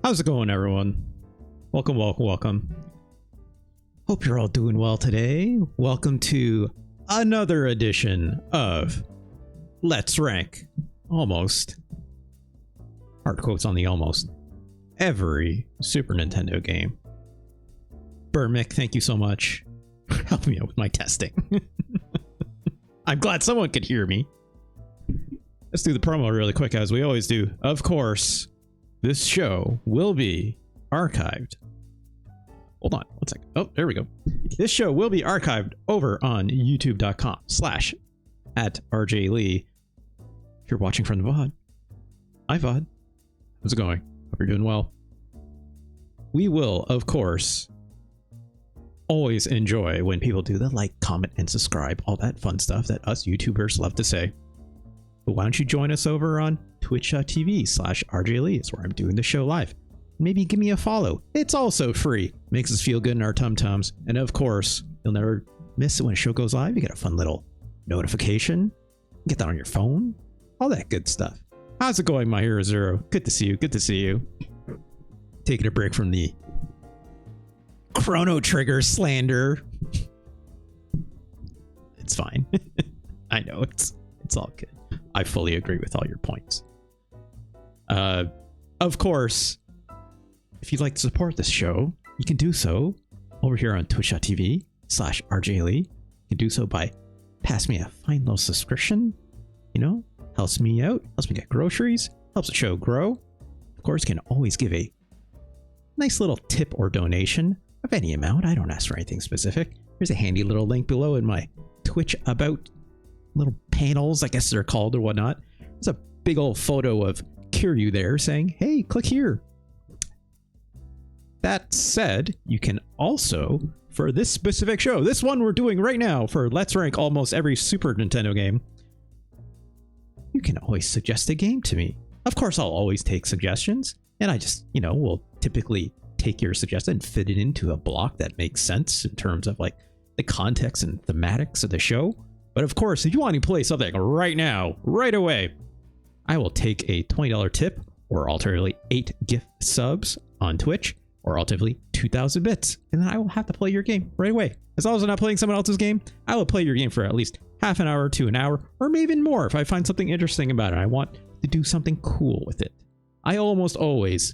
How's it going, everyone? Welcome, welcome, welcome. Hope you're all doing well today. Welcome to another edition of Let's Rank almost, hard quotes on the almost, every Super Nintendo game. Burmick, thank you so much for helping me out with my testing. I'm glad someone could hear me. Let's do the promo really quick, as we always do. Of course, this show will be archived. Hold on one second. Oh, there we go. This show will be archived over on youtube.com/@RJLee. If you're watching from the VOD, hi VOD. How's it going? Hope you're doing well. We will, of course, always enjoy when people do the like, comment, and subscribe, all that fun stuff that us YouTubers love to say. But why don't you join us over on twitch.tv/RJLee. It's where I'm doing the show live. Maybe give me a follow. It's also free. Makes us feel good in our tum-tums. And of course, you'll never miss it when a show goes live. You get a fun little notification. Get that on your phone. All that good stuff. How's it going, my Hero Zero? Good to see you. Good to see you. Taking a break from the Chrono Trigger slander. It's fine. I know, it's all good. I fully agree with all your points. Of course, if you'd like to support this show, you can do so over here on twitch.tv/RJLee. You can do so by passing me a fine little subscription. You know, helps me out, helps me get groceries, helps the show grow. Of course, you can always give a nice little tip or donation of any amount. I don't ask for anything specific. There's a handy little link below in my Twitch about little panels, I guess they're called, or whatnot. There's a big old photo of Kiryu there saying, hey, click here. That said, you can also, for this specific show, this one we're doing right now for Let's Rank almost every Super Nintendo game, you can always suggest a game to me. Of course, I'll always take suggestions, and I just, you know, will typically take your suggestion and fit it into a block that makes sense in terms of like the context and thematics of the show. But of course, if you want to play something right now, right away, I will take a $20 tip, or alternatively 8 gift subs on Twitch, or alternatively 2,000 bits, and then I will have to play your game right away. As long as I'm not playing someone else's game, I will play your game for at least half an hour to an hour, or maybe even more if I find something interesting about it. I want to do something cool with it. I almost always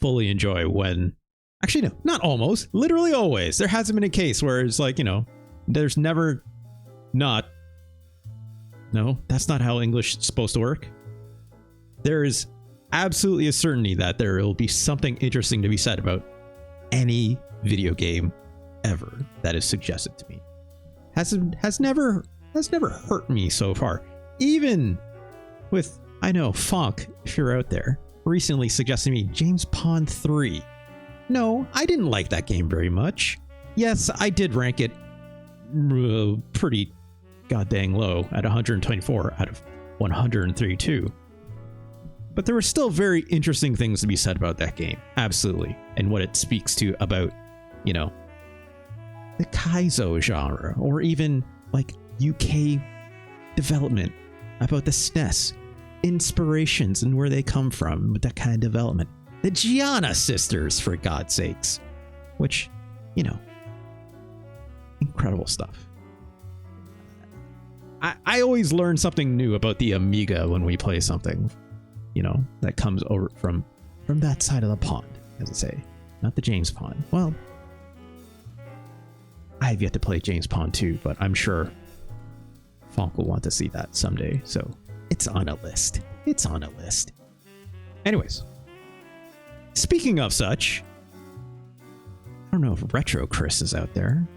fully enjoy when, actually no, not almost, literally always. There hasn't been a case where it's like, you know, there's never not, no, that's not how English is supposed to work. There is absolutely a certainty that there will be something interesting to be said about any video game ever that is suggested to me. Has never hurt me so far. Even with, I know, Fonk, if you're out there, recently suggested me James Pond 3. No, I didn't like that game very much. Yes, I did rank it pretty goddamn low at 124 out of 132. But there were still very interesting things to be said about that game. Absolutely. And what it speaks to about, you know, the Kaizo genre, or even like UK development, about the SNES, inspirations and where they come from with that kind of development. The Gianna sisters, for God's sakes, which, you know, incredible stuff. I always learn something new about the Amiga when we play something, you know, that comes over from that side of the pond, as I say, not the James Pond. Well, I have yet to play James Pond 2, but I'm sure Fonk will want to see that someday, so it's on a list. It's on a list. Anyways, speaking of such, I don't know if Retro Chris is out there.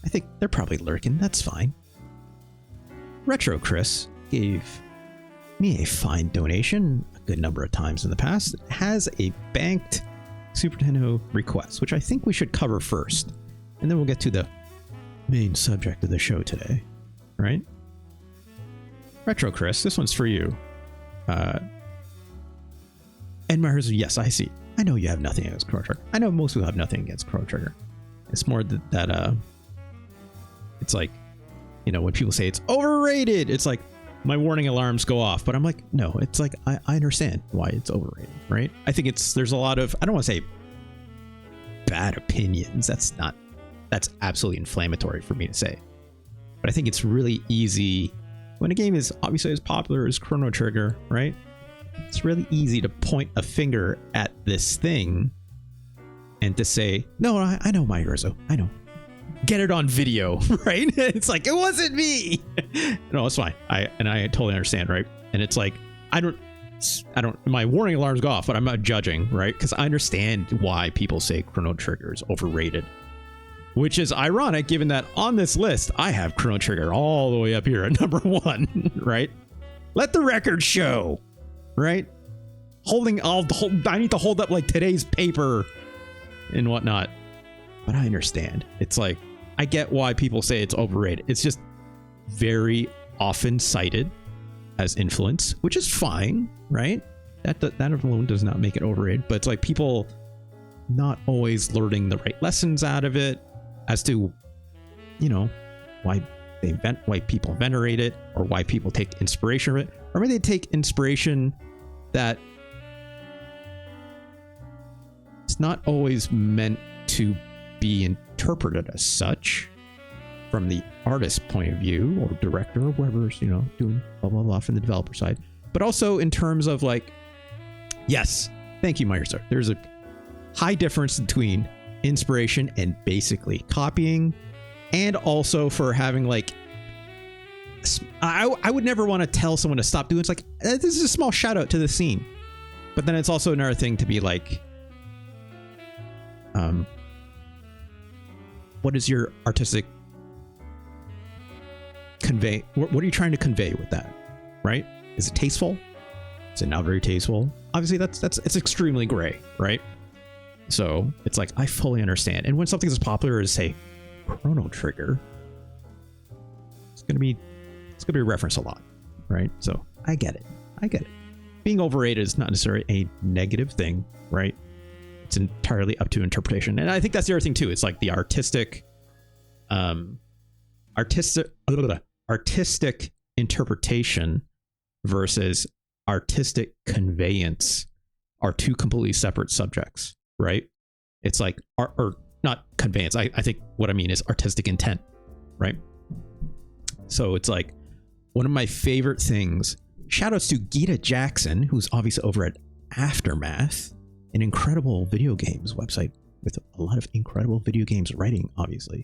I think they're probably lurking. That's fine. Retro Chris gave me a fine donation a good number of times in the past. It has a banked Super Nintendo request, which I think we should cover first, and then we'll get to the main subject of the show today, right? Retro Chris, this one's for you. And Myers, yes, I see. I know you have nothing against Chrono Trigger. I know most people have nothing against Chrono Trigger. It's more that it's like, you know, when people say it's overrated, it's like, my warning alarms go off, but I'm like, no, it's like, I understand why it's overrated, right? I think there's a lot of, I don't want to say bad opinions. That's absolutely inflammatory for me to say. But I think it's really easy when a game is obviously as popular as Chrono Trigger, right? It's really easy to point a finger at this thing and to say, no, I know My Hero. I know. Get it on video, right? It's like, it wasn't me. No, it's fine. I totally understand, right? And it's like, I don't, my warning alarms go off, but I'm not judging, right? Because I understand why people say Chrono Trigger is overrated. Which is ironic, given that on this list, I have Chrono Trigger all the way up here at number 1, right? Let the record show, right? I need to hold up like today's paper and whatnot. But I understand. It's like, I get why people say it's overrated. It's just very often cited as influence, which is fine, right? That alone does not make it overrated. But it's like people not always learning the right lessons out of it as to, why people venerate it, or why people take inspiration from it, or maybe they take inspiration that it's not always meant to be interpreted as such from the artist's point of view, or director, or whoever's doing blah blah blah from the developer side, but also in terms of like, yes, thank you, Microsoft. There's a high difference between inspiration and basically copying, and also for having like, I would never want to tell someone to stop doing. It's like, this is a small shout out to the scene, but then it's also another thing to be like, what is your artistic convey? What are you trying to convey with that? Right? Is it tasteful? Is it not very tasteful? Obviously, it's extremely gray, right? So it's like, I fully understand. And when something's as popular as, say, Chrono Trigger, it's gonna be referenced a lot, right? So I get it. Being overrated is not necessarily a negative thing, right? It's entirely up to interpretation. And I think that's the other thing too. It's like the artistic interpretation versus artistic conveyance are two completely separate subjects, right? It's like art, or not conveyance. I think what I mean is artistic intent, right? So it's like one of my favorite things. Shout outs to Gita Jackson, who's obviously over at Aftermath, an incredible video games website with a lot of incredible video games writing, obviously.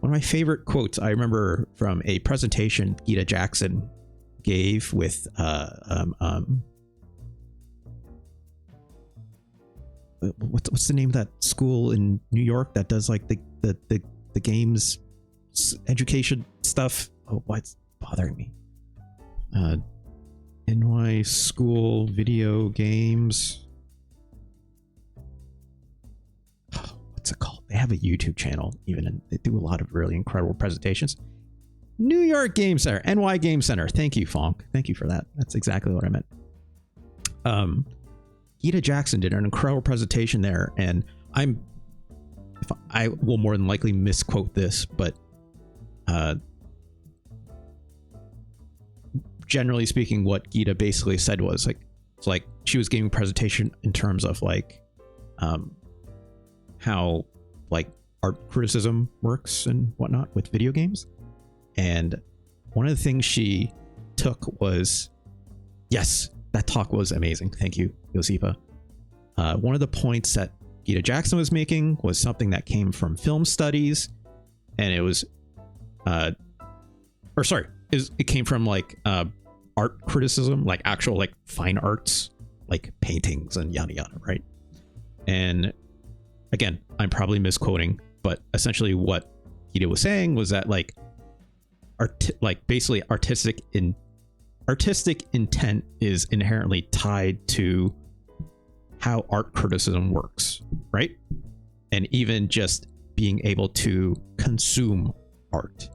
One of my favorite quotes I remember from a presentation Gita Jackson gave with what's the name of that school in New York that does like the games education stuff? Oh, what's bothering me? NY School Video Games. What's it called? They have a YouTube channel even, and they do a lot of really incredible presentations. New York Game Center, NY Game Center. Thank you, Fonk. Thank you for that. That's exactly what I meant. Gita Jackson did an incredible presentation there, and I will more than likely misquote this, but generally speaking, what Gita basically said was like, it's like she was giving a presentation in terms of like how like art criticism works and whatnot with video games. And one of the things she took was, yes, that talk was amazing. Thank you, Josipa. One of the points that Gita Jackson was making was something that came from film studies, and it was, it came from like art criticism, like actual like fine arts, like paintings and yada yada, right? And again, I'm probably misquoting, but essentially what Gita was saying was that like basically artistic intent is inherently tied to how art criticism works, right? And even just being able to consume art.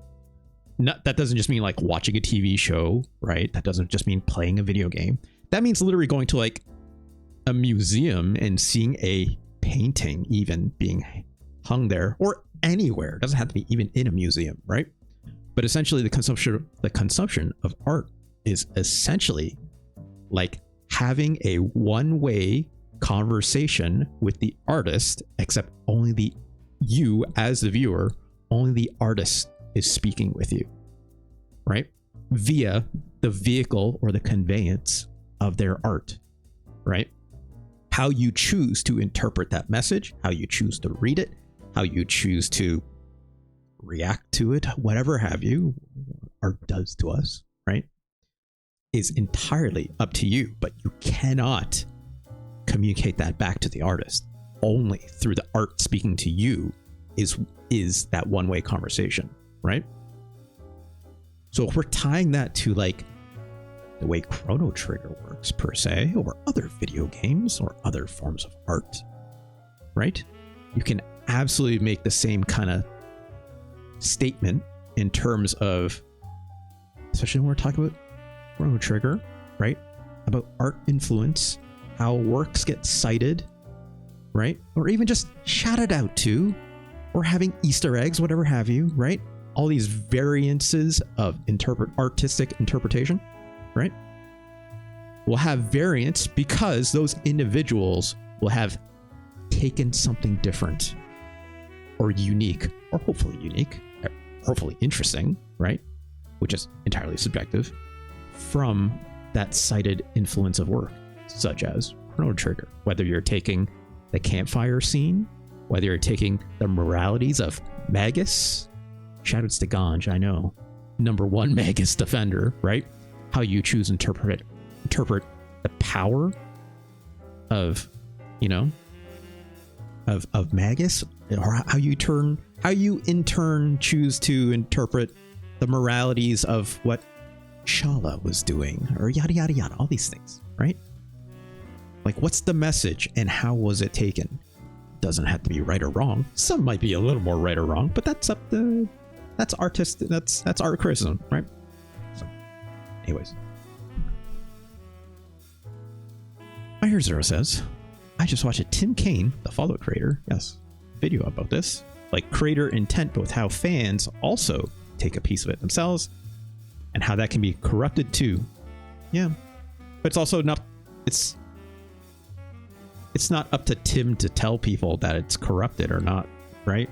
That doesn't just mean like watching a TV show, right? That doesn't just mean playing a video game. That means literally going to like a museum and seeing a painting even being hung there, or anywhere. It doesn't have to be even in a museum, right? But essentially the consumption of art is essentially like having a one-way conversation with the artist, except only you as the viewer, only the artist is speaking with you, right? Via the vehicle or the conveyance of their art, right? How you choose to interpret that message, how you choose to read it, how you choose to react to it, whatever have you, art does to us, right? Is entirely up to you, but you cannot communicate that back to the artist. Only through the art speaking to you is that one-way conversation, right? So if we're tying that to like the way Chrono Trigger works per se, or other video games or other forms of art, right? You can absolutely make the same kind of statement in terms of, especially when we're talking about Chrono Trigger, right? About art influence, how works get cited, right? Or even just shouted out to, or having Easter eggs, whatever have you, right? All these variances of artistic interpretation, right? Will have variance because those individuals will have taken something different or unique, or hopefully unique, or hopefully interesting, right? Which is entirely subjective, from that cited influence of work, such as Chrono Trigger. Whether you're taking the campfire scene, whether you're taking the moralities of Magus, shoutouts to Ganj, I know, #1 Magus defender, right? How you choose to interpret the power of, of Magus, or how you in turn choose to interpret the moralities of what Shala was doing, or yada yada yada, all these things, right? Like, what's the message and how was it taken? Doesn't have to be right or wrong. Some might be a little more right or wrong, but that's art criticism, right? So, anyways, I hear Zero says, I just watched a Tim Kaine, the Fallout creator, video about this, like creator intent, both how fans also take a piece of it themselves and how that can be corrupted too. Yeah, but it's also not. It's not up to Tim to tell people that it's corrupted or not, right?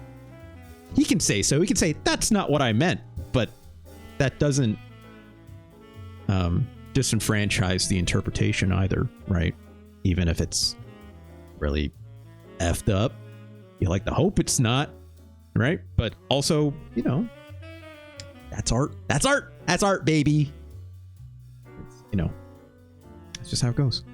He can say so. He can say, that's not what I meant, but that doesn't disenfranchise the interpretation either, right? Even if it's really effed up. You like to hope it's not, right? But also, that's art. That's art. That's art, baby. It's just how it goes.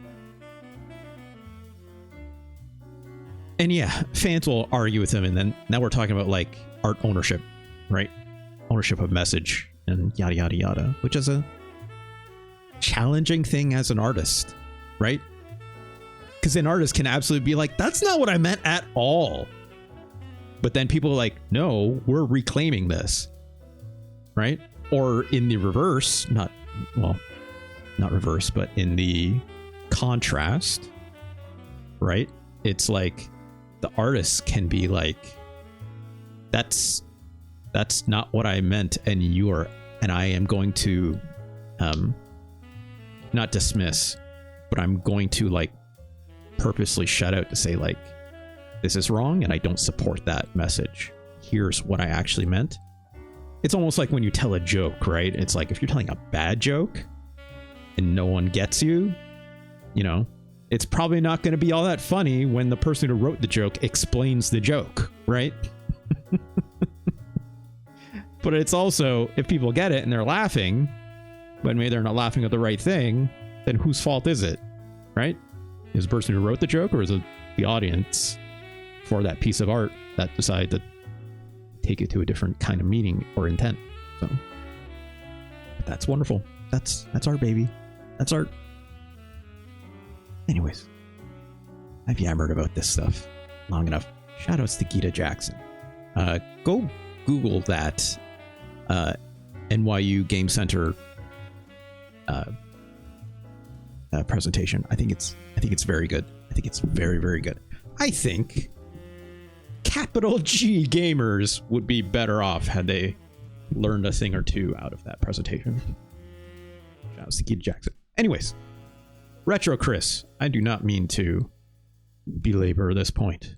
And yeah, fans will argue with him, and then now we're talking about like art ownership, right? Ownership of message and yada yada yada, which is a challenging thing as an artist, right? Because an artist can absolutely be like, that's not what I meant at all. But then people are like, no, we're reclaiming this, right? Or in the reverse, not reverse, but in the contrast, right? It's like the artist can be like, that's not what I meant, and I am going to not dismiss, but I'm going to like purposely shut out to say like, this is wrong and I don't support that message. Here's what I actually meant. It's almost like when you tell a joke, right? It's like if you're telling a bad joke and no one gets you, it's probably not going to be all that funny when the person who wrote the joke explains the joke, right? But it's also, if people get it and they're laughing, but maybe they're not laughing at the right thing, then whose fault is it, right? Is the person who wrote the joke, or is it the audience for that piece of art that decided to take it to a different kind of meaning or intent? So that's wonderful. That's art, baby. That's art. Anyways, I've yammered about this stuff long enough. Shoutouts to Gita Jackson. Go Google that NYU Game Center presentation. I think it's very good. I think it's very, very good. I think capital G gamers would be better off had they learned a thing or two out of that presentation. Shoutouts to Gita Jackson. Anyways, Retro Chris, I do not mean to belabor this point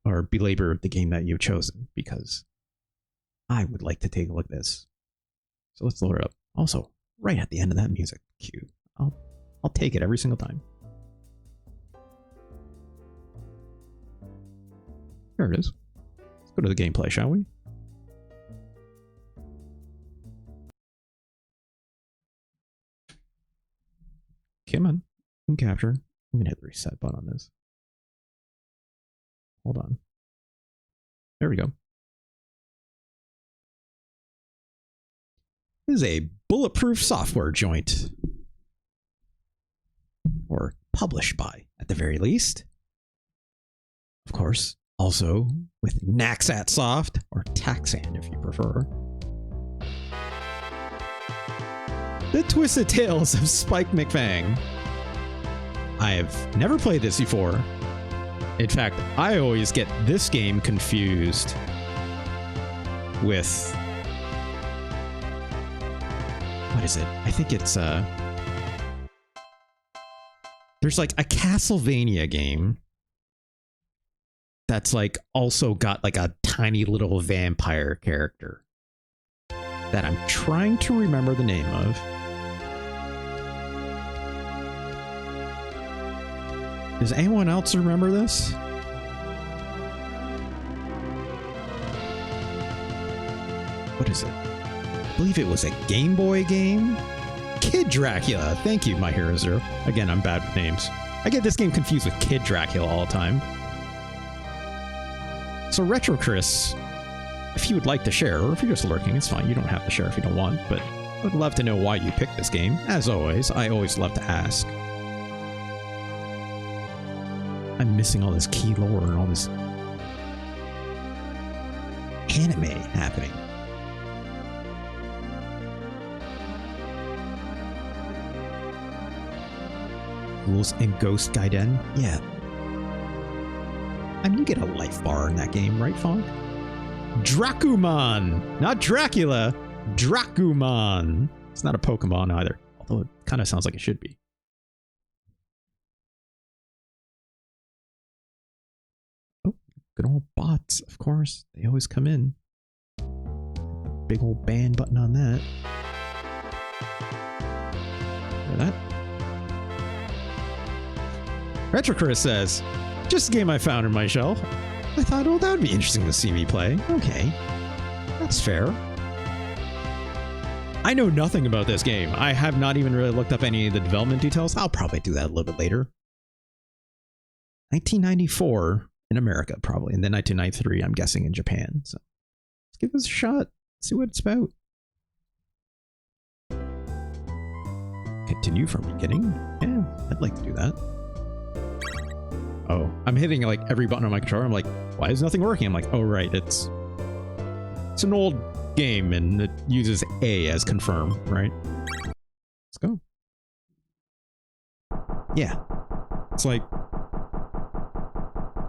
or belabor the game that you've chosen because I would like to take a look at this. So let's load it up. Also, right at the end of that music cue, I'll take it every single time. There it is. Let's go to the gameplay, shall we? Come on. I'm capture. I'm gonna hit the reset button on this. Hold on. There we go. This is a bulletproof software joint. Or published by, at the very least. Of course, also with Naxat Soft, or Taxan if you prefer. The Twisted Tales of Spike McFang. I've never played this before. In fact, I always get this game confused with... What is it? I think it's... There's like a Castlevania game that's like also got like a tiny little vampire character that I'm trying to remember the name of. Does anyone else remember this? What is it? I believe it was a Game Boy game. Kid Dracula. Thank you, My Hero Zero. Again, I'm bad with names. I get this game confused with Kid Dracula all the time. So Retro Chris, if you would like to share, or if you're just lurking, it's fine. You don't have to share if you don't want, but I would love to know why you picked this game. As always, I always love to ask. I'm missing all this key lore and all this anime happening. Ghouls and Ghost Gaiden? Yeah. I mean, you get a life bar in that game, right, Fong? Dracuman! Not Dracula! Dracuman! It's not a Pokemon either, although it kind of sounds like it should be. Oh, good old bots, of course. They always come in. Big old ban button on that. Hear that? Retro Chris says, just a game I found in my shelf. I thought, oh, that would be interesting to see me play. Okay, that's fair. I know nothing about this game. I have not even really looked up any of the development details. I'll probably do that a little bit later. 1994 in America, probably, and then 1993, I'm guessing, in Japan. So let's give this a shot, see what it's about. Continue from beginning? Yeah, I'd like to do that. Oh, I'm hitting like every button on my controller. I'm like, why is nothing working? I'm like, oh, right. It's an old game and it uses A as confirm, right? Let's go. Yeah. It's like,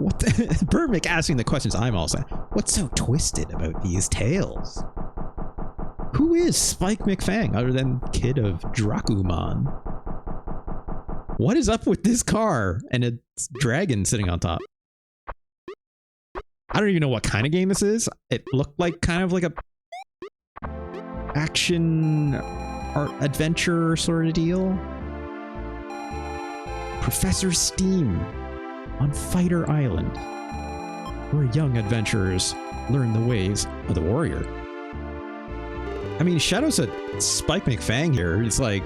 what the Burmick asking the questions I'm also. What's so twisted about these tales? Who is Spike McFang other than Kid of Dracuman? What is up with this car and its dragon sitting on top? I don't even know what kind of game this is. It looked like kind of like a action art adventure sort of deal. Professor Steam on Fighter Island, where young adventurers learn the ways of the warrior. I mean, Shadow's a Spike McFang here. It's like,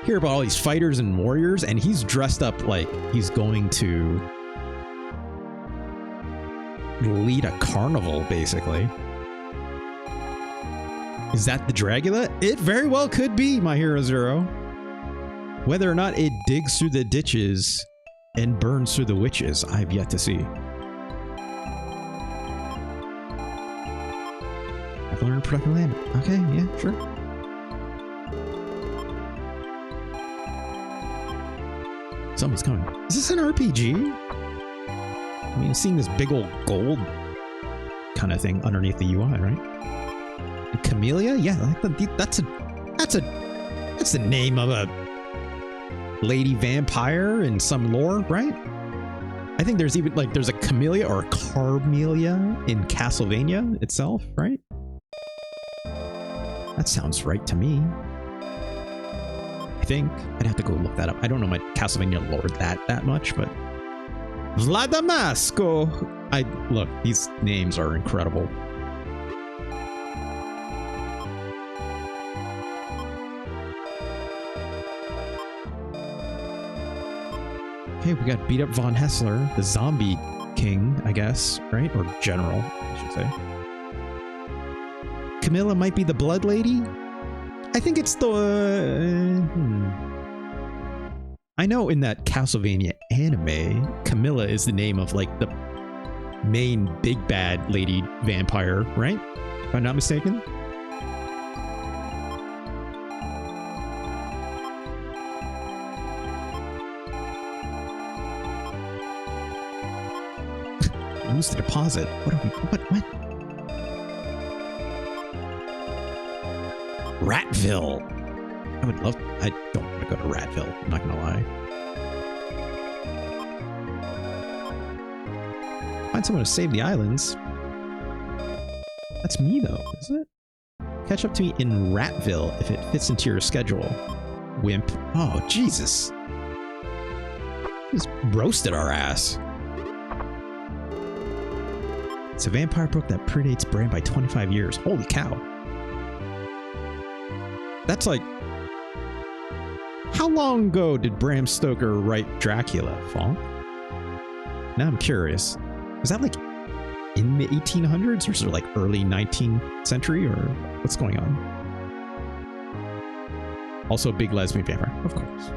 hear about all these fighters and warriors, and he's dressed up like he's going to lead a carnival, basically. Is that the Dragula? It very well could be, My Hero Zero. Whether or not it digs through the ditches and burns through the witches, I've yet to see. I've learned production land. Okay, yeah, sure. Someone's coming. Is this an RPG? I mean, seeing this big old gold kind of thing underneath the UI, right? And Camellia? Yeah, that's a That's the name of a lady vampire in some lore, right? I think there's even like there's a Camellia or a Carmelia in Castlevania itself, right? That sounds right to me. I think I'd have to go look that up. I don't know my Castlevania lore that much, but Vladamasco. Look, these names are incredible. Okay, we got beat up Von Hessler, the zombie king, I guess, right? Or general, I should say. Camilla might be the blood lady. I think it's the... I know in that Castlevania anime, Camilla is the name of like the main big bad lady vampire, right? If I'm not mistaken. Lose the deposit. What are we? What? Ratville. I would love. I don't want to go to Ratville. I'm not gonna lie. Find someone to save the islands. That's me though, isn't it? Catch up to me in Ratville if it fits into your schedule. Wimp. Oh Jesus! Just roasted our ass. It's a vampire book that predates Bram by 25 years. Holy cow. That's like... How long ago did Bram Stoker write Dracula, Fonk? Now I'm curious. Was that like in the 1800s or sort of like early 19th century or what's going on? Also a big lesbian vampire, of course.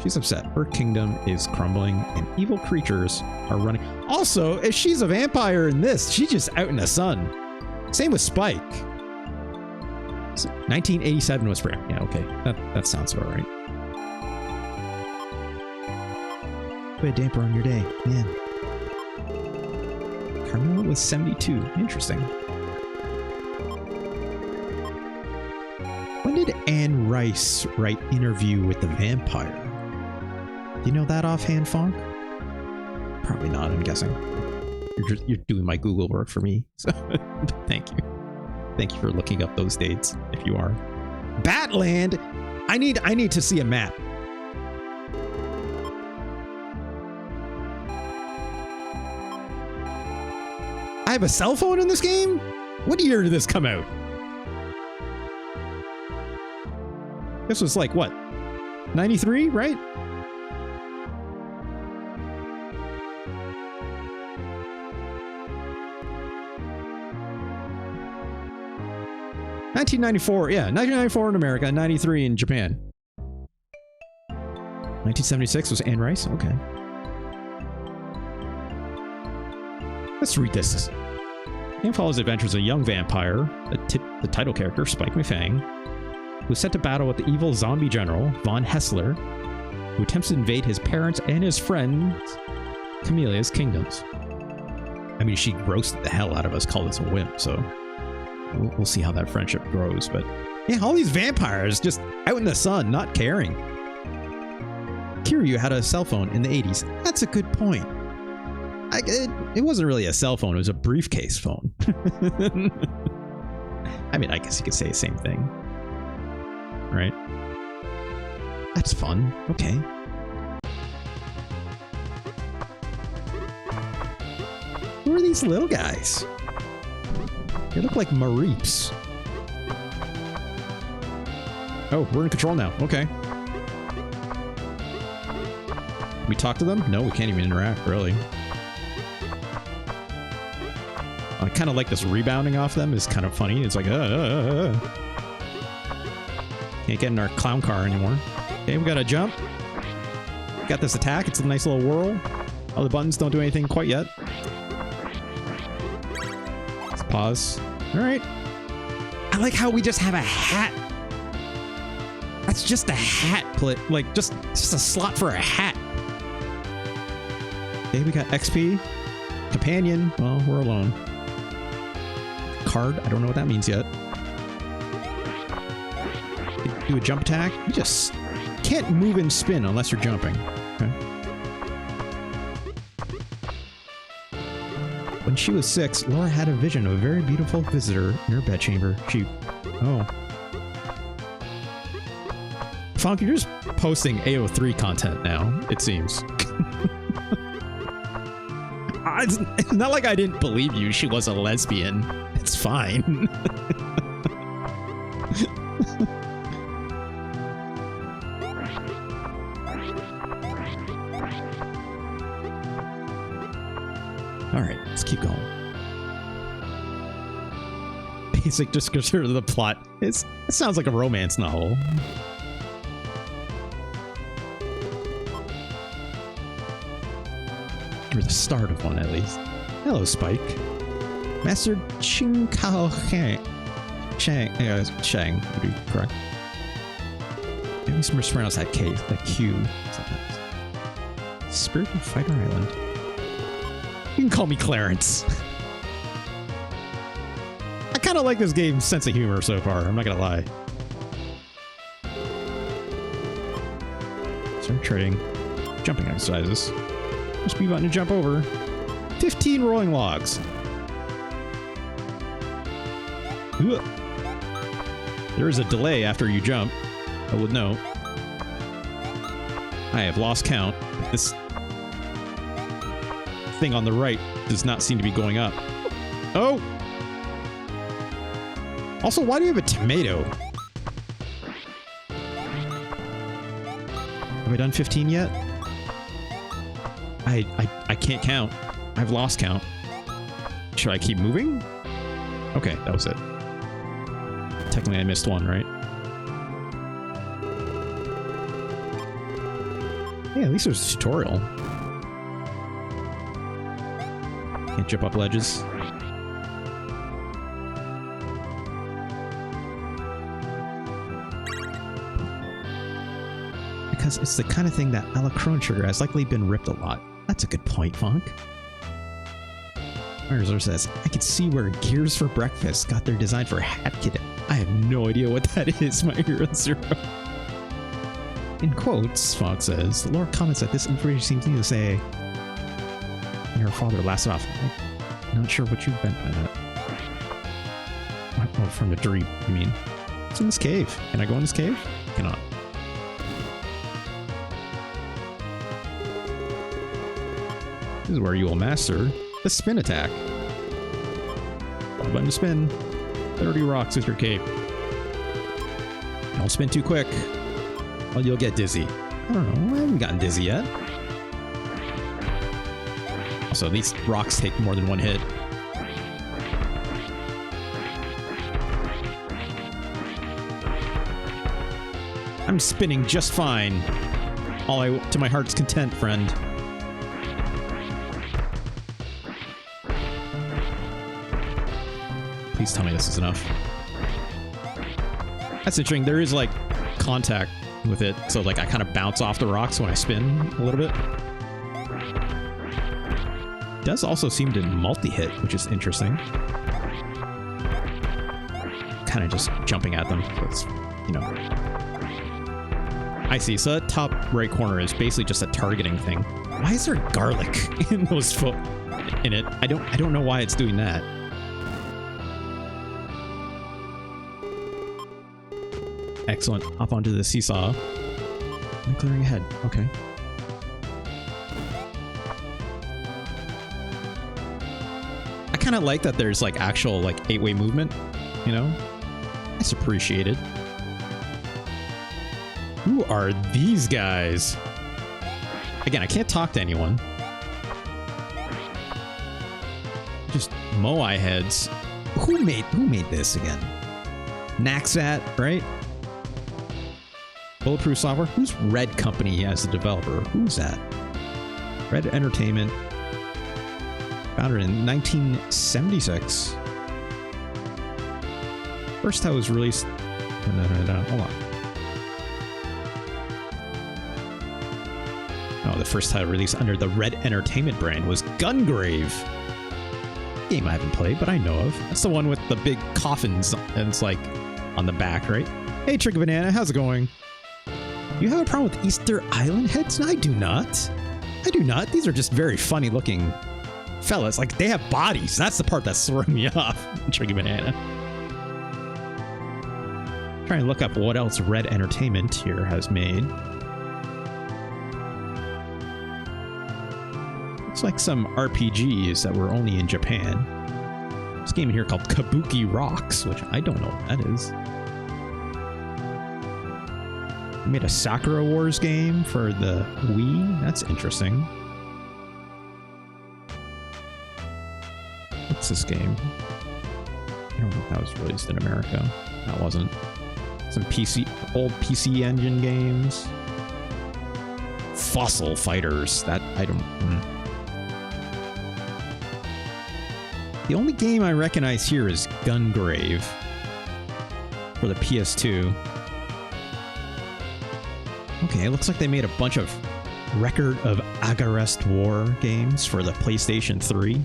She's upset. Her kingdom is crumbling and evil creatures are running. Also, if she's a vampire in this, she's just out in the sun. Same with Spike. So 1987 was Bram. Yeah, okay. That sounds about right. Put a damper on your day. Man. Carmilla was 72. Interesting. When did Anne Rice write Interview with the Vampire? Do you know that offhand, Fonk? Probably not, I'm guessing. You're doing my Google work for me, so thank you. Thank you for looking up those dates, if you are. Batland! I need to see a map. I have a cell phone in this game? What year did this come out? This was like, what? 93, right? $1994, yeah, 1994 in America, 93 in Japan. 1976 was Anne Rice, okay. Let's read this. The game follows the adventures of a young vampire, the title character, Spike McFang, who is set to battle with the evil zombie general, Von Hessler, who attempts to invade his parents' and his friend Camelia's kingdoms. I mean, she roasted the hell out of us, called us a wimp, so... We'll see how that friendship grows, but yeah, all these vampires just out in the sun, not caring. Kiryu had a cell phone in the 80s. That's a good point. It wasn't really a cell phone, it was a briefcase phone. I mean, I guess you could say the same thing. Right? That's fun. Okay. Who are these little guys? They look like Mareeps. Oh, we're in control now. Okay. Can we talk to them? No, we can't even interact, really. I kind of like this rebounding off them. It's kind of funny. It's like, Can't get in our clown car anymore. Okay, we got to jump. Got this attack. It's a nice little whirl. Oh, the buttons don't do anything quite yet. Pause. All right. I like how we just have a hat. That's just a hat plate. Like, just a slot for a hat. Okay, we got XP. Companion. Well, we're alone. Card. I don't know what that means yet. do a jump attack. You just can't move and spin unless you're jumping. Okay. When she was 6, Laura had a vision of a very beautiful visitor in her bedchamber. Oh. Funk, you're just posting AO3 content now, it seems. It's not like I didn't believe you. She was a lesbian. It's fine. All right, let's keep going. Basic description of the plot. It sounds like a romance novel. Or the start of one, at least. Hello, Spike. Master Ching Kao Shang would be correct. Maybe mispronounce that K, that Q. Sometimes. Spirit of Fighter Island. You can call me Clarence. I kind of like this game's sense of humor so far, I'm not gonna lie. Start trading. Jumping exercises. Just B button to jump over. 15 rolling logs. Ugh. There is a delay after you jump. I would know. I have lost count. This thing on the right does not seem to be going up. Oh! Also, why do you have a tomato? Have I done 15 yet? I can't count. I've lost count. Should I keep moving? Okay, that was it. Technically, I missed one, right? Yeah, at least there's a tutorial. Can't jump up ledges. Because it's the kind of thing that a la Chrome Trigger has likely been ripped a lot. That's a good point, Funk. Marzor says, I could see where Gears for Breakfast got their design for Hat Kid. I have no idea what that is, my Hero Zero. In quotes, Funk says, the Lord comments that this information seems to say, and her father laughs off. I'm not sure what you meant by that. Oh, from the dream, you mean? It's in this cave. Can I go in this cave? Cannot. This is where you will master the spin attack. Button to spin. 30 rocks with your cape. Don't spin too quick, or you'll get dizzy. I don't know. I haven't gotten dizzy yet. Also, these rocks take more than one hit. I'm spinning just fine. To my heart's content, friend. Please tell me this is enough. That's interesting. There is like contact with it, so like I kind of bounce off the rocks when I spin a little bit. It does also seem to multi-hit, which is interesting. Kind of just jumping at them, so it's, you know. I see. So that top right corner is basically just a targeting thing. Why is there garlic in those in it? I don't know why it's doing that. Excellent. Hop onto the seesaw. I'm clearing ahead. Okay. I kind of like that there's like actual like 8-way movement, you know? That's appreciated. Who are these guys? Again, I can't talk to anyone. Just Moai heads. Who made this again? Naxat, right? Bulletproof Software? Who's Red Company as the developer? Who's that? Red Entertainment. Founded in 1976. First time it was released... No, hold on. Oh, the first title released under the Red Entertainment brand was Gungrave. Game I haven't played, but I know of. That's the one with the big coffins and it's like on the back, right? Hey, Trick Banana, how's it going? You have a problem with Easter Island heads? No, I do not. I do not. These are just very funny looking fellas. Like, they have bodies. That's the part that's throwing me off. Tricky Banana. Trying to look up what else Red Entertainment here has made. Looks like some RPGs that were only in Japan. This game in here called Kabuki Rocks, which I don't know what that is. They made a Sakura Wars game for the Wii. That's interesting. What's this game? I don't know if that was released in America. That wasn't. Some old PC Engine games. Fossil Fighters. That I don't. The only game I recognize here is Gungrave for the PS2. Okay, it looks like they made a bunch of Record of Agarest War games for the PlayStation 3.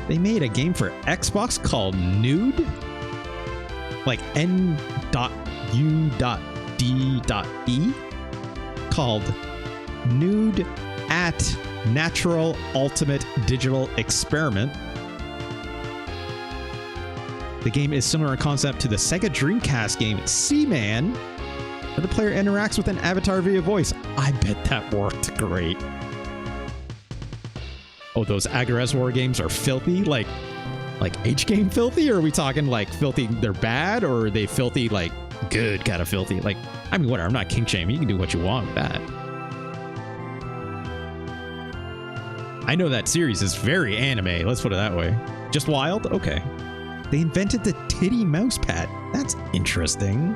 They made a game for Xbox called Nude, like N.U.D.E, called Nude at Natural Ultimate Digital Experiment. The game is similar in concept to the Sega Dreamcast game Seaman, where the player interacts with an avatar via voice. I bet that worked great. Oh, those Agarest War games are filthy? Like H-game filthy? Or are we talking like filthy they're bad? Or are they filthy like good kind of filthy? Like, I mean, whatever. I'm not king shaming. You can do what you want with that. I know that series is very anime. Let's put it that way. Just Wild? Okay. They invented the titty mouse pad. That's interesting.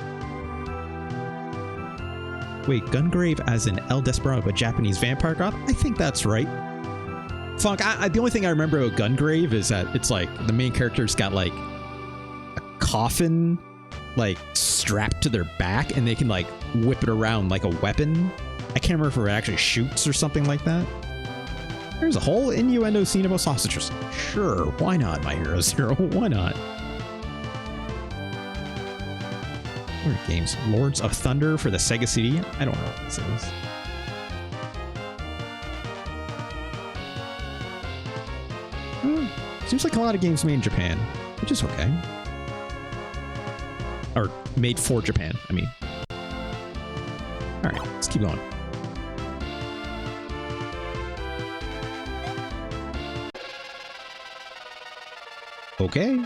Wait, Gungrave as an El Desperado, a Japanese vampire god? I think that's right. Funk, the only thing I remember about Gungrave is that it's like the main character's got like a coffin like strapped to their back and they can like whip it around like a weapon. I can't remember if it actually shoots or something like that. There's a whole innuendo scene about sausages. Sure, why not, My Hero Zero? Why not? What are games? Lords of Thunder for the Sega CD? I don't know what this is. Seems like a lot of games made in Japan, which is okay. Or made for Japan, I mean. Alright, let's keep going. Okay.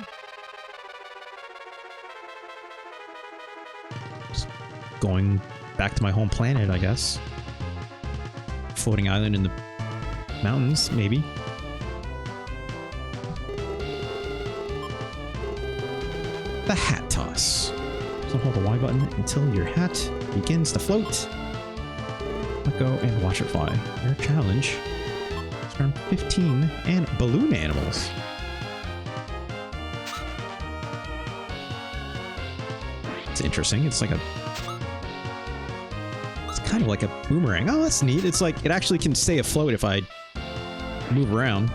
Just going back to my home planet, I guess. Floating island in the mountains, maybe. The hat toss. So hold the Y button until your hat begins to float. Let go and watch it fly. Your challenge is around 15 and balloon animals. It's interesting. It's like it's kind of like a boomerang. Oh, that's neat. It's like it actually can stay afloat if I move around.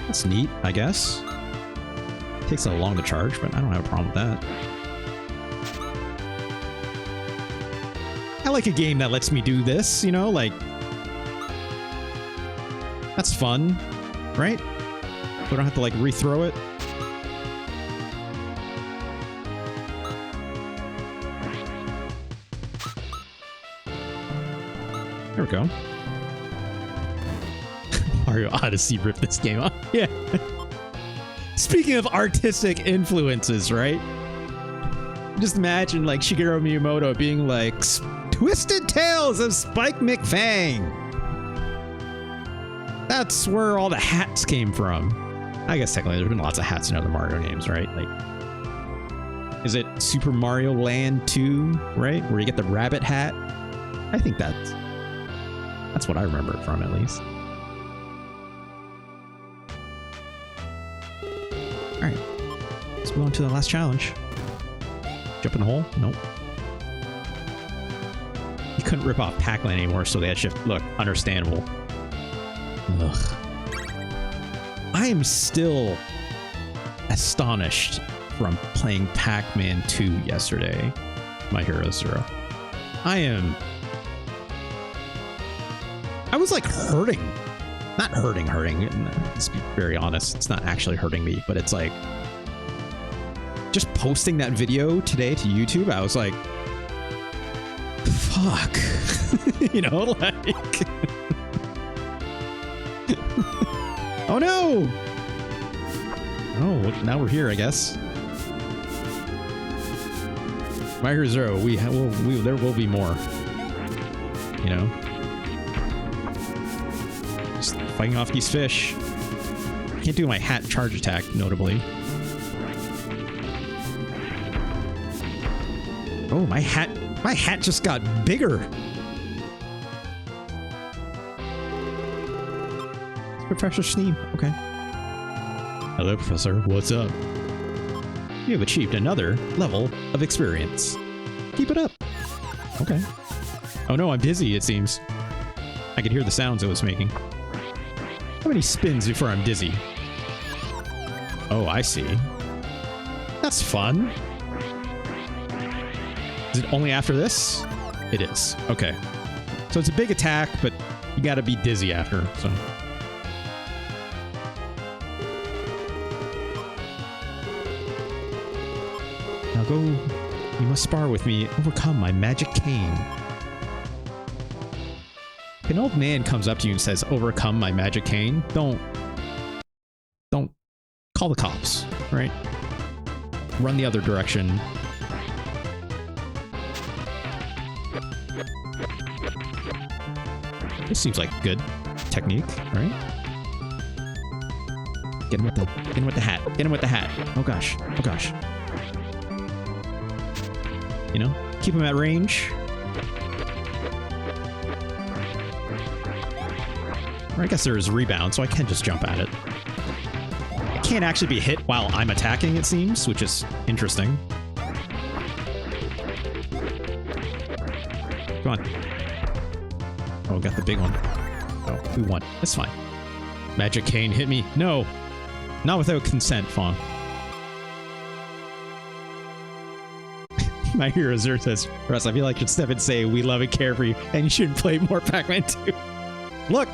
That's neat, I guess. Takes a little long to charge, but I don't have a problem with that. I like a game that lets me do this, you know, like that's fun, right? So I don't have to like rethrow it. There we go. Mario Odyssey ripped this game off. Yeah. Speaking of artistic influences, right? Just imagine like Shigeru Miyamoto being like, Twisted Tales of Spike McFang. That's where all the hats came from. I guess technically there's been lots of hats in other Mario games, right? Like, is it Super Mario Land 2, right? Where you get the rabbit hat? I think that's what I remember it from, at least. Alright. Let's move on to the last challenge. Jump in the hole? Nope. You couldn't rip off Pac-Man anymore, so they had shift. Look, understandable. Ugh. I am still astonished from playing Pac-Man 2 yesterday, My Hero Zero. I was like hurting. Not hurting. Let's be very honest. It's not actually hurting me, but it's like just posting that video today to YouTube. I was like, fuck, you know, like, oh no. Oh, well, now we're here, I guess. My Hero Zero, there will be more. You know? Just fighting off these fish. Can't do my hat charge attack, notably. Oh, my hat just got bigger. It's Professor Sneeb, okay. Hello, Professor. What's up? You have achieved another level of experience. Keep it up. Okay. Oh no, I'm dizzy, it seems. I could hear the sounds it was making. How many spins before I'm dizzy? Oh, I see. That's fun. Is it only after this? It is. Okay. So it's a big attack, but you gotta be dizzy after, so... Now go, you must spar with me, overcome my magic cane. If an old man comes up to you and says, overcome my magic cane, don't call the cops, right? Run the other direction. This seems like good technique, right? Get him with the hat. Get him with the hat. Oh gosh. Oh gosh. You know, keep him at range. Or I guess there's rebound, so I can just jump at it. I can't actually be hit while I'm attacking, it seems, which is interesting. Come on. Oh, got the big one. Oh, we won. That's fine. Magic cane hit me. No. Not without consent, Fawn. My Hero Zero says, Russ, I feel like I should step and say we love and care for you, and you shouldn't play more Pac-Man 2. Look!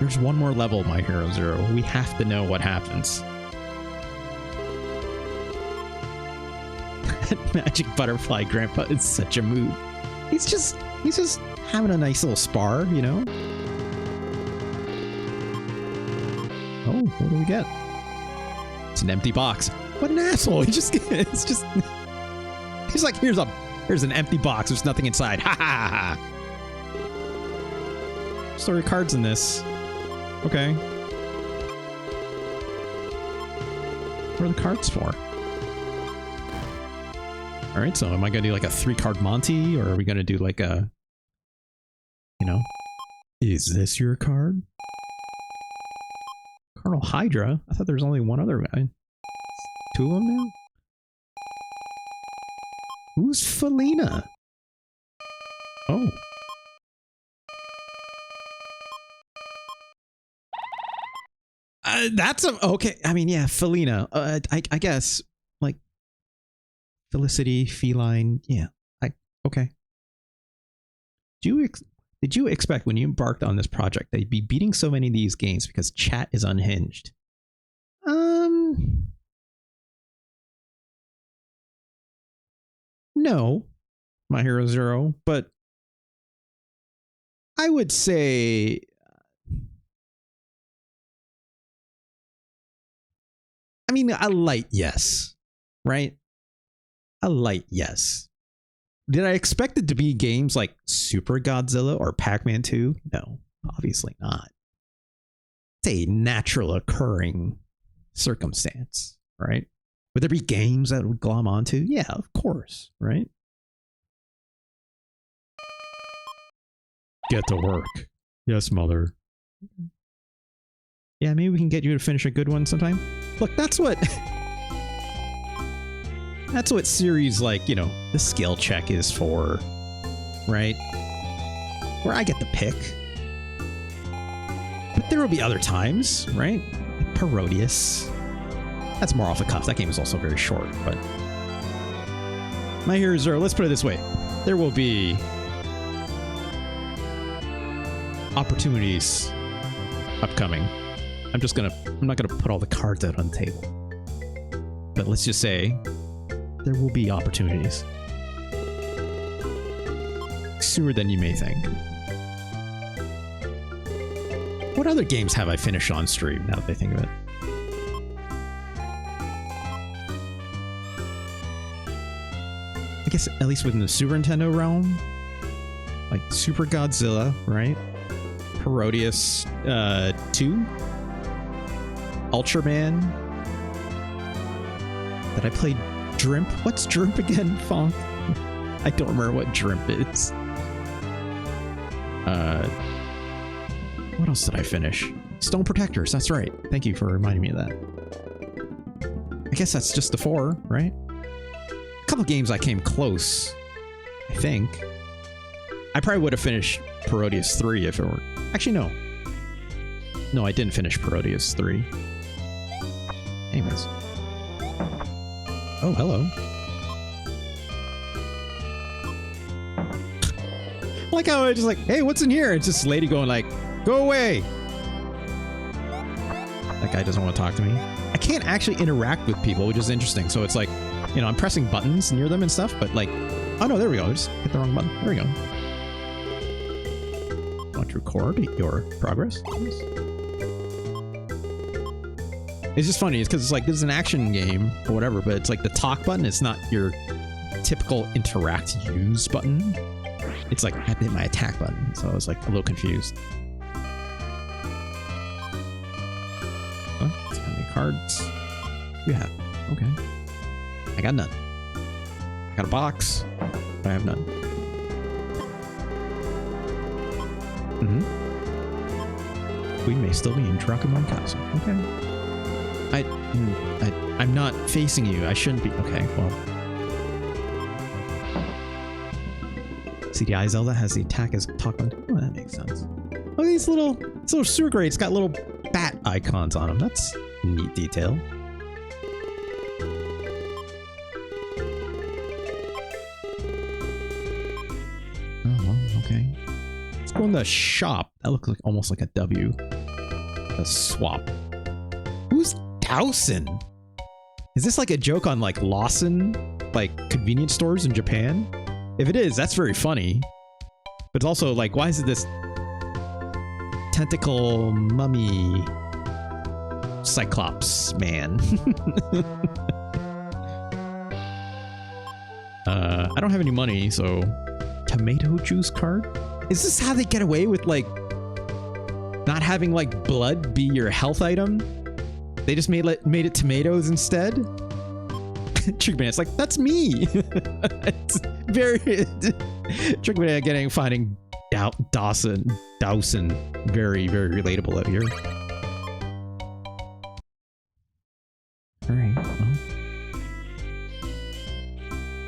There's one more level, My Hero Zero. We have to know what happens. Magic Butterfly Grandpa is such a mood. He's just having a nice little spar, you know? Oh, what do we get? It's an empty box. What an asshole. He's like, here's an empty box. There's nothing inside. Ha ha ha. Story cards in this. Okay. What are the cards for? Alright, so am I going to do like a 3-card Monty? Or are we going to do like a... You know? Is this your card? Colonel Hydra? I thought there was only one other guy. 2 of them now? Who's Felina? Oh. That's a... Okay, I mean, yeah, Felina. I guess, like, Felicity, feline, yeah. Okay. Did you expect when you embarked on this project that you'd be beating so many of these games because chat is unhinged? No, My Hero Zero, but I would say I mean, a light yes, right? A light yes. Did I expect it to be games like Super Godzilla or Pac-Man 2? No, obviously not. It's a natural occurring circumstance, right? Would there be games that would glom onto? Yeah, of course, right? Get to work. Yes, mother. Yeah, maybe we can get you to finish a good one sometime. Look, that's what series like, you know, the skill check is for, right? Where I get the pick. But there will be other times, right? Parodius. That's more off the cuff. That game is also very short, but... My Hero Zero, let's put it this way. There will be... opportunities upcoming. I'm not gonna put all the cards out on the table. But let's just say there will be opportunities. Sooner than you may think. What other games have I finished on stream now that I think of it? I guess at least within the Super Nintendo realm. Like Super Godzilla, right? Parodius 2? Ultraman? Did I play Drimp? What's Drimp again, Fonk? I don't remember what Drimp is. What else did I finish? Stone Protectors, that's right. Thank you for reminding me of that. I guess that's just the 4, right? A couple games I came close, I think. I probably would have finished Parodius 3 if it were... Actually, no. No, I didn't finish Parodius 3. Anyways. Oh, hello. I like how I just like, hey, what's in here? It's just this lady going like, go away. That guy doesn't want to talk to me. I can't actually interact with people, which is interesting. So it's like, you know, I'm pressing buttons near them and stuff, but like, oh no, there we go. I just hit the wrong button. There we go. Want to record your progress? It's just funny. It's because it's like, this is an action game or whatever, but it's like the talk button. It's not your typical interact use button. It's like I hit my attack button, so I was like a little confused. Oh, how many cards you have? Okay. I got none. I got a box, but I have none. We may still be in Drakumon Castle. Okay. I'm not facing you. I shouldn't be. Okay, well. CDI Zelda has the attack as talk button. Oh, that makes sense. Oh, these little sewer grates got little bat icons on them. That's a neat detail. Oh, well, okay. Let's go in the shop. That looks like almost like a W. A swap. Who's Dowson? Is this like a joke on like Lawson, like convenience stores in Japan? If it is, that's very funny. But it's also like, why is it this tentacle mummy Cyclops man? I don't have any money, so tomato juice card? Is this how they get away with like not having like blood be your health item? They just made it tomatoes instead? Trickman, it's like, that's me. It's very Trickman finding Dawson very, very relatable out here. All right, well,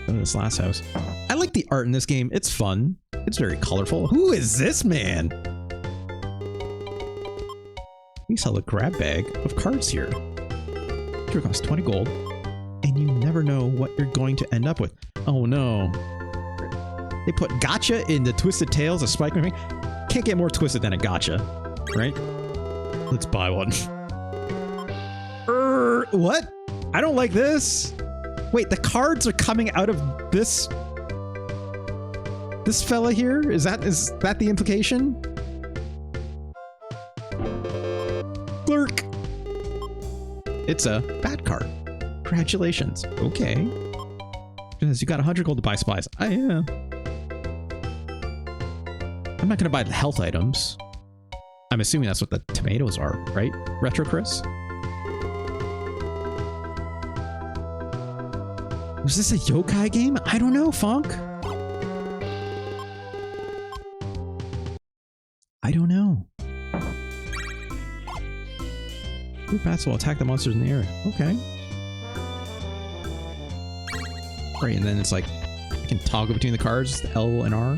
go to this last house. I like the art in this game. It's fun. It's very colorful. Who is this man? We sell a grab bag of cards here. It costs 20 gold. And you never know what you're going to end up with. Oh no. They put gotcha in the Twisted Tales of Spike-Man. Can't get more twisted than a gotcha, right? Let's buy one. What? I don't like this. Wait, the cards are coming out of this fella here? Is that the implication? Glurk. It's a bad card. Congratulations. Okay. Because you got 100 gold to buy supplies. Oh, yeah. I'm not going to buy the health items. I'm assuming that's what the tomatoes are, right? Retro Chris? Was this a yokai game? I don't know, Funk. I don't know. Group bats will attack the monsters in the area. Okay. Right, and then it's like, you can toggle between the cards, the L and R.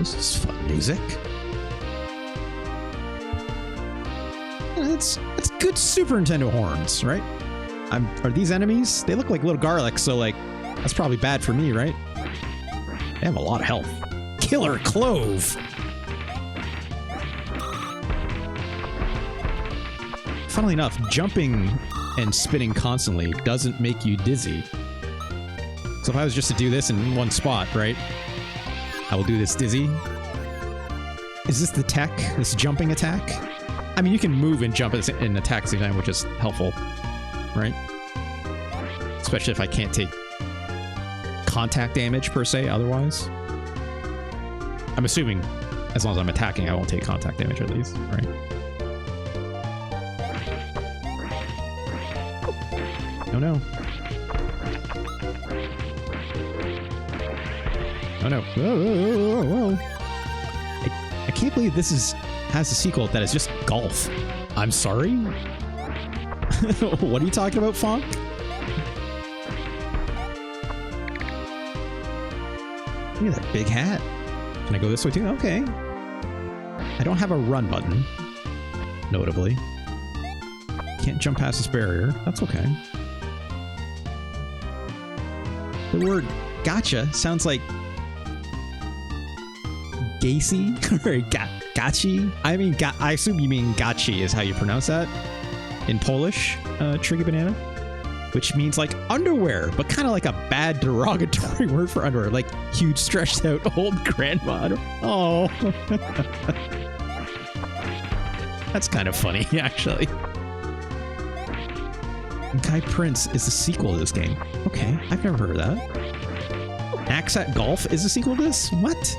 This is fun music. It's good Super Nintendo horns, right? Are these enemies? They look like little garlic, so like that's probably bad for me, right? They have a lot of health. Killer Clove. Funnily enough, jumping and spinning constantly doesn't make you dizzy. So if I was just to do this in one spot, right? I will do this dizzy. Is this the tech? This jumping attack? I mean, you can move and jump and attack at the same time, which is helpful, right? Especially if I can't take contact damage per se otherwise. I'm assuming as long as I'm attacking, I won't take contact damage at least, right? Oh no. Oh no. Whoa, whoa, whoa. I can't believe this has a sequel that is just golf. I'm sorry? What are you talking about, Fonk? Look at that big hat. Can I go this way too? Okay. I don't have a run button, notably. Can't jump past this barrier. That's okay. The word gotcha sounds like gacy or gachi. I mean, I assume you mean gachi is how you pronounce that in Polish, Trigger Banana, which means like underwear, but kind of like a bad derogatory word for underwear, like huge stretched out old grandma. Oh, that's kind of funny, actually. Kai Prince is the sequel to this game. Okay, I've never heard of that. Axe at Golf is the sequel to this? What?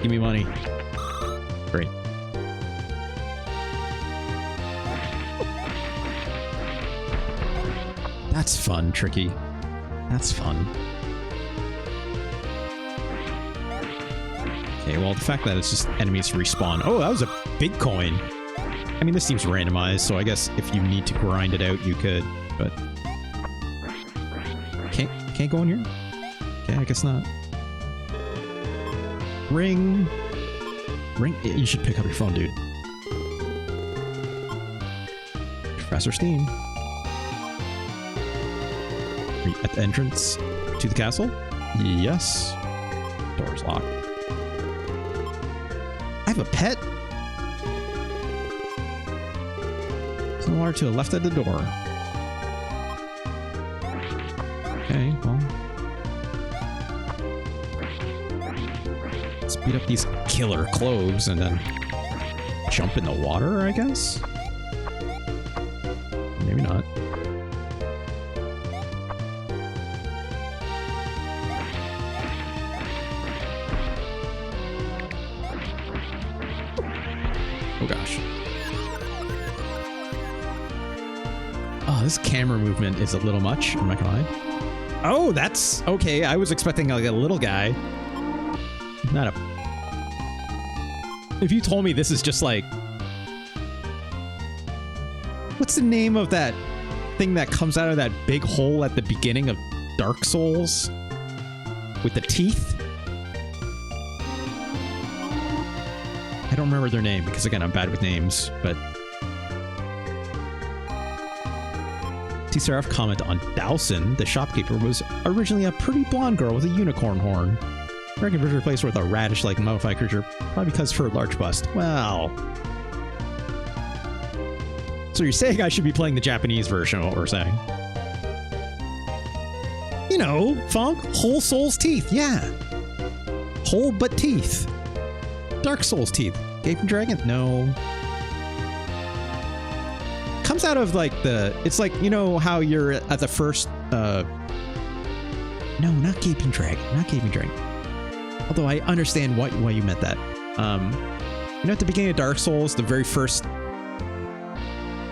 Give me money. Great. That's fun, Tricky. That's fun. Okay, well, the fact that it's just enemies respawn. Oh, that was a big coin. I mean, this seems randomized, so I guess if you need to grind it out, you could, but... Can't go in here? Okay, I guess not. Ring. You should pick up your phone, dude. Professor Steam. Are you at the entrance to the castle? Yes. Door's locked. I have a pet? Somewhere to the left of the door. Okay, well. Let's beat up these killer cloves and then jump in the water, I guess? Maybe not. Oh gosh. Oh, this camera movement is a little much, I'm not gonna lie. Oh, that's okay. I was expecting like a little guy. Not a... If you told me this is just like... What's the name of that thing that comes out of that big hole at the beginning of Dark Souls? With the teeth? I don't remember their name because, again, I'm bad with names, but... T-Seraph comment on Dowson, the shopkeeper, was originally a pretty blonde girl with a unicorn horn. I reckon it was replaced with a radish-like mummified creature, probably because of her large bust. Well... So you're saying I should be playing the Japanese version of what we're saying? You know, Funk, Whole Souls teeth, yeah. Whole but teeth. Dark Souls teeth. Gaping Dragon? No. Comes out of like the... It's like, you know how you're at the first... No, not Gaping Dragon. Not Gaping Dragon. Although I understand why you meant that. You know, at the beginning of Dark Souls, the very first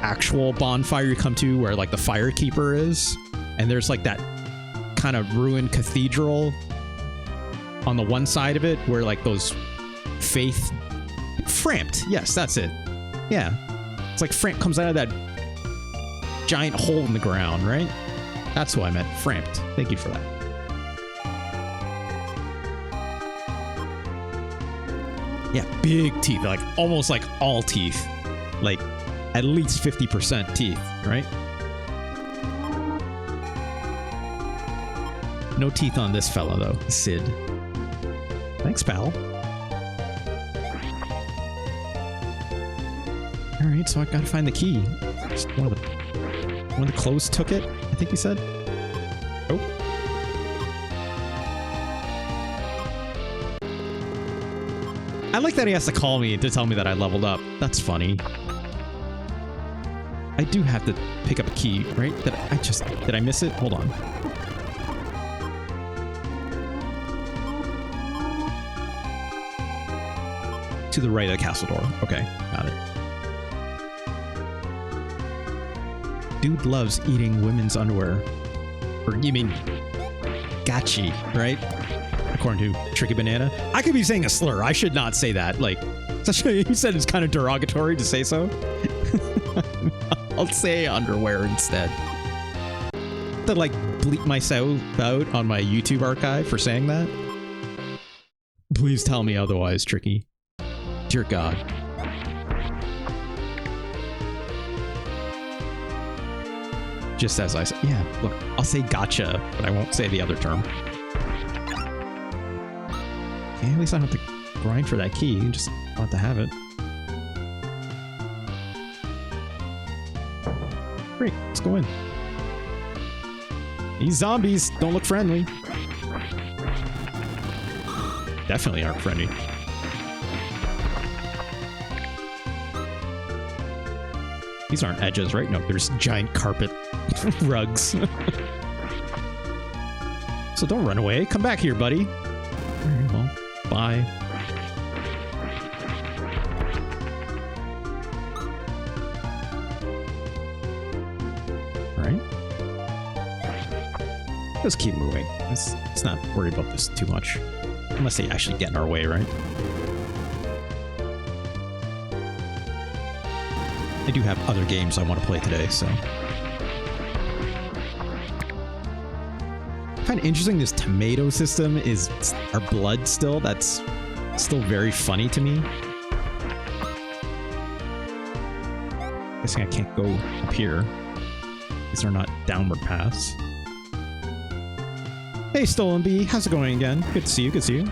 actual bonfire you come to where like the Firekeeper is, and there's like that kind of ruined cathedral on the one side of it where like those faith... Framped. Yes, that's it. Yeah. It's like Frampt comes out of that giant hole in the ground, right? That's what I meant. Framped. Thank you for that. Yeah, big teeth, like almost like all teeth. Like at least 50% teeth, right? No teeth on this fella, though. Sid. Thanks, pal. Alright, so I gotta find the key. Just one of the clothes took it, I think he said. Oh. I like that he has to call me to tell me that I leveled up. That's funny. I do have to pick up a key, right? Did I miss it? Hold on. To the right of the castle door. Okay, got it. Dude loves eating women's underwear. Or you mean gachi, right? According to Tricky Banana. I could be saying a slur. I should not say that. Like, he said it's kind of derogatory to say so. I'll say underwear instead. To like bleep myself out on my YouTube archive for saying that. Please tell me otherwise, Tricky. Dear God. Just as I said, yeah, look, I'll say gotcha, but I won't say the other term. Okay, at least I don't have to grind for that key, just want to have it. Great, let's go in. These zombies don't look friendly. Definitely aren't friendly. These aren't edges, right? No, there's giant carpet rugs. So don't run away. Come back here, buddy. All right, well, bye. All right. Let's keep moving. Let's not worry about this too much. Unless they actually get in our way, right? I do have other games I want to play today, so. Kind of interesting, this tomato system is our blood still. That's still very funny to me. Guessing I can't go up here. These are not downward paths. Hey, Stolen Bee, how's it going again? Good to see you, good to see you.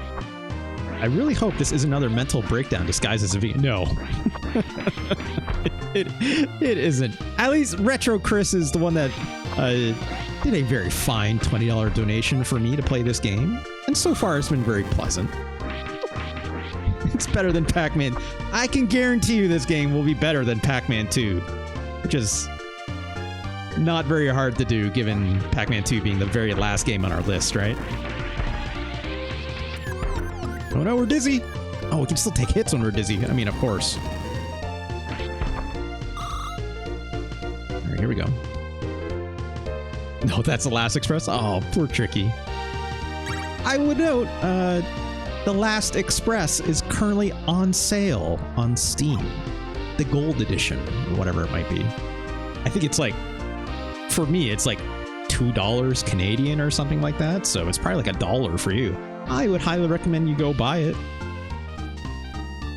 I really hope this is another mental breakdown disguised as a V. No. It isn't. At least Retro Chris is the one that did a very fine $20 donation for me to play this game. And so far it's been very pleasant. It's better than Pac-Man. I can guarantee you this game will be better than Pac-Man 2. Which is not very hard to do given Pac-Man 2 being the very last game on our list, right? Oh no, we're dizzy. Oh, we can still take hits when we're dizzy. I mean, of course. All right, here we go. No, that's the last Express? Oh, poor Tricky. I would note, the Last Express is currently on sale on Steam. The Gold Edition, or whatever it might be. I think it's like, for me, it's like $2 Canadian or something like that. So it's probably like $1 for you. I would highly recommend you go buy it.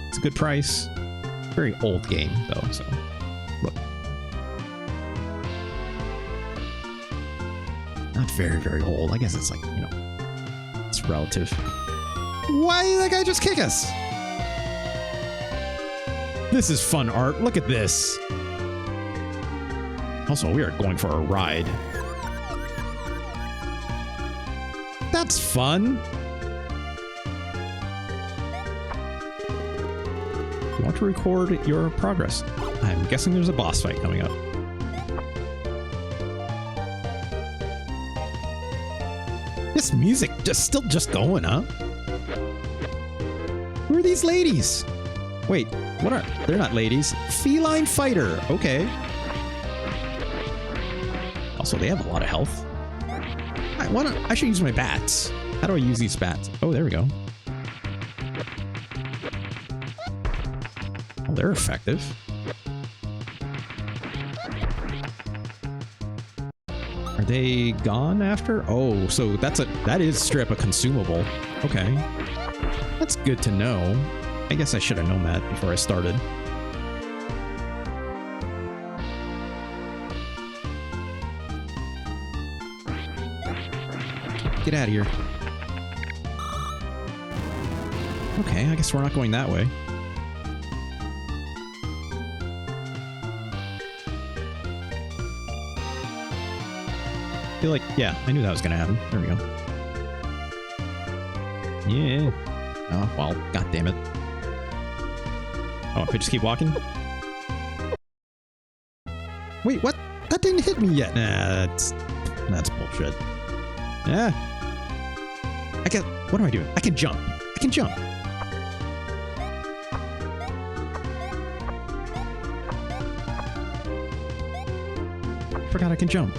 It's a good price. Very old game, though, so look. Not very, very old. I guess it's like, you know, it's relative. Why did that guy just kick us? This is fun art. Look at this. Also, we are going for a ride. That's fun. You want to record your progress. I'm guessing there's a boss fight coming up. This music still going, huh? Who are these ladies? Wait, what are... They're not ladies. Feline fighter. Okay. Also, they have a lot of health. I should use my bats. How do I use these bats? Oh, there we go. Oh, they're effective. Are they gone after? Oh, so that is strip a consumable. Okay. That's good to know. I guess I should have known that before I started. Get out of here. Okay, I guess we're not going that way. I feel like, yeah, I knew that was gonna happen. There we go. Yeah. Oh, well, god damn it. Oh, if I just keep walking? Wait, what? That didn't hit me yet. Nah, that's bullshit. Yeah. What am I doing? I can jump. I can jump. Forgot I can jump.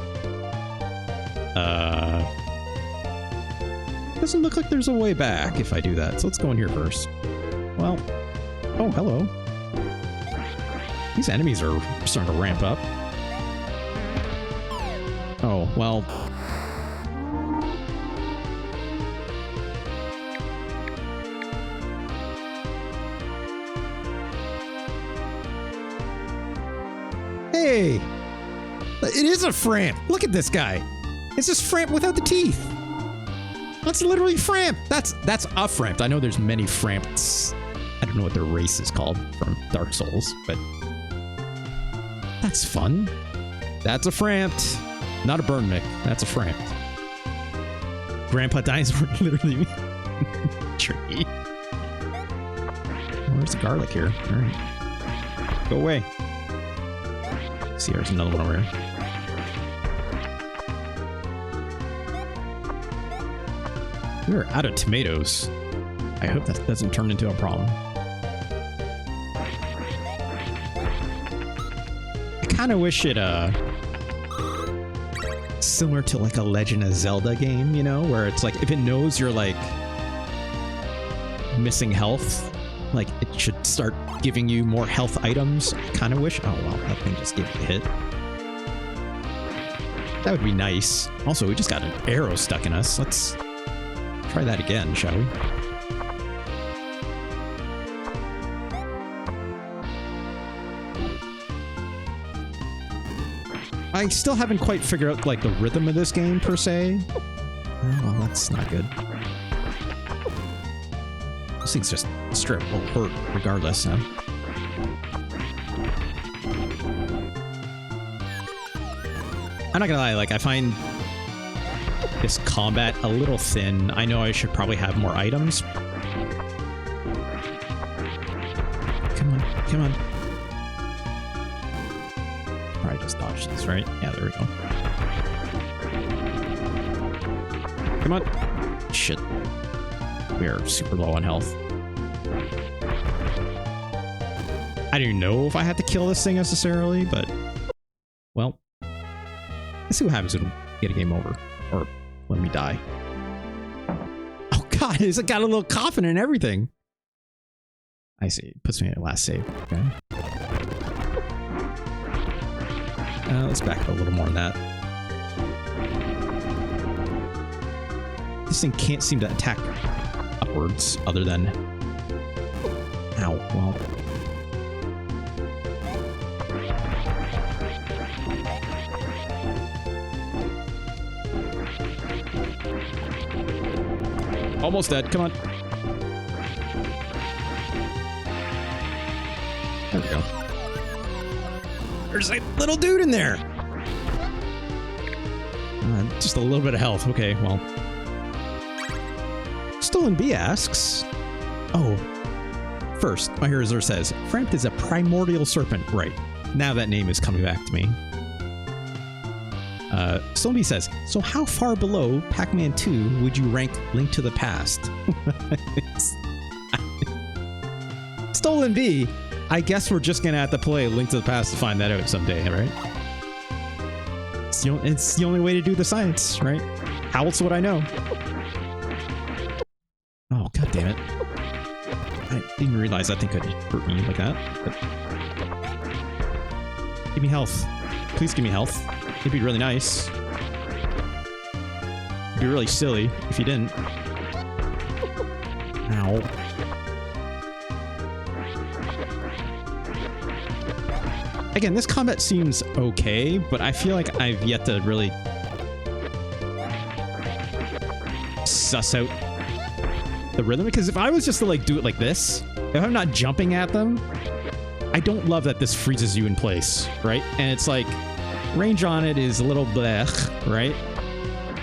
Doesn't look like there's a way back if I do that, so let's go in here first. Well, oh, hello. These enemies are starting to ramp up. Oh, well. Hey! It is a Framp! Look at this guy! It's just Framp without the teeth! That's literally Framp! That's a Framp. I know there's many Framps. I don't know what their race is called from Dark Souls, but that's fun. That's a Framp. Not a Burn Mick. That's a Framp. Grandpa Dinosaur literally tree. Where's the garlic here? All right. Go away. See, there's another one over here. We're out of tomatoes. I hope that doesn't turn into a problem. I kind of wish it, similar to like a Legend of Zelda game, you know, where it's like if it knows you're like missing health, like it should start giving you more health items. I kind of wish. Oh well, that thing just gave me a hit. That would be nice. Also, we just got an arrow stuck in us. Let's try that again, shall we? I still haven't quite figured out like the rhythm of this game per se. Oh, well, that's not good. This thing's just straight will hurt regardless, huh? I'm not gonna lie, like I find this combat a little thin. I know I should probably have more items. Come on, come on. Probably just dodge this, right? Yeah, there we go. Come on. Shit. We are super low on health. I don't even know if I had to kill this thing necessarily, but well, let's see what happens when we get a game over or when we die. Oh god, it's got a little coffin and everything. I see. It puts me at last save. Okay. Let's back up a little more on that. This thing can't seem to attack upwards other than... Ow, well... Almost dead, come on. There we go. There's a little dude in there. Just a little bit of health. Okay, well. Stolen Bee asks. Oh. First, my hero says, Framp is a primordial serpent. Right. Now that name is coming back to me. Stolen Bee says, so how far below Pac-Man 2 would you rank Link to the Past? Stolen Bee. I guess we're just gonna have to play Link to the Past to find that out someday, right? It's the only way to do the science, right? How else would I know? Oh, god damn it. I didn't realize that thing could hurt me like that. But... Give me health. Please give me health. It'd be really nice. It'd be really silly if you didn't. Ow. Again, this combat seems okay, but I feel like I've yet to really suss out the rhythm. Because if I was just to like do it like this, if I'm not jumping at them, I don't love that this freezes you in place, right? And it's like range on it is a little blech, right?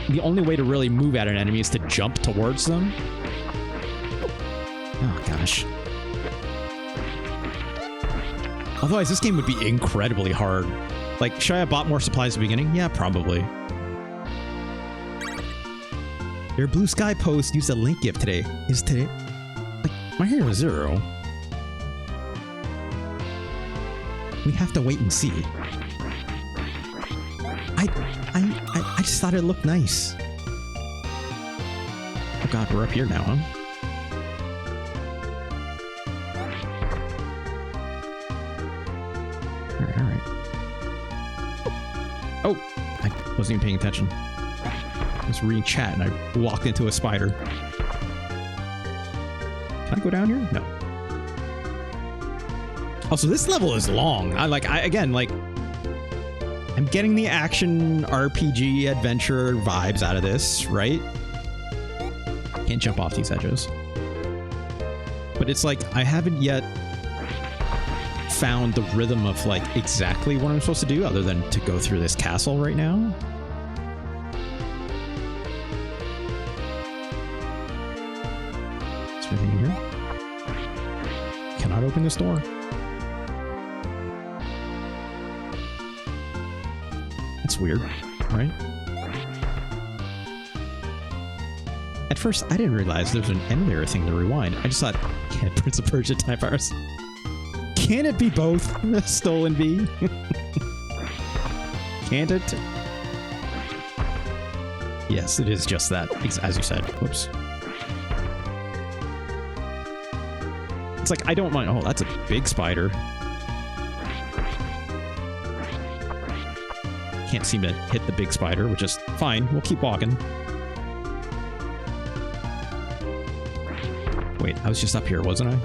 The only way to really move at an enemy is to jump towards them. Oh gosh. Otherwise, this game would be incredibly hard. Like, should I have bought more supplies at the beginning? Yeah, probably. Your Blue Sky post used a link gift today. Is today? Like, my hero is 0. We have to wait and see. I just thought it looked nice. Oh god, we're up here now, huh? Alright. Oh! I wasn't even paying attention. I was reading chat and I walked into a spider. Can I go down here? No. Also, this level is long. Again, I'm getting the action RPG adventure vibes out of this, right? Can't jump off these edges. But it's like, I haven't yet found the rhythm of like exactly what I'm supposed to do other than to go through this castle right now. Is there anything in here? Cannot open this door. That's weird, right? At first, I didn't realize there's an end layer thing to rewind. I just thought, yeah, Prince of Persia Time Powers. Can it be both? Stolen bee? Can't it? Yes, it is just that, as you said. Whoops. It's like, I don't mind. Oh, that's a big spider. Can't seem to hit the big spider, which is fine. We'll keep walking. Wait, I was just up here, wasn't I?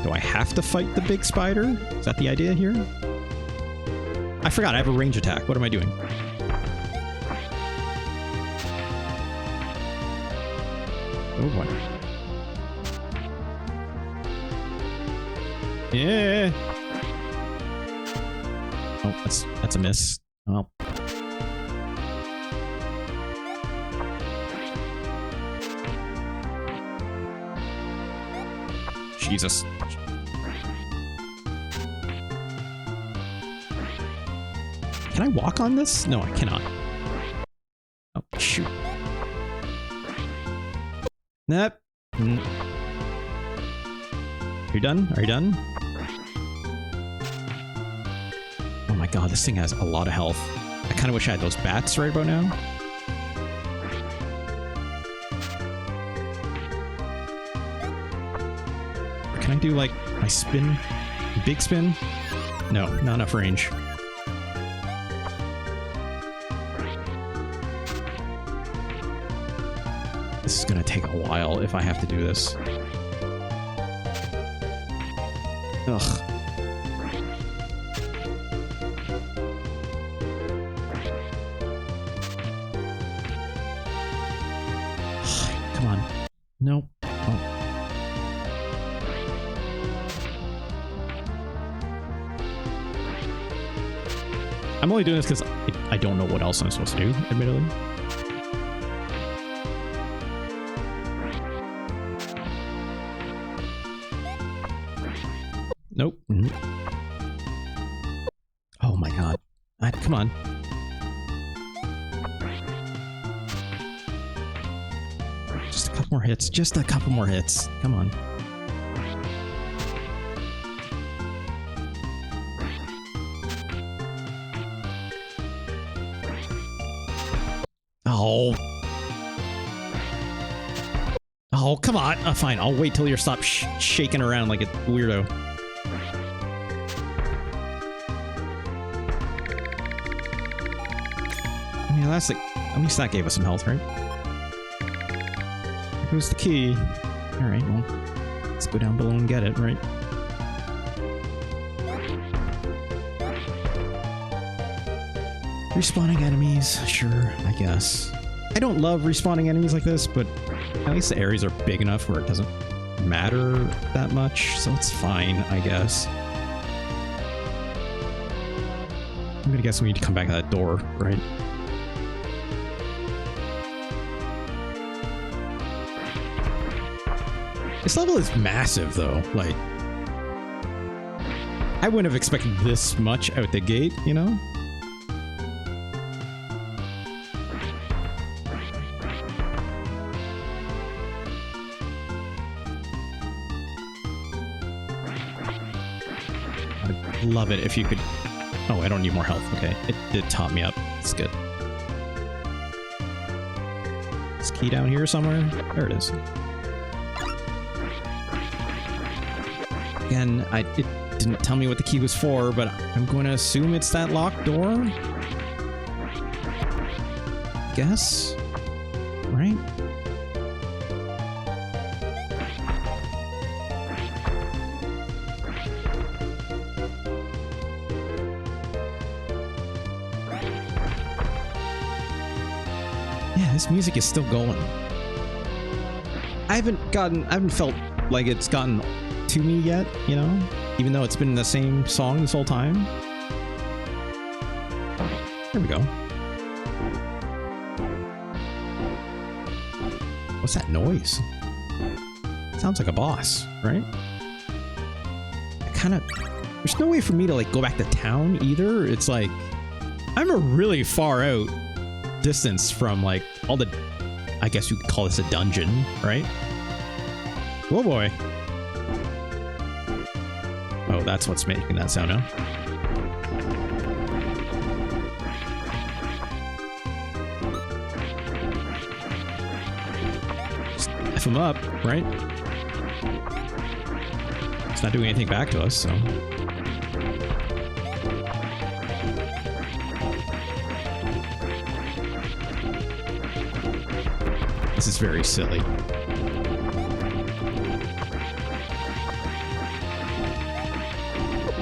Do I have to fight the big spider? Is that the idea here? I forgot, I have a range attack. What am I doing? Oh boy. Yeah. Oh, that's a miss. Oh. Jesus. Can I walk on this? No, I cannot. Oh, shoot. Nope. You done? Are you done? Oh my god, this thing has a lot of health. I kind of wish I had those bats right about now. Or can I do, like, my spin? Big spin? No, not enough range. This is gonna take a while if I have to do this. Ugh. Come on. Nope. Oh. I'm only doing this because I don't know what else I'm supposed to do, admittedly. Nope. Oh my god. Come on. Just a couple more hits. Just a couple more hits. Come on. Oh. Oh, come on. Fine. I'll wait till you stop shaking around like a weirdo. Yeah, that's like, at least that gave us some health, right? There goes the key. Alright, well, let's go down below and get it, right? Respawning enemies, sure, I guess. I don't love respawning enemies like this, but at least the areas are big enough where it doesn't matter that much, so it's fine, I guess. I'm gonna guess we need to come back to that door, right? This level is massive, though. Like, I wouldn't have expected this much out the gate, you know? I'd love it if you could... Oh, I don't need more health. Okay, it did top me up. It's good. Is key down here somewhere? There it is. Again, it didn't tell me what the key was for, but I'm going to assume it's that locked door. Guess? Right? Yeah, this music is still going. I haven't felt like it's gotten to me yet, you know, even though it's been the same song this whole time. There we go. What's that noise? Sounds like a boss, right? There's no way for me to like go back to town either. It's like I'm a really far out distance from like all the, I guess you could call this a dungeon, right? Oh boy. Oh, that's what's making that sound now. Just F him up, right? It's not doing anything back to us, so... This is very silly.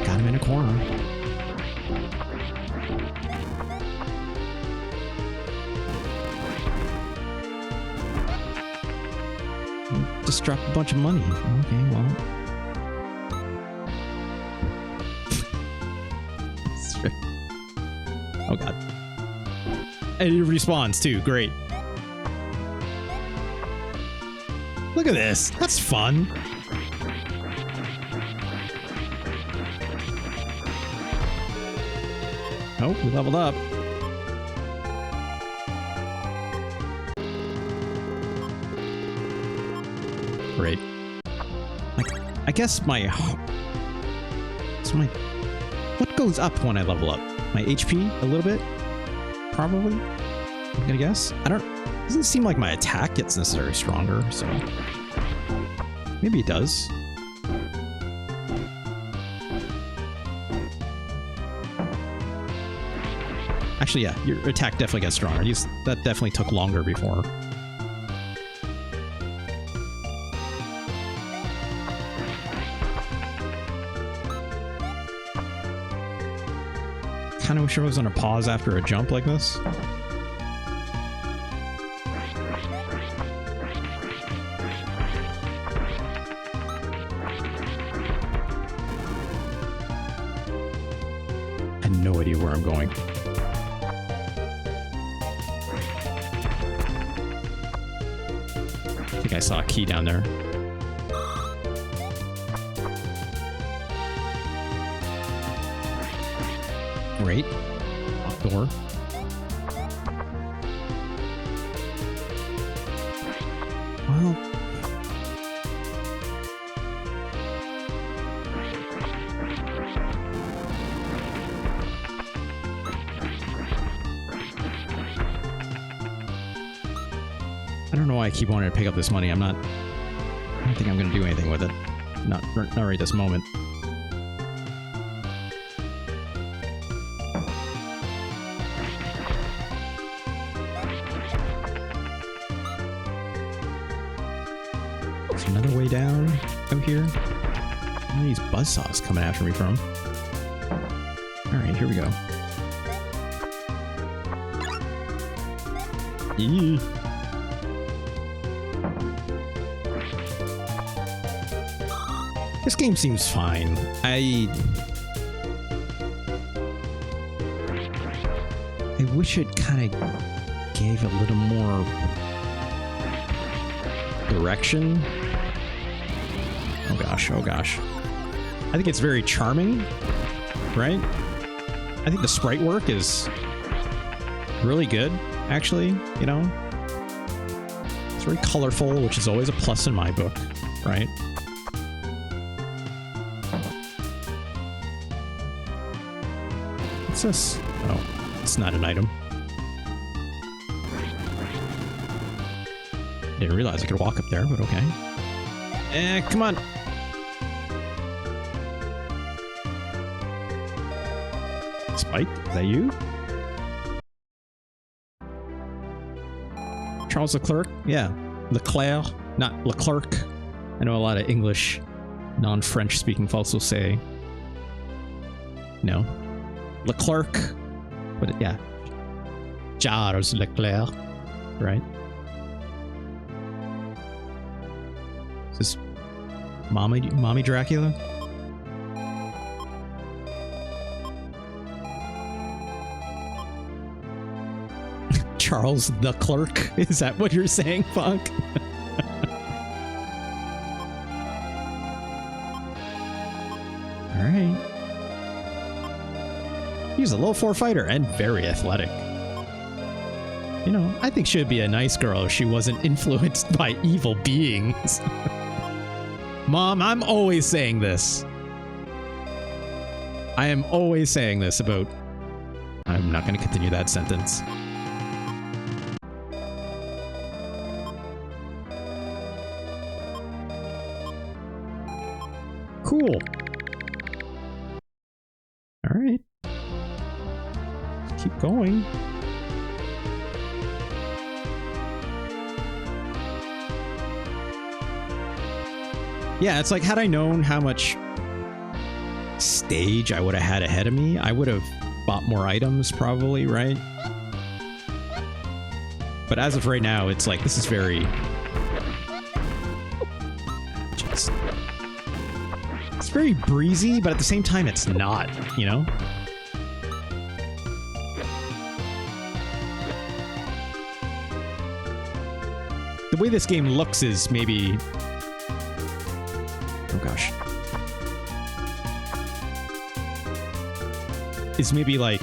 Got him in a corner. Just dropped a bunch of money. Okay, well. Oh god. And he respawns too. Great. Look at this. That's fun. Oh, we leveled up. Great. Like, I guess what goes up when I level up? My HP a little bit? Probably? I'm gonna guess. Doesn't seem like my attack gets necessarily stronger, so maybe it does. Actually, yeah, your attack definitely gets stronger. That definitely took longer before. Kind of wish I was on a pause after a jump like this. I had no idea where I'm going. I think I saw a key down there. Great. Lock door. Well. I don't know why I keep wanting to pick up this money. I don't think I'm going to do anything with it. Not right this moment. There's another way down out here. Where are these buzzsaws coming after me from? Alright, here we go. Eee. This game seems fine. I wish it kind of gave a little more direction. Oh gosh, oh gosh. I think it's very charming, right? I think the sprite work is really good, actually, you know? It's very colorful, which is always a plus in my book, right? What's this? Oh, it's not an item. Didn't realize I could walk up there, but okay. Come on. Spike, is that you? Charles Leclerc? Yeah. Leclerc, not Leclerc. I know a lot of English, non-French speaking folks will say, no. Leclerc. But yeah. Charles Leclerc, right? Is this Mommy Dracula? Charles the Clerk? Is that what you're saying, Funk? Alright. He's a low 4 fighter and very athletic. You know, I think she'd be a nice girl if she wasn't influenced by evil beings. Mom, I'm always saying this. I am always saying this about... I'm not going to continue that sentence. Cool. All right. Let's keep going. Yeah, it's like, had I known how much stage I would have had ahead of me, I would have bought more items probably, right? But as of right now, it's like, this is very... It's very breezy, but at the same time, it's not, you know? The way this game looks is maybe... Oh gosh. Is maybe like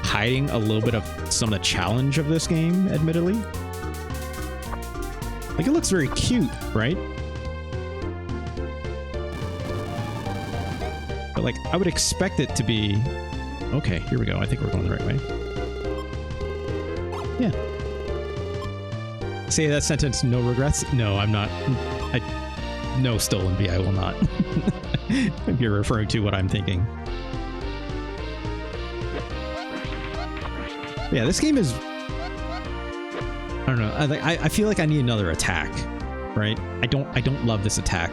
hiding a little bit of some of the challenge of this game, admittedly. Like, it looks very cute, right? But like, I would expect it to be... Okay, here we go. I think we're going the right way. Yeah. Say that sentence, no regrets? No, I'm not. No, Stolen Bee, I will not. If you're referring to what I'm thinking. Yeah, this game is... I don't know. I feel like I need another attack, right? I don't love this attack.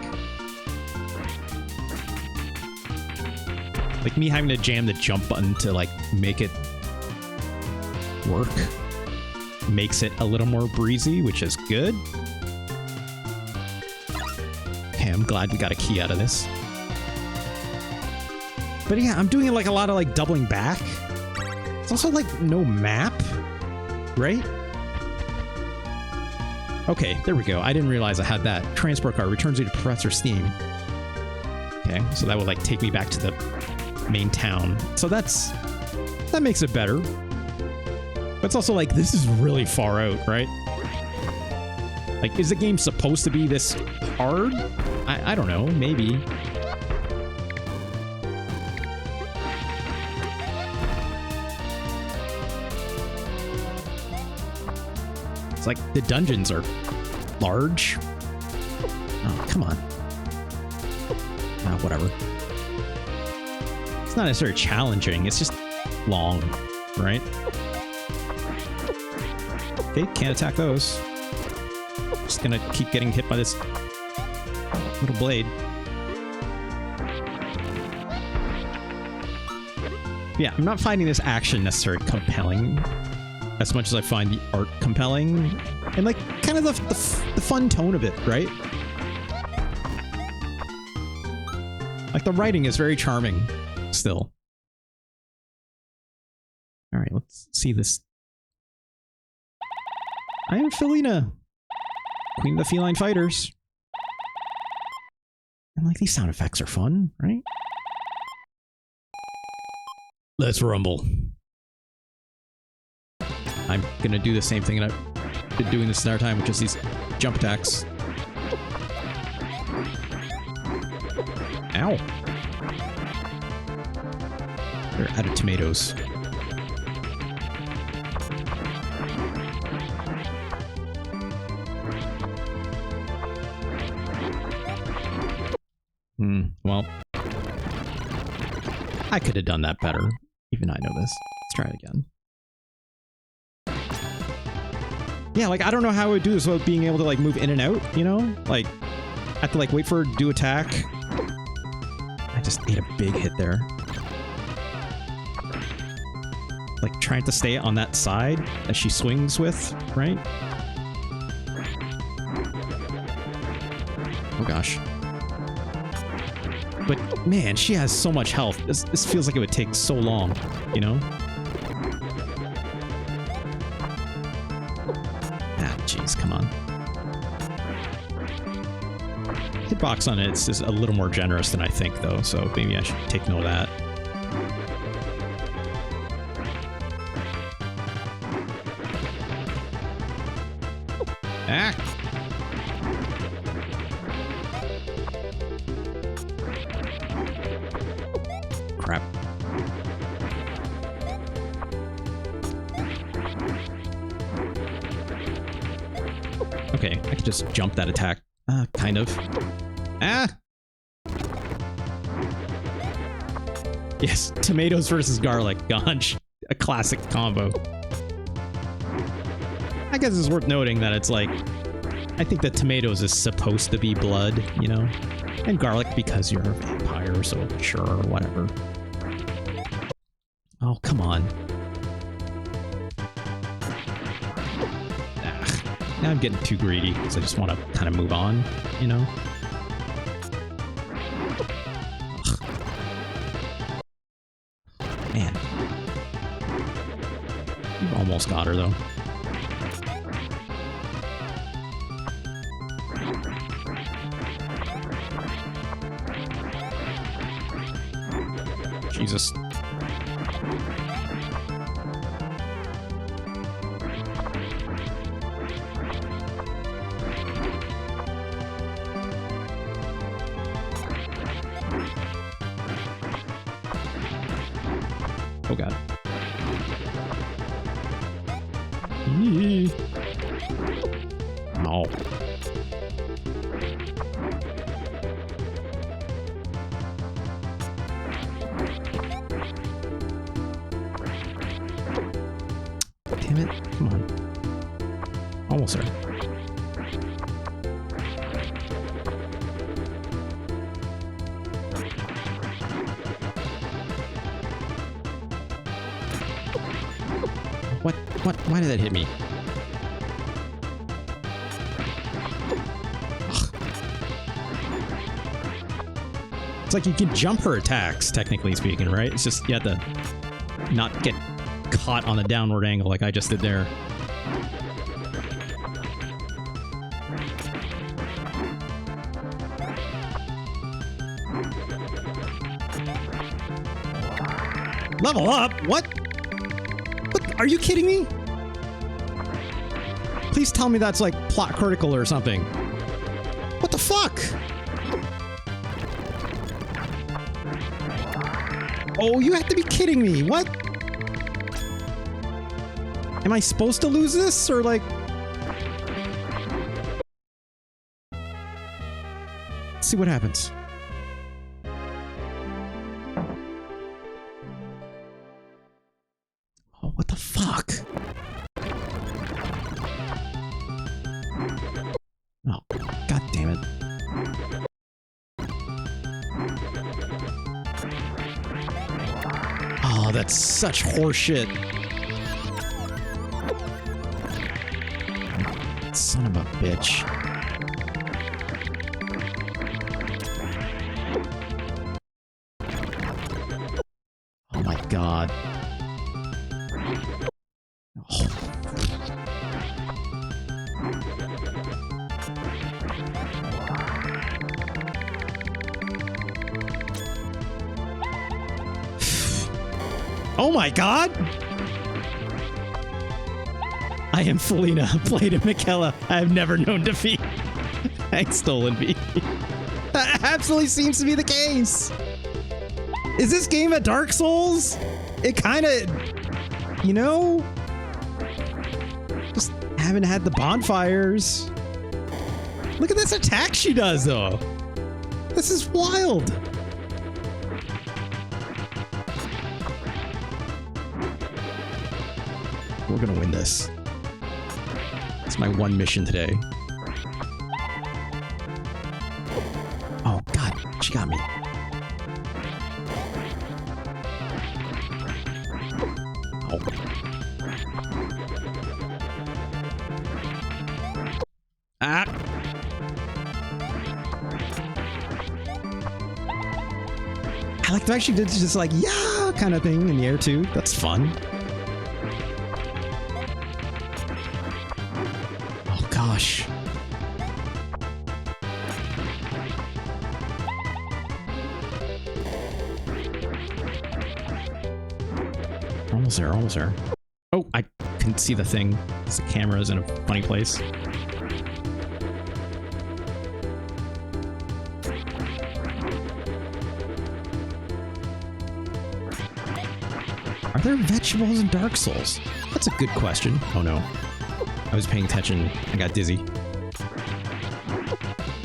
Like, me having to jam the jump button to like make it work makes it a little more breezy, which is good. Okay, I'm glad we got a key out of this. But yeah, I'm doing like a lot of like doubling back. It's also like no map, right? Okay, there we go. I didn't realize I had that. Transport car returns you to Professor Steam. Okay, so that would like take me back to the main town. So that makes it better. But it's also like, this is really far out, right? Like, is the game supposed to be this hard? I don't know, maybe. It's like the dungeons are large. Oh, come on. Whatever. It's not necessarily challenging, it's just long, right? Okay, can't attack those. Just gonna keep getting hit by this little blade. Yeah, I'm not finding this action necessarily compelling. as much as I find the art compelling and like kind of the fun tone of it, right? Like the writing is very charming still. All right, let's see this. I am Felina, Queen of the Feline Fighters. And like these sound effects are fun, right? Let's rumble. I'm gonna do the same thing that I've been doing this entire time, which is these jump attacks. Ow. They're out of tomatoes. Well, I could have done that better. Even I know this. Let's try it again. Yeah, like, I don't know how I would do this without being able to, like, move in and out, you know? Like, I have to, like, wait for her to do attack. I just ate a big hit there. Like, trying to stay on that side that she swings with, right? Oh, gosh. But, man, she has so much health. This feels like it would take so long, you know? Ah, jeez, come on. Hitbox on it is a little more generous than I think, though, so maybe I should take note of that. Ah! Crap. Okay, I could just jump that attack. Kind of. Ah! Yes, tomatoes versus garlic. Gosh, a classic combo. I guess it's worth noting that it's like, I think that tomatoes is supposed to be blood, you know? And garlic because you're a vampire, so sure, whatever. Oh, come on. Now I'm getting too greedy because I just want to kind of move on, you know? Ugh. Man. You've almost got her, though. Jesus. Oh god. No. Damn it. Come on. Almost there. What? Why did that hit me? Ugh. It's like you can jump her attacks, technically speaking, right? It's just you have to not get caught on a downward angle like I just did there. Level up? What? Are you kidding me? Please tell me that's like plot critical or something. What the fuck? Oh, you have to be kidding me. What? Am I supposed to lose this or like... Let's see what happens. Oh, what the fuck? Oh, god damn it. Oh, that's such horseshit. bitch. Oh my god. Oh. Oh my god! I am Felina, played at Michaela. I have never known defeat. Thanks, Stolen B. That absolutely seems to be the case. Is this game a Dark Souls? It kind of, you know, just haven't had the bonfires. Look at this attack she does, though. This is wild. We're gonna win this. It's my one mission today. Oh god, she got me. Oh. Ah. I like the fact she did just like yeah kind of thing in the air too. That's fun. Gosh. Almost there, almost there. Oh, I couldn't see the thing because the camera is in a funny place. Are there vegetables in Dark Souls? That's a good question. Oh no. I was paying attention. I got dizzy.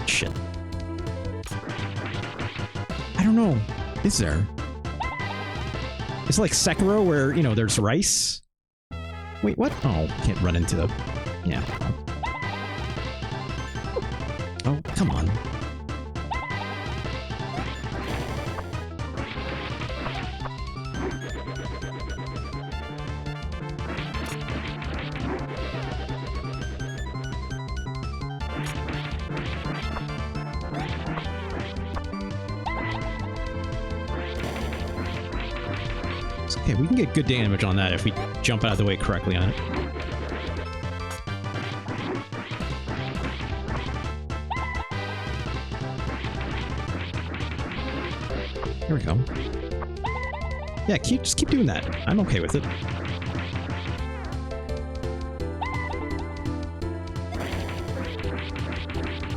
Shit. I don't know. Is there? It's like Sekiro where, you know, there's rice. Wait, what? Oh, can't run into the... Yeah. Oh, come on. Okay, we can get good damage on that if we jump out of the way correctly on it. There we go. Yeah, just keep doing that. I'm okay with it.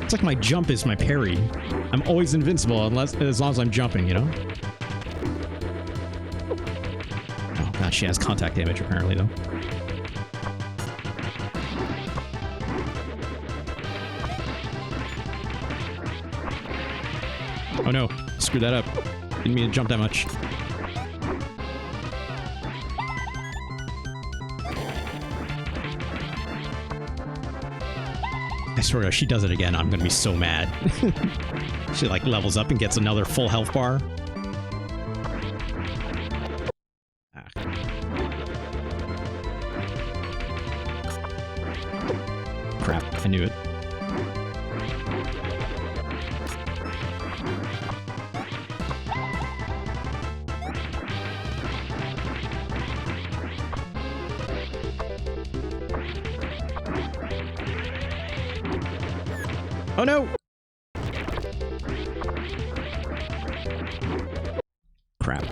It's like my jump is my parry. I'm always invincible as long as I'm jumping, you know? She has contact damage, apparently, though. Oh no, screwed that up. Didn't mean to jump that much. I swear to God, she does it again, I'm gonna be so mad. She like levels up and gets another full health bar. Crap, I knew it. Oh no! Crap.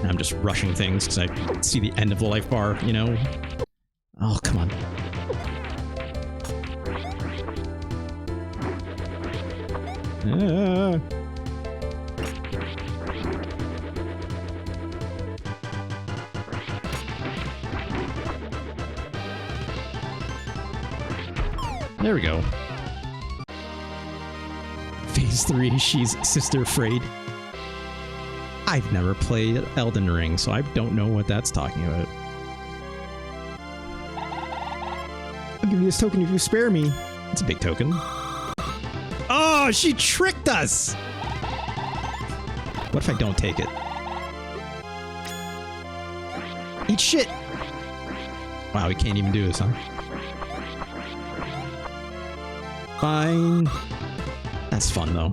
I'm just rushing things because I see the end of the life bar, you know? Oh, come on. There we go. Phase 3, she's Sister Afraid. I've never played Elden Ring, so I don't know what that's talking about. I'll give you this token if you spare me. It's a big token. Oh, she tricked us! What if I don't take it? Eat shit! Wow, we can't even do this, huh? Fine. That's fun, though.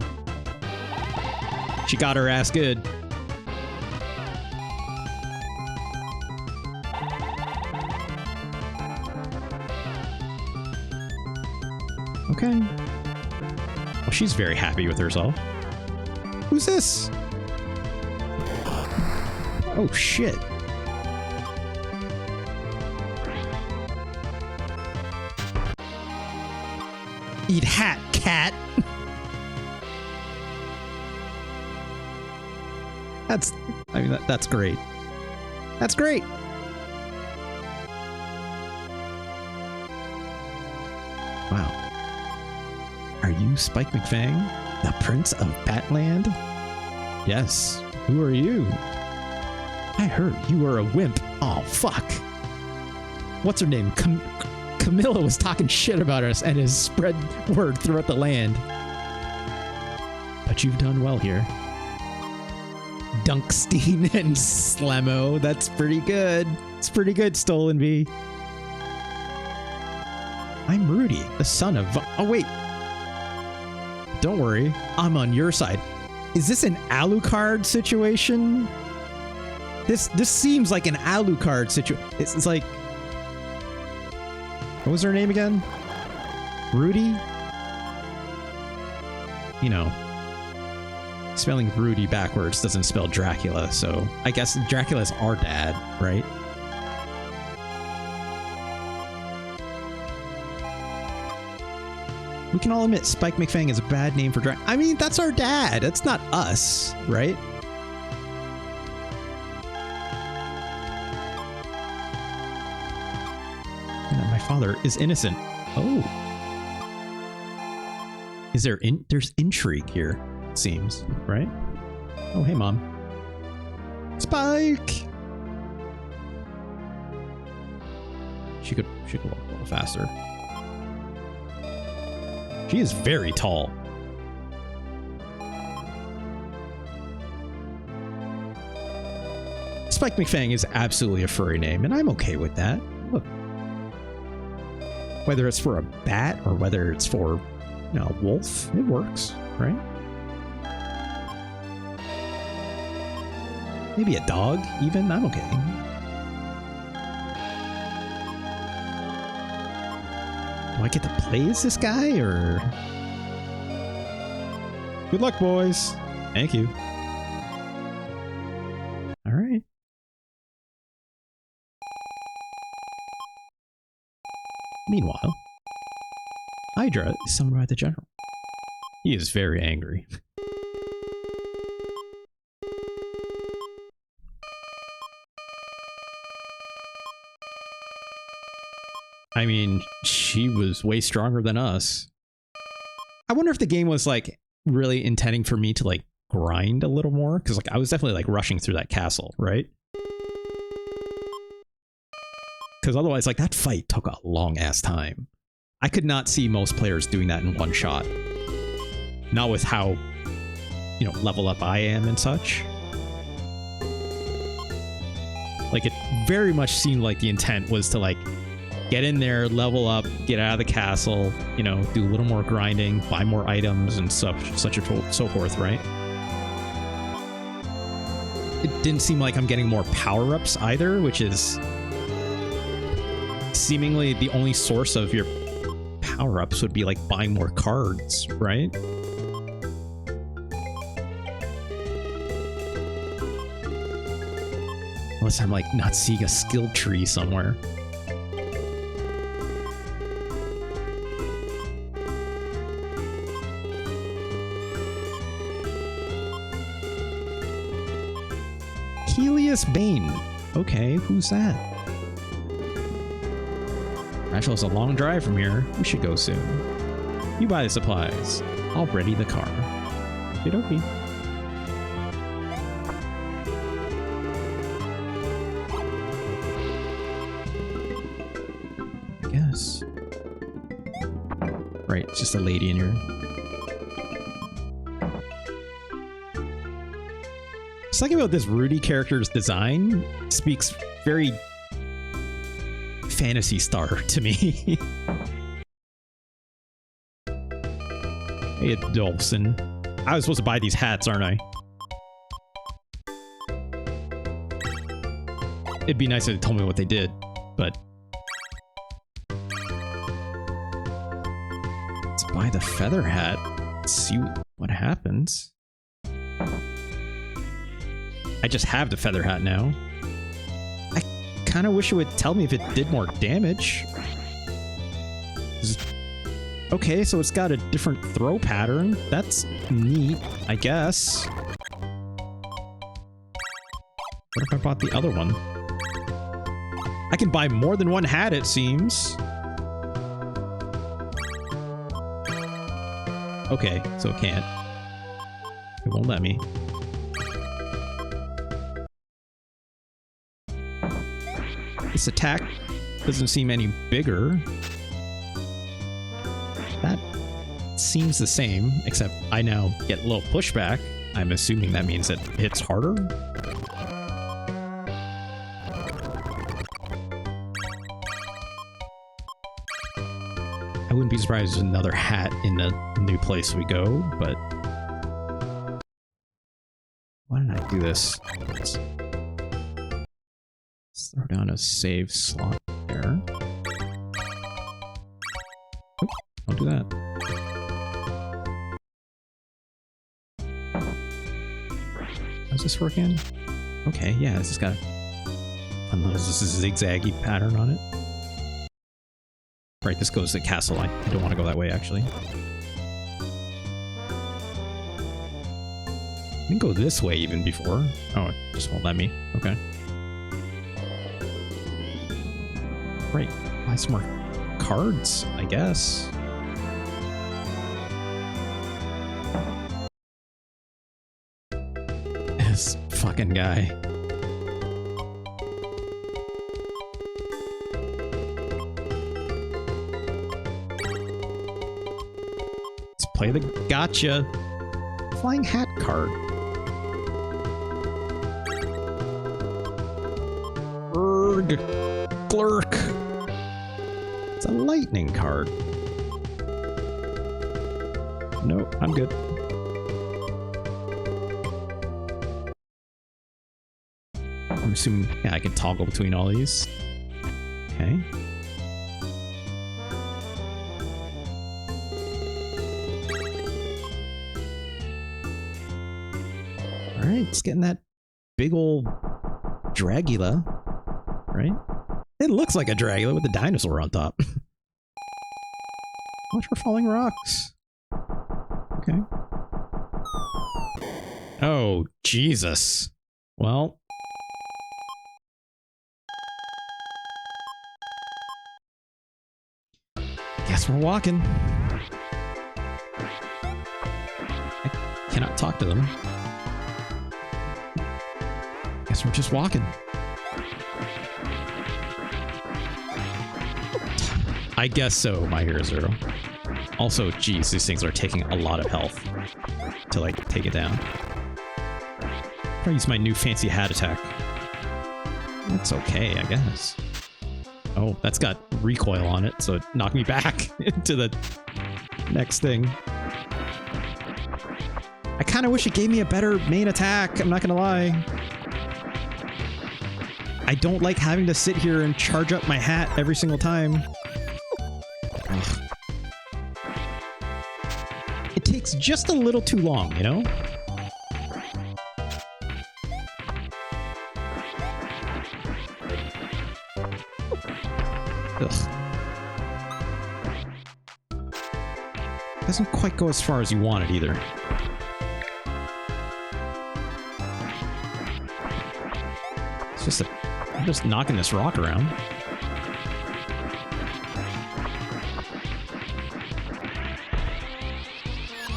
She got her ass good. Okay. Well, she's very happy with herself. Who's this? Oh, shit. Eat hat, cat. That's great. That's great. Wow. Are you Spike McFang, the Prince of Batland? Yes. Who are you? I heard you were a wimp. Oh, fuck. What's her name? Camilla was talking shit about us and has spread word throughout the land. But you've done well here. Dunkstein and Slammo. That's pretty good. It's pretty good, Stolen Bee. I'm Rudy, the son of... Oh, wait. Don't worry. I'm on your side. Is this an Alucard situation? This seems like an Alucard situation. It's like... What was her name again? Rudy? You know, spelling Rudy backwards doesn't spell Dracula, so I guess Dracula's our dad, right? We can all admit Spike McFang is a bad name for Dracula. I mean, that's our dad. That's not us, right? My father is innocent. Oh. Is there there's intrigue here, it seems, right? Oh, hey, Mom. Spike! She could walk a little faster. She is very tall. Spike McFang is absolutely a furry name, and I'm okay with that. Look. Whether it's for a bat or whether it's for, you know, a wolf, it works, right? Maybe a dog, even. I'm okay. Do I get to play as this guy, or... Good luck, boys. Thank you. All right. Meanwhile, Hydra is summoned by the general. He is very angry. I mean, she was way stronger than us. I wonder if the game was like really intending for me to like grind a little more, because like I was definitely like rushing through that castle, right? Because otherwise, like, that fight took a long ass time. I could not see most players doing that in one shot. Not with how, you know, level up I am and such. Like, it very much seemed like the intent was to like get in there, level up, get out of the castle, you know, do a little more grinding, such and so forth, right? It didn't seem like I'm getting more power-ups either, which is seemingly the only source of your power-ups would be like buying more cards, right? Unless I'm like not seeing a skill tree somewhere. Helios Bane. Okay, who's that? Nashville's a long drive from here. We should go soon. You buy the supplies. I'll ready the car. Okey-dokey. I guess. Right, it's just a lady in here. Something about this Rudy character's design speaks very Phantasy Star to me. Hey, Dolphin. I was supposed to buy these hats, aren't I? It'd be nice if they told me what they did, but... Let's buy the feather hat. Let's see what happens. I just have the feather hat now. I kind of wish it would tell me if it did more damage. Okay, so it's got a different throw pattern. That's neat, I guess. What if I bought the other one? I can buy more than one hat, it seems. Okay, so it can't. It won't let me. This attack doesn't seem any bigger. That seems the same, except I now get a little pushback. I'm assuming that means it hits harder. I wouldn't be surprised if there's another hat in the new place we go, but... Why did I do this? Let's throw down a save slot there. Oop, don't do that. How's this working? Okay, yeah, this has got a little zigzaggy pattern on it. Right, this goes to the castle. I don't want to go that way, actually. I didn't go this way even before. Oh, it just won't let me. Okay. Right, buy some more cards, I guess. This fucking guy. Play the gotcha. Flying hat card. Erg. Glurk. It's a lightning card. No, I'm good. I'm assuming, yeah, I can toggle between all these. Okay. Alright, it's getting that big old Dragula, right? It looks like a Dragula with a dinosaur on top. Watch for falling rocks. Okay. Oh, Jesus. Well. Guess we're walking. I cannot talk to them. Guess we're just walking. I guess so, my Hero Zero. Also, geez, these things are taking a lot of health to, like, take it down. I'll use my new fancy hat attack. That's okay, I guess. Oh, that's got recoil on it, so it knocked me back into the next thing. I kind of wish it gave me a better main attack, I'm not gonna lie. I don't like having to sit here and charge up my hat every single time. Ugh. It takes just a little too long, you know? Ugh. Doesn't quite go as far as you want it either. It's just I'm just knocking this rock around.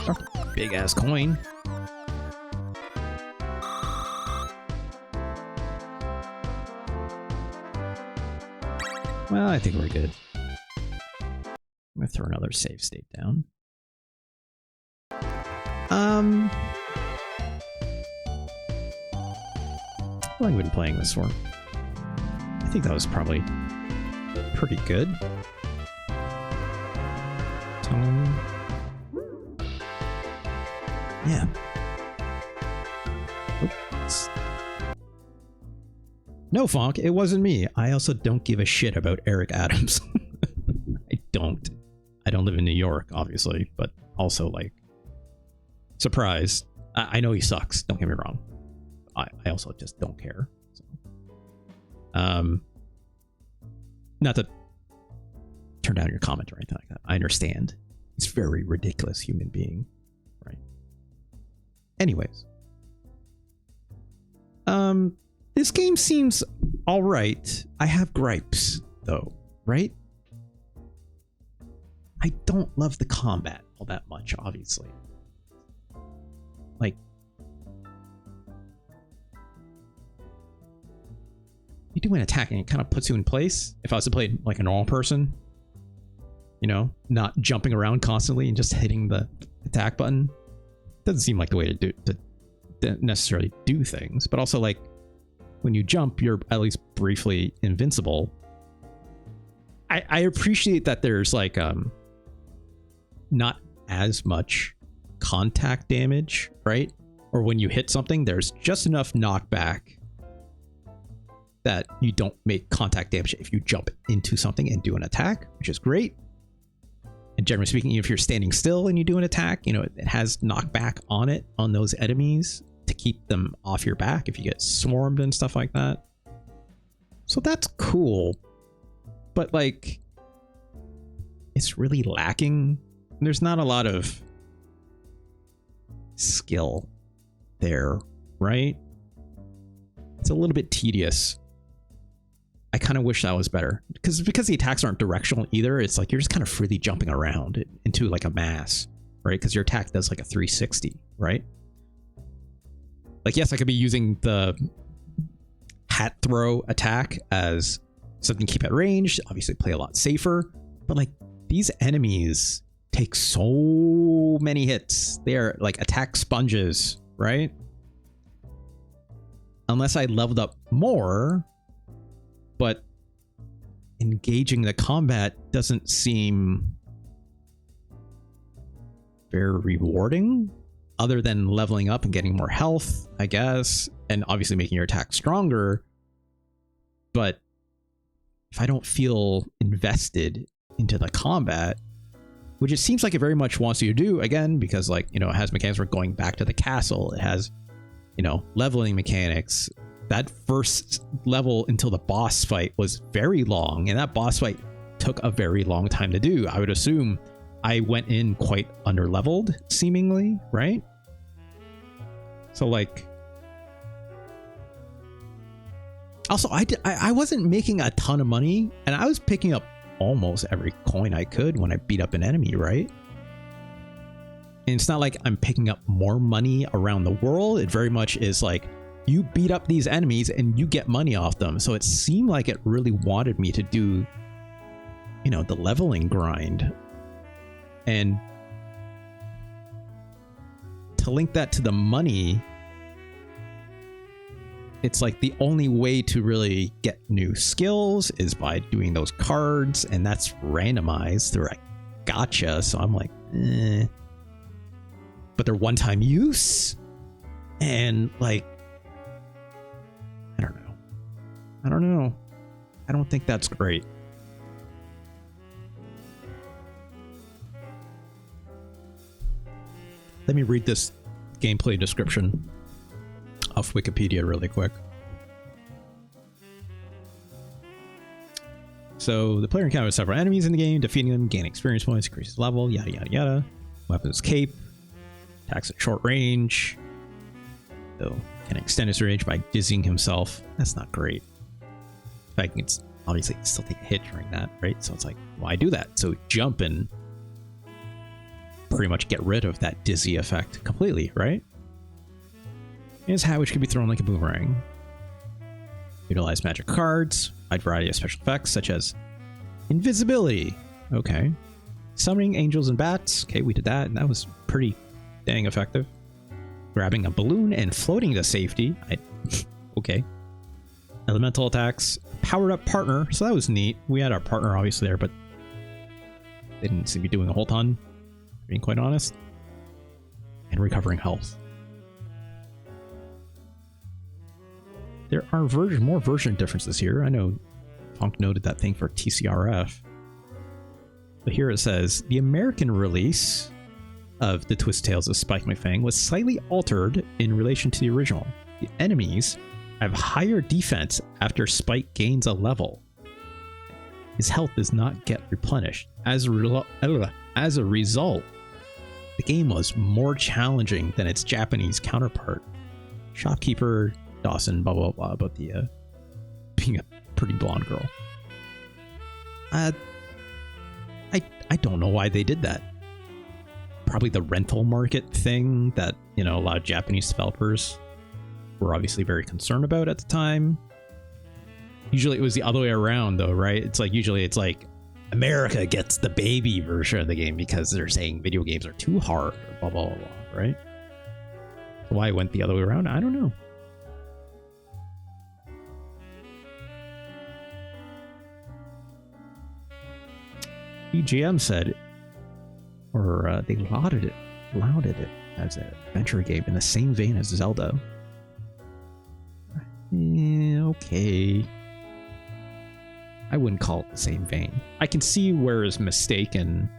Oh, big ass coin. Well, I think we're good. I'm gonna throw another save state down. How long have we been playing this for? I think that was probably pretty good. Tone. Yeah. Oops. No, Fonk, it wasn't me. I also don't give a shit about Eric Adams. I don't. I don't live in New York, obviously, but also, like, surprise. I know he sucks, don't get me wrong. I also just don't care. So. Not to turn down your comment or anything like that. I understand. He's a very ridiculous human being, right? Anyways. This game seems alright. I have gripes, though, right? I don't love the combat all that much, obviously. Like, you do an attack and it kind of puts you in place. If I was to play like a normal person, you know, not jumping around constantly and just hitting the attack button, doesn't seem like the way to necessarily do things. But also, like, when you jump, you're at least briefly invincible. I appreciate that there's like not as much contact damage, right? Or when you hit something, there's just enough knockback that you don't make contact damage if you jump into something and do an attack, which is great. And generally speaking, if you're standing still and you do an attack, you know, it has knockback on it, on those enemies, to keep them off your back if you get swarmed and stuff like that. So that's cool. But, like, it's really lacking. There's not a lot of skill there, right? It's a little bit tedious. I kind of wish that was better. Because the attacks aren't directional either, it's like you're just kind of freely jumping around into like a mass, right? Because your attack does like a 360, right? Like, yes, I could be using the hat throw attack as something to keep at range, obviously play a lot safer, but like these enemies take so many hits. They're like attack sponges, right? Unless I leveled up more, but engaging the combat doesn't seem very rewarding, other than leveling up and getting more health, I guess, and obviously making your attack stronger. But if I don't feel invested into the combat, which it seems like it very much wants you to do, again, because, like, you know, it has mechanics for going back to the castle, it has, you know, leveling mechanics. That first level until the boss fight was very long, and that boss fight took a very long time to do. I would assume I went in quite underleveled, seemingly, right? So, like, also, I wasn't making a ton of money, and I was picking up almost every coin I could when I beat up an enemy, right? And it's not like I'm picking up more money around the world. It very much is like, you beat up these enemies and you get money off them. So it seemed like it really wanted me to do, you know, the leveling grind. And to link that to the money, it's like the only way to really get new skills is by doing those cards, and that's randomized through a gacha. So I'm like, eh. But they're one-time use, and like, I don't know. I don't think that's great. Let me read this gameplay description off Wikipedia really quick. So the player encounters several enemies in the game, defeating them, gain experience points, increases level, yada yada yada. Weapons cape, attacks at short range, though can extend his range by dizzying himself. That's not great. In fact, it's obviously still take a hit during that, right? So it's like, why do that? So jump and pretty much get rid of that dizzy effect completely, right? His hat, which can be thrown like a boomerang. Utilize magic cards, wide variety of special effects such as invisibility. Okay. Summoning angels and bats. Okay, we did that, and that was pretty dang effective. Grabbing a balloon and floating to safety. Okay. elemental attacks, powered up partner, so that was neat. We had our partner obviously there, but they didn't seem to be doing a whole ton, being quite honest. And recovering health. There are more version differences here. I know Punk noted that thing for TCRF. But here it says, the American release of the Twisted Tales of Spike McFang was slightly altered in relation to the original. The enemies have higher defense after Spike gains a level. His health does not get replenished. As a result, the game was more challenging than its Japanese counterpart. Shopkeeper Dawson, blah blah blah, about the being a pretty blonde girl. I don't know why they did that. Probably the rental market thing that, you know, a lot of Japanese developers were obviously very concerned about at the time. Usually it was the other way around though, right? It's like usually it's like America gets the baby version of the game because they're saying video games are too hard, or blah blah blah, blah, right? Why it went the other way around, I don't know. EGM said, or they lauded it as an adventure game in the same vein as Zelda. Okay. I wouldn't call it the same vein. I can see where it's mistaken.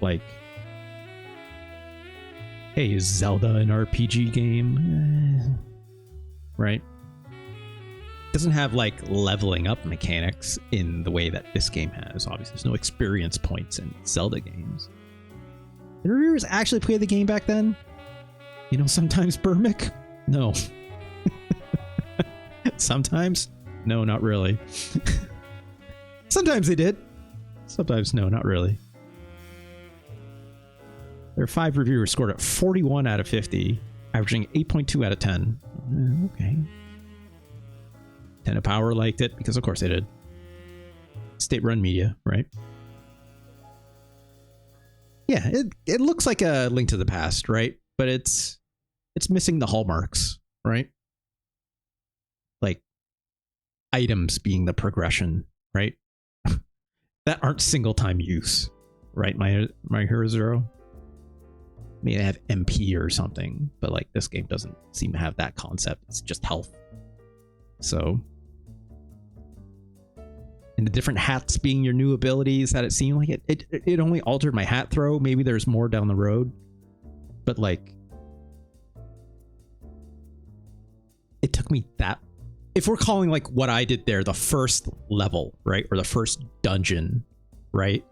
Like, hey, is Zelda an RPG game? Right? Doesn't have like leveling up mechanics in the way that this game has. Obviously, there's no experience points in Zelda games. Did reviewers actually play the game back then? You know, sometimes Burmick? No. Sometimes? No, not really. Sometimes they did. Sometimes no, not really. There are 5 reviewers scored at 41 out of 50, averaging 8.2 out of 10. Okay. 10 of Power liked it, because of course they did. State-run media, right? Yeah, it looks like a Link to the Past, right? But it's missing the hallmarks, right? Like items being the progression, right? That aren't single-time use, right? My Hero Zero may have MP or something, but like this game doesn't seem to have that concept. It's just health. So, and the different hats being your new abilities, that it seemed like it only altered my hat throw. Maybe there's more down the road, but like it took me that, if we're calling like what I did there the first level, right, or the first dungeon, right,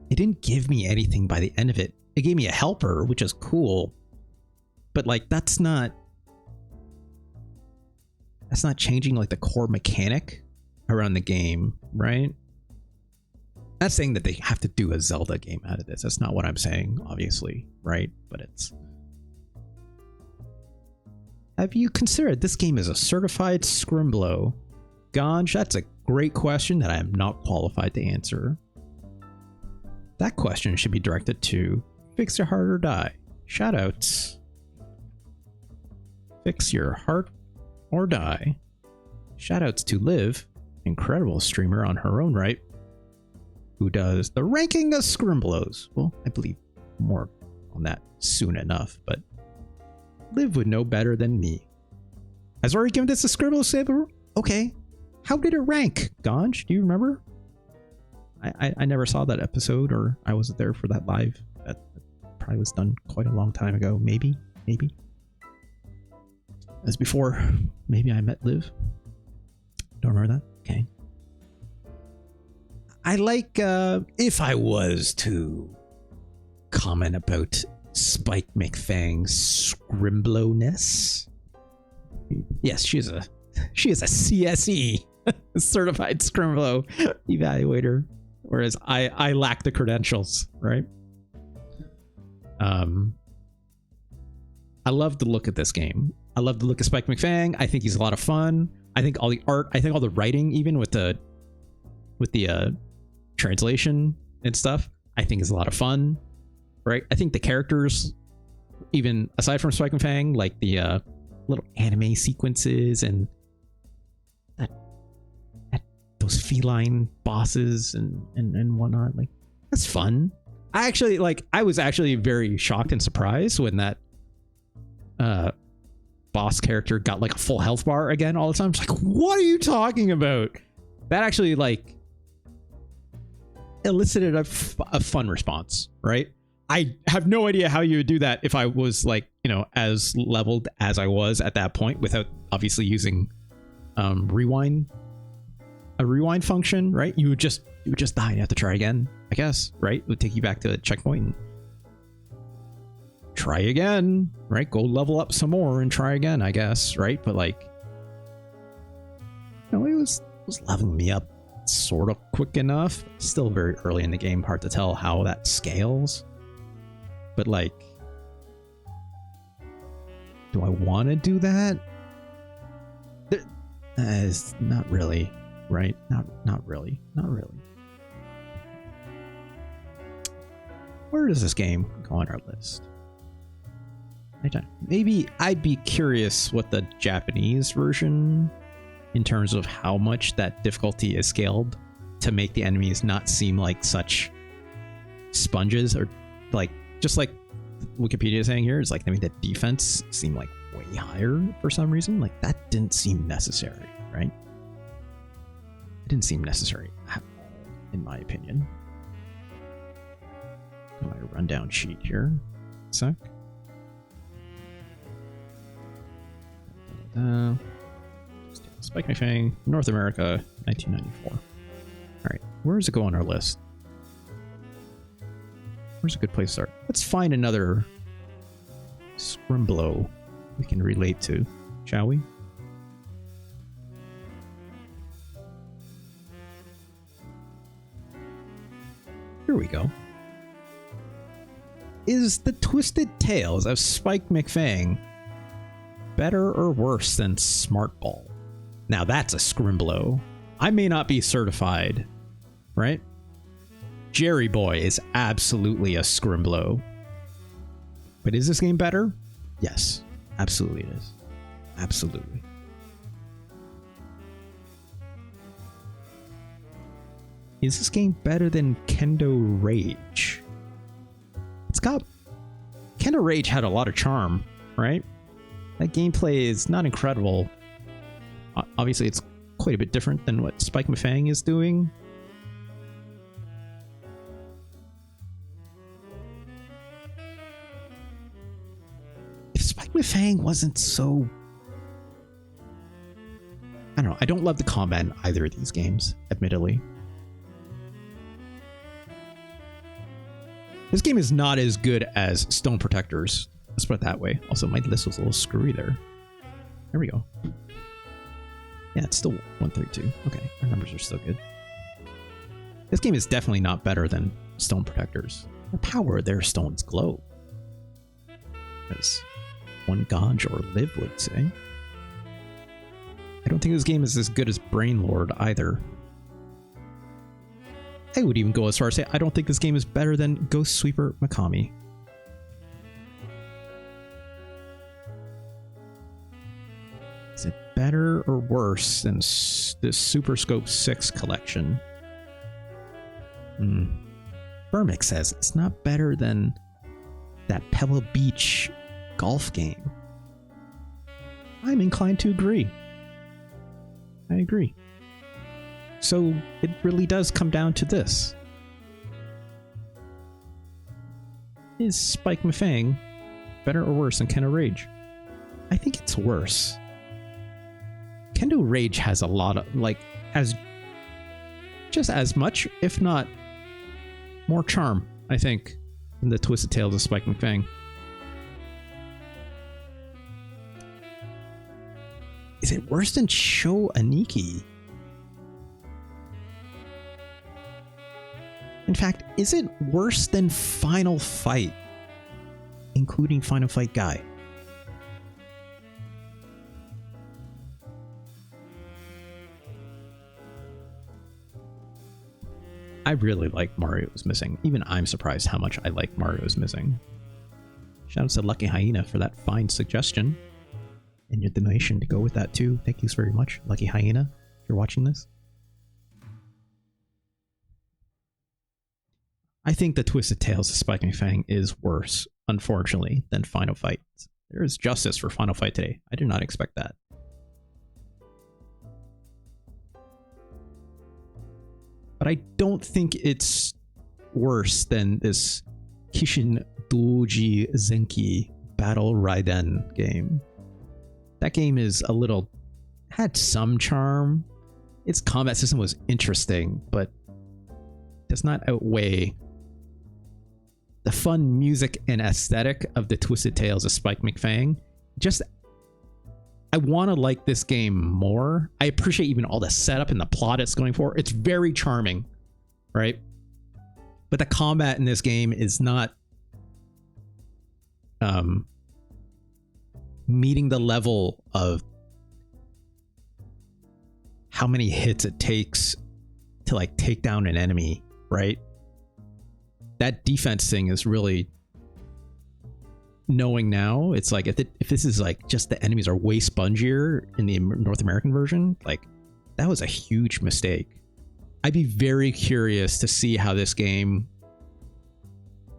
it didn't give me anything by the end of it. It gave me a helper, which is cool, but like that's not changing like the core mechanic around the game, right? Not saying that they have to do a Zelda game out of this. That's not what I'm saying, obviously, right? But it's... Have you considered this game is a certified scrimblow? Ganj, that's a great question that I am not qualified to answer. That question should be directed to Fix Your Heart or Die. Shoutouts. Fix Your Heart or Die. Shoutouts to Liv, incredible streamer on her own right, who does the ranking of scrimblows. Well, I believe more on that soon enough, but Liv would know better than me. Has already given this a scrimblow saber? Okay. How did it rank? Ganj, do you remember? I never saw that episode, or I wasn't there for that live. That probably was done quite a long time ago. Maybe. As before, maybe I met Liv. Don't remember that? Okay. I like, if I was to comment about Spike McFang's scrimblowness. Yes, she is a CSE, certified scrimblow evaluator, whereas I lack the credentials, right? I love the look of this game. I love the look of Spike McFang. I think he's a lot of fun. I think all the art, I think all the writing, even with the translation and stuff, I think is a lot of fun, right? I think the characters, even aside from Spike McFang, like the little anime sequences and those feline bosses and whatnot. Like, that's fun. I was actually very shocked and surprised when that boss character got like a full health bar again all the time. It's like, what are you talking about? That actually like elicited a fun response, right? I have no idea how you would do that if I was like, you know, as leveled as I was at that point without obviously using a rewind function, right? You would just die and you have to try again, I guess, right? It would take you back to the checkpoint and try again, right? Go level up some more and try again, I guess, right? But like, you know, it was leveling me up sort of quick enough. Still very early in the game, hard to tell how that scales. But like, do I want to do that? It's not really, right? Not really. Where does this game go on our list? Maybe I'd be curious what the Japanese version, in terms of how much that difficulty is scaled to make the enemies not seem like such sponges, or like, just like Wikipedia is saying here, is like, I mean, the defense seemed like way higher for some reason. Like, that didn't seem necessary, right? It didn't seem necessary at all, in my opinion. My rundown sheet here. Sec. Spike McFang, North America, 1994. All right, where does it go on our list? Where's a good place to start? Let's find another scrimblow we can relate to, shall we? Here we go. Is the Twisted Tales of Spike McFang better or worse than Smart Ball? Now that's a scrimblow. I may not be certified, right? Jerry Boy is absolutely a scrimblow. But is this game better? Yes, absolutely it is. Absolutely. Is this game better than Kendo Rage? It's got... Kendo Rage had a lot of charm, right? That gameplay is not incredible. Obviously, it's quite a bit different than what Spike McFang is doing. If Spike McFang wasn't so... I don't know. I don't love the combat in either of these games, admittedly. This game is not as good as Stone Protectors. Let's put it that way. Also, my list was a little screwy there. There we go. Yeah, it's still 132. Okay, our numbers are still good. This game is definitely not better than Stone Protectors. The power of their stones glow, as one Ganj or Liv would say. I don't think this game is as good as Brain Lord either. I would even go as far as say I don't think this game is better than Ghost Sweeper Mikami. Is it better or worse than the Super Scope 6 collection? Burmick says it's not better than that Pebble Beach golf game. I'm inclined to agree. I agree. So it really does come down to this. Is Spike McFang better or worse than Kendo Rage? I think it's worse. Kendo Rage has a lot of, like, just as much, if not more charm, I think, than the Twisted Tales of Spike McFang. Is it worse than Sho Aniki? In fact, is it worse than Final Fight, including Final Fight Guy? I really like Mario is Missing. Even I'm surprised how much I like Mario is Missing. Shout out to Lucky Hyena for that fine suggestion. And your donation to go with that too. Thank you very much, Lucky Hyena, if you're watching this. I think the Twisted Tales of Spike McFang is worse, unfortunately, than Final Fight. There is justice for Final Fight today. I did not expect that. But I don't think it's worse than this Kishin Doji Zenki Battle Raiden game. That game is a little... had some charm. Its combat system was interesting, but does not outweigh the fun music and aesthetic of the Twisted Tales of Spike McFang. Just, I want to like this game more. I appreciate even all the setup and the plot it's going for. It's very charming, right? But the combat in this game is not meeting the level of how many hits it takes to like take down an enemy, right? That defense thing is really, knowing now, it's like if this is like just the enemies are way spongier in the North American version, like that was a huge mistake. I'd be very curious to see how this game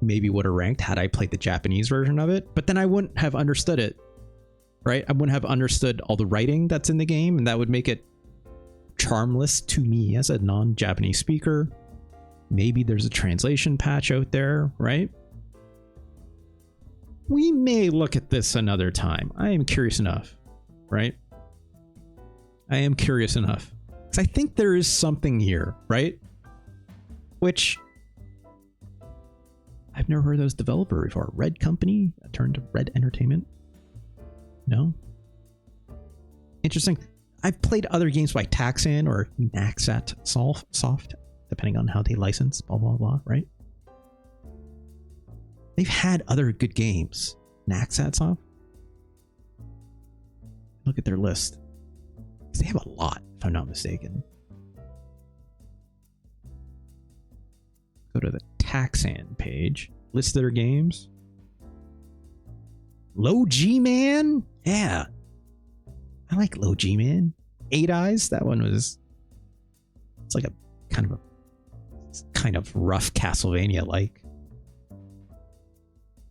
maybe would have ranked had I played the Japanese version of it, but then I wouldn't have understood it, right? I wouldn't have understood all the writing that's in the game, and that would make it charmless to me as a non-Japanese speaker. Maybe there's a translation patch out there, right? We may look at this another time. I am curious enough, right? I am curious enough. Because I think there is something here, right? Which I've never heard of those developer before. Red Company turned to Red Entertainment. No? Interesting. I've played other games by Taxan or Naxat Soft, depending on how they license, blah, blah, blah, right? They've had other good games. Naxat Soft? Look at their list. They have a lot, if I'm not mistaken. Go to the Taxan page. List their games. Low G Man? Yeah. I like Low G Man. Eight Eyes? That one was... It's like a kind of rough Castlevania-like.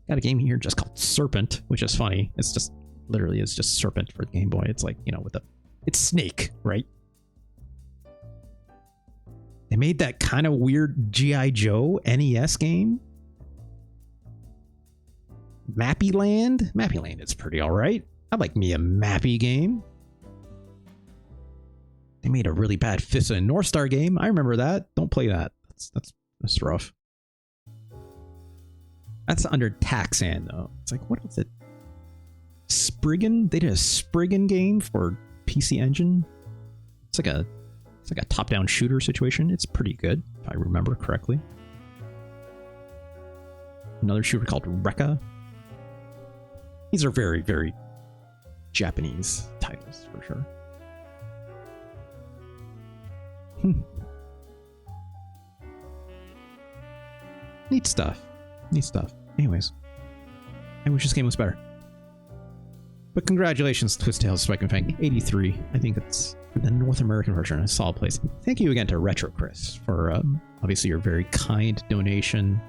Got a game here just called Serpent, which is funny. It's just... Literally, it's just Serpent for the Game Boy. It's like, you know, with a... It's Snake, right? They made that kind of weird G.I. Joe NES game. Mappy Land? Mappy Land is pretty alright. I like me a Mappy game. They made a really bad Fist and North Star game. I remember that. Don't play that. That's rough. That's under Taxan, though. It's like, what is it? Spriggan? They did a Spriggan game for PC Engine. It's like a top-down shooter situation. It's pretty good, if I remember correctly. Another shooter called Rekka. These are very, very Japanese titles, for sure. Neat stuff. Neat stuff. Anyways, I wish this game was better. But congratulations, Twist Tales Spike McFang 83. I think it's the North American version, a solid place. Thank you again to Retro Chris for obviously your very kind donation.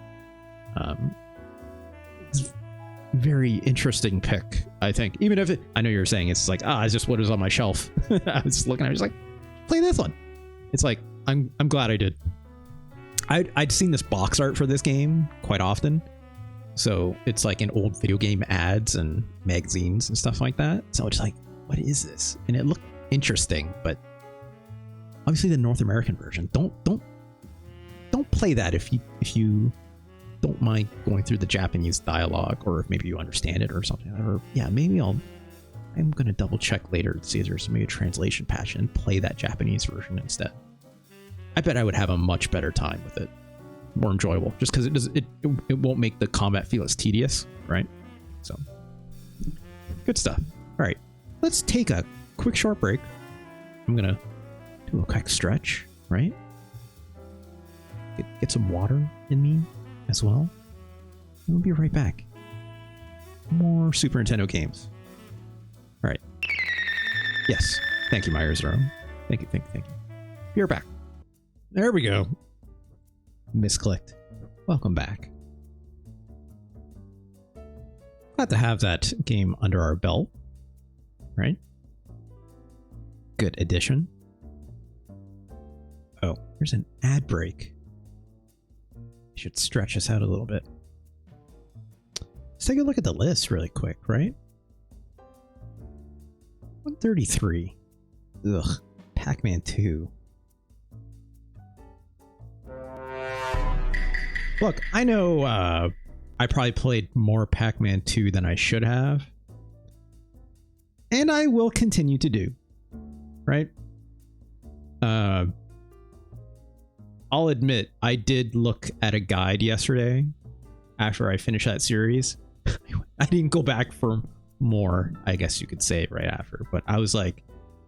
It's a very interesting pick, I think. Even if I know you're saying it's like, it's just what is on my shelf. I was just looking, I was like, play this one. It's like, I'm glad I did. I'd seen this box art for this game quite often. So it's like in old video game ads and magazines and stuff like that. So it's like, what is this? And it looked interesting, but obviously the North American version. Don't play that if you don't mind going through the Japanese dialogue, or if maybe you understand it or something. Or yeah, maybe I'm gonna double check later to see if there's maybe a translation patch and play that Japanese version instead. I bet I would have a much better time with it. More enjoyable, just because it won't make the combat feel as tedious, right? So good stuff. All right, let's take a quick short break. I'm gonna do a quick stretch, right? Get some water in me as well. And we'll be right back. More Super Nintendo games. All right. Yes. Thank you, Myers Zero. Thank you. Be right back. There we go. Misclicked. welcome back. Glad to have that game under our belt, right? Good addition. Oh, there's an ad break. Should stretch us out a little bit. Let's take a look at the list really quick, right? 133. Ugh. Pac-Man 2. Look, I know I probably played more Pac-Man 2 than I should have. And I will continue to do. Right? I'll admit, I did look at a guide yesterday after I finished that series. I didn't go back for more, I guess you could say, right after. But I was like,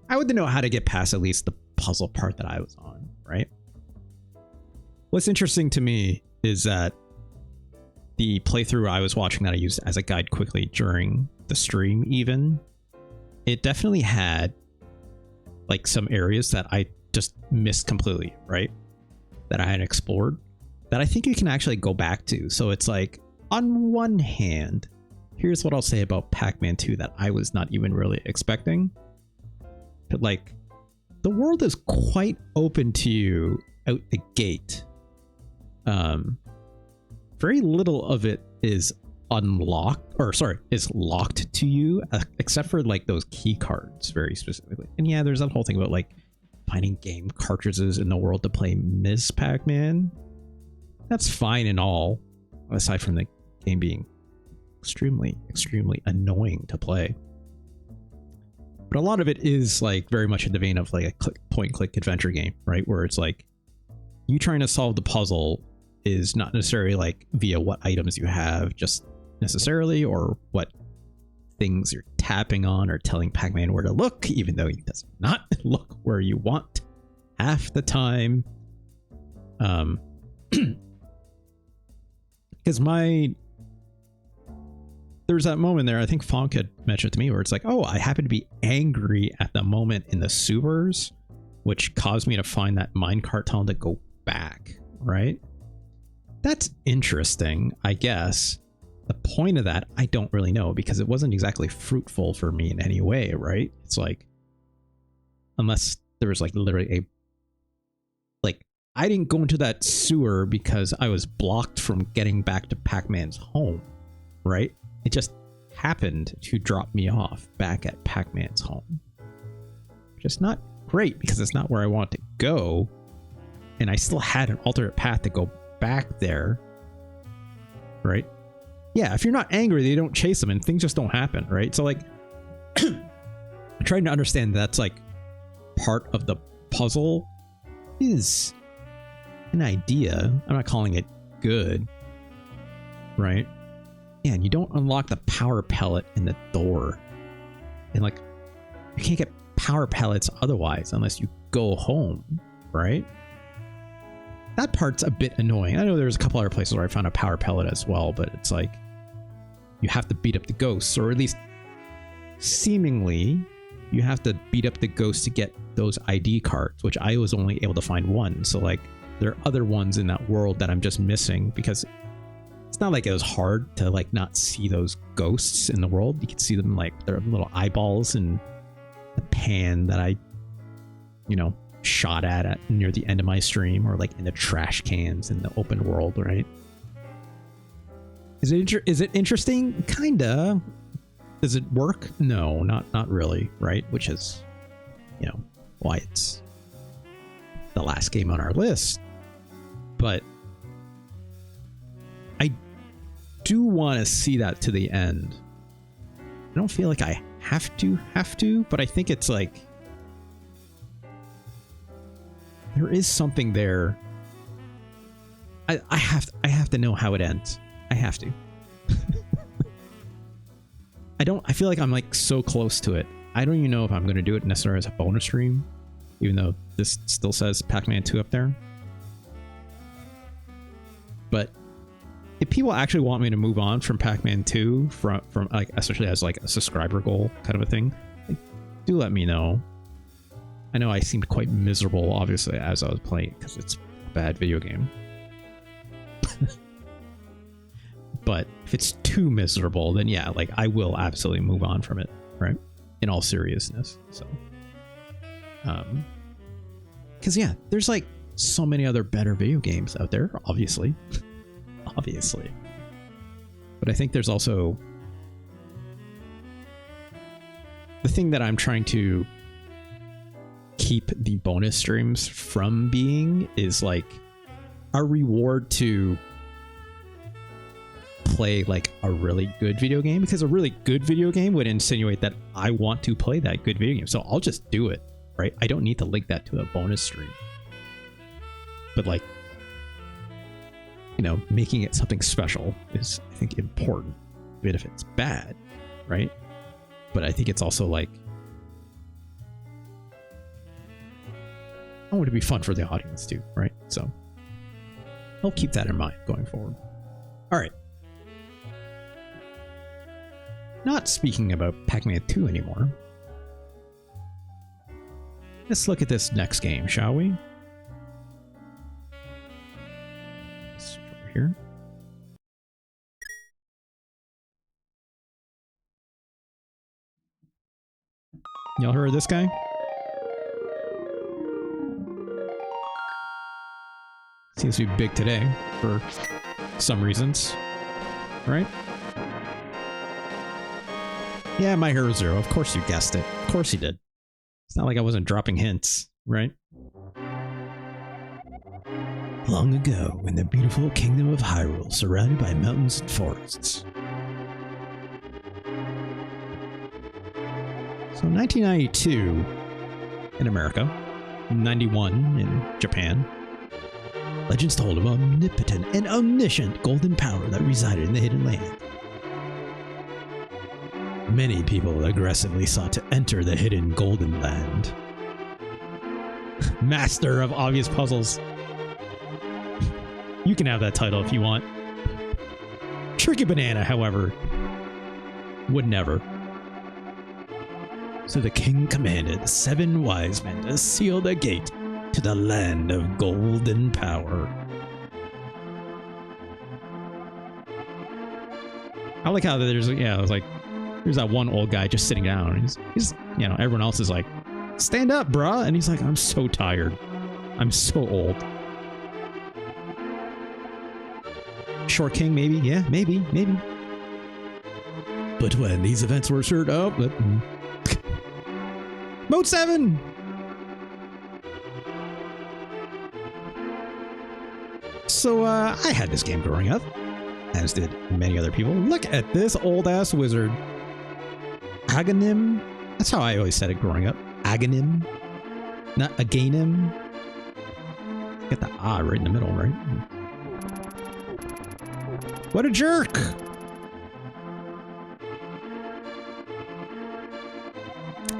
I would know how to get past at least the puzzle part that I was on, right? What's interesting to me is that the playthrough I was watching that I used as a guide quickly during the stream even, it definitely had like some areas that I just missed completely, right? That I hadn't explored, that I think you can actually go back to. So it's like, on one hand, here's what I'll say about Pac-Man 2 that I was not even really expecting. But like, the world is quite open to you out the gate. Very little of it is unlocked, or sorry, is locked to you, except for like those key cards very specifically. And yeah, there's that whole thing about like finding game cartridges in the world to play Ms. Pac-Man. That's fine and all, aside from the game being extremely annoying to play. But a lot of it is like very much in the vein of like a point-and-click adventure game, right? Where it's like you trying to solve the puzzle is not necessarily like via what items you have just necessarily, or what things you're tapping on or telling Pac-Man where to look, even though he does not look where you want half the time. Because there's that moment there, I think Fonk had mentioned to me, where it's like, oh, I happen to be angry at the moment in the sewers, which caused me to find that minecart tunnel to go back, right? That's interesting, I guess. The point of that, I don't really know, because it wasn't exactly fruitful for me in any way, right? It's like, unless there was like literally I didn't go into that sewer because I was blocked from getting back to Pac-Man's home, right? It just happened to drop me off back at Pac-Man's home. Which is not great, because it's not where I want to go. And I still had an alternate path to go back there, right? Yeah, if you're not angry, they don't chase them and things just don't happen, right? So like, I'm trying to understand that's like part of the puzzle is an idea. I'm not calling it good, right? Yeah, and you don't unlock the power pellet in the door. And like, you can't get power pellets otherwise unless you go home, right? That part's a bit annoying. I know there's a couple other places where I found a power pellet as well, but it's like, you have to beat up the ghosts, or at least seemingly you have to beat up the ghosts to get those ID cards, which I was only able to find one. So like, there are other ones in that world that I'm just missing, because it's not like it was hard to like not see those ghosts in the world. You can see them like their little eyeballs in the pan that I, shot at near the end of my stream, or like in the trash cans in the open world, right? Is it interesting? Kinda. Does it work? No, not really, right? Which is, why it's the last game on our list. But I do want to see that to the end. I don't feel like I have to, but I think it's like there is something there. I have to know how it ends. I have to. I feel like I'm like so close to it. I don't even know if I'm going to do it necessarily as a bonus stream, even though this still says Pac-Man 2 up there. But if people actually want me to move on from Pac-Man 2, from like, especially as like a subscriber goal kind of a thing, like, do let me know. I know I seemed quite miserable, obviously, as I was playing, because it's a bad video game. But if it's too miserable, then yeah, like I will absolutely move on from it, right? In all seriousness. So, because yeah, there's like so many other better video games out there, obviously. Obviously. But I think there's also the thing that I'm trying to keep the bonus streams from being is like a reward to play like a really good video game, because a really good video game would insinuate that I want to play that good video game. So I'll just do it, right? I don't need to link that to a bonus stream. But like, you know, making it something special is, I think, important, even if it's bad, right? But I think it's also like, I want it to be fun for the audience too, right? So I'll keep that in mind going forward. All right. Not speaking about Pac-Man 2 anymore. Let's look at this next game, shall we? Switch over here. Y'all heard of this guy? Seems to be big today for some reasons, right? Yeah, My Hero Zero. Of course you guessed it. Of course you did. It's not like I wasn't dropping hints, right? Long ago, in the beautiful kingdom of Hyrule, surrounded by mountains and forests. So 1992 in America, 91 in Japan. Legends told of omnipotent and omniscient golden power that resided in the hidden land. Many people aggressively sought to enter the hidden golden land. Master of obvious puzzles. You can have that title if you want. Tricky Banana, however, would never. So the king commanded 7 wise men to seal the gate to the land of golden power. I like how there's, yeah, it was like, there's that one old guy just sitting down. He's, you know, everyone else is like, stand up, bruh. And he's like, I'm so tired. I'm so old. Short King, maybe? Yeah, maybe. But when these events were stirred up, Mode 7! So, I had this game growing up, as did many other people. Look at this old-ass wizard. Aghanim? That's how I always said it growing up. Aghanim? Not Aghanim? Get the ah right in the middle, right? What a jerk!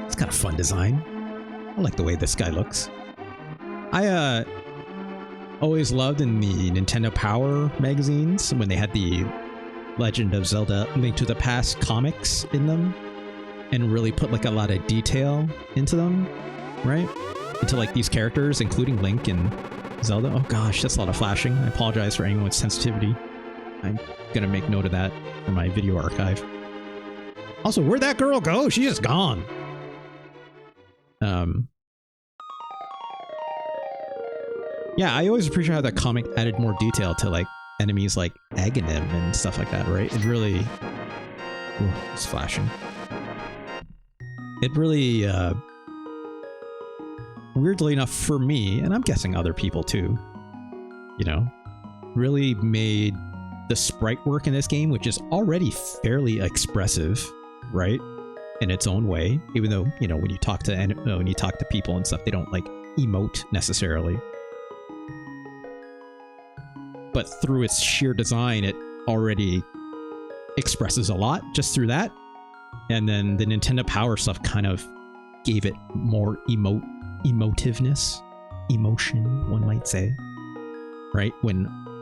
It's kind of fun design. I like the way this guy looks. I always loved in the Nintendo Power magazines when they had the Legend of Zelda Link to the Past comics in them, and really put like a lot of detail into them, right? Into like these characters, including Link and Zelda. Oh gosh, that's a lot of flashing. I apologize for anyone with sensitivity. I'm gonna make note of that for my video archive. Also, where'd that girl go? She's just gone. Yeah, I always appreciate how that comic added more detail to like enemies like Aghanim and stuff like that, right? It really... Ooh, it's flashing. It really, weirdly enough for me, and I'm guessing other people too, you know, really made the sprite work in this game, which is already fairly expressive, right? In its own way, even though, you know, when you talk to people and stuff, they don't like emote necessarily. But through its sheer design, it already expresses a lot just through that. And then the Nintendo Power stuff kind of gave it more emotiveness, emotion, one might say, right?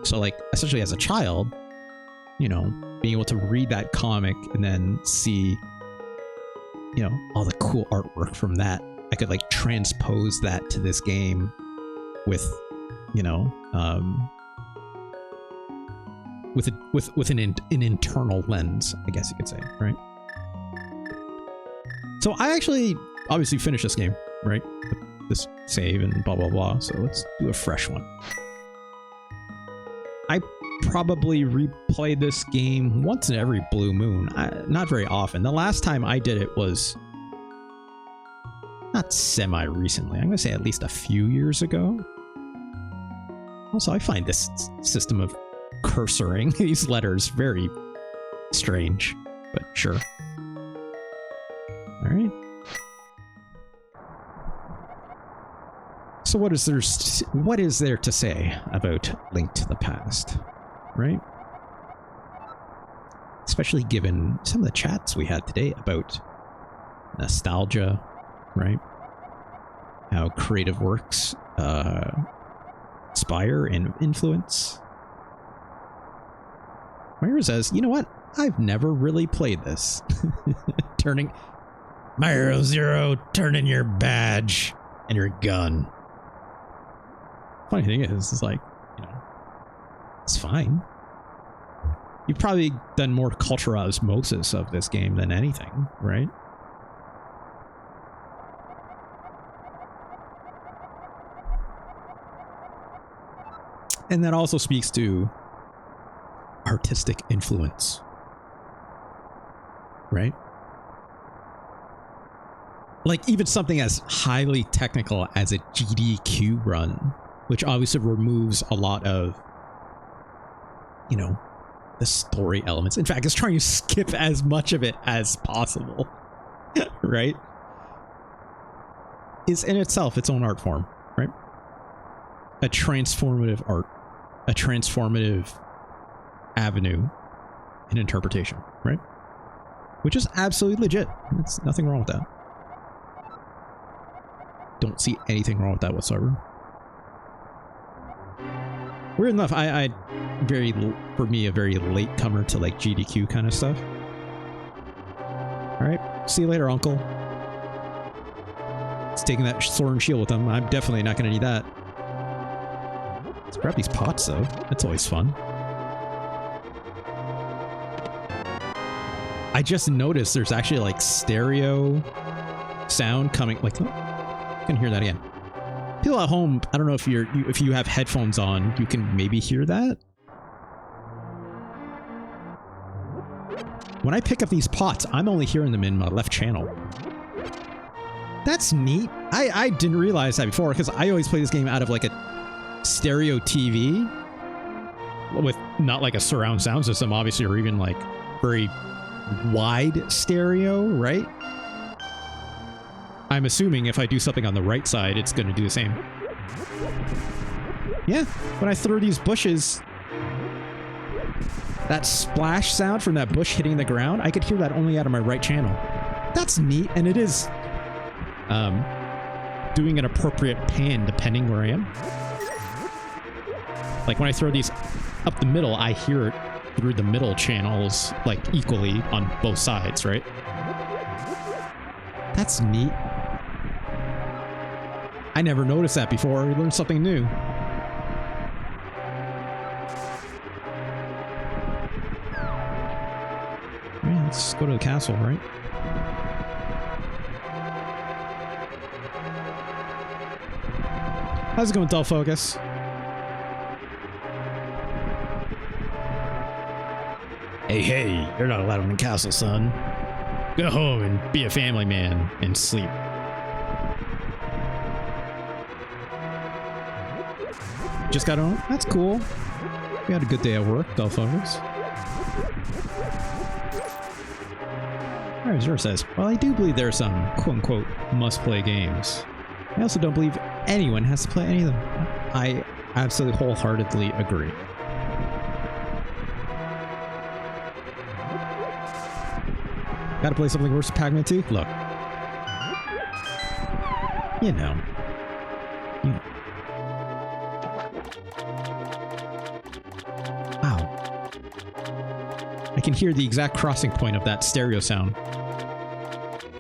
So like, essentially as a child, you know, being able to read that comic and then see, you know, all the cool artwork from that, I could like transpose that to this game with, you know, with an internal lens, I guess you could say, right? So I actually obviously finished this game, right? With this save and blah blah blah. So let's do a fresh one. I probably replay this game once in every blue moon. Not very often. The last time I did it was not semi-recently. I'm going to say at least a few years ago. Also, I find this system of cursoring these letters very strange, but sure. All right. So what is there to say about Link to the Past, right? Especially given some of the chats we had today about nostalgia, right? How creative works inspire and influence. Myra says, you know what? I've never really played this. Turning Myra Zero, turn in your badge and your gun. Funny thing is, it's like, you know, it's fine. You've probably done more cultural osmosis of this game than anything, right? And that also speaks to artistic influence, right? Like even something as highly technical as a GDQ run, which obviously removes a lot of, you know, the story elements. In fact, it's trying to skip as much of it as possible, right? Is in itself its own art form, right? A transformative art, a transformative avenue in interpretation, right? Which is absolutely legit. There's nothing wrong with that. Don't see anything wrong with that whatsoever. Weird enough, for me, a very late comer to like GDQ kind of stuff. All right, see you later, Uncle. He's taking that sword and shield with him. I'm definitely not going to need that. Let's grab these pots, though. That's always fun. I just noticed there's actually like stereo sound coming. Like, oh, you can hear that again. People at home, I don't know if you have headphones on, you can maybe hear that. When I pick up these pots, I'm only hearing them in my left channel. That's neat. I didn't realize that before because I always play this game out of like a stereo TV with not like a surround sound system, obviously, or even like very wide stereo, right? I'm assuming if I do something on the right side, it's going to do the same. Yeah, when I throw these bushes, that splash sound from that bush hitting the ground, I could hear that only out of my right channel. That's neat, and it is doing an appropriate pan depending where I am. Like when I throw these up the middle, I hear it through the middle channels like equally on both sides, right? That's neat. I never noticed that before. We learned something new. Yeah, let's go to the castle, right? How's it going, Dull Focus? Hey, you're not allowed in the castle, son. Go home and be a family man and sleep. Just got home? That's cool. We had a good day at work, Dull Focus. Alright, Zero says, well, I do believe there are some quote-unquote must-play games. I also don't believe anyone has to play any of them. I absolutely wholeheartedly agree. Gotta play something worse than Pac-Man 2? Look. You know. Wow. I can hear the exact crossing point of that stereo sound.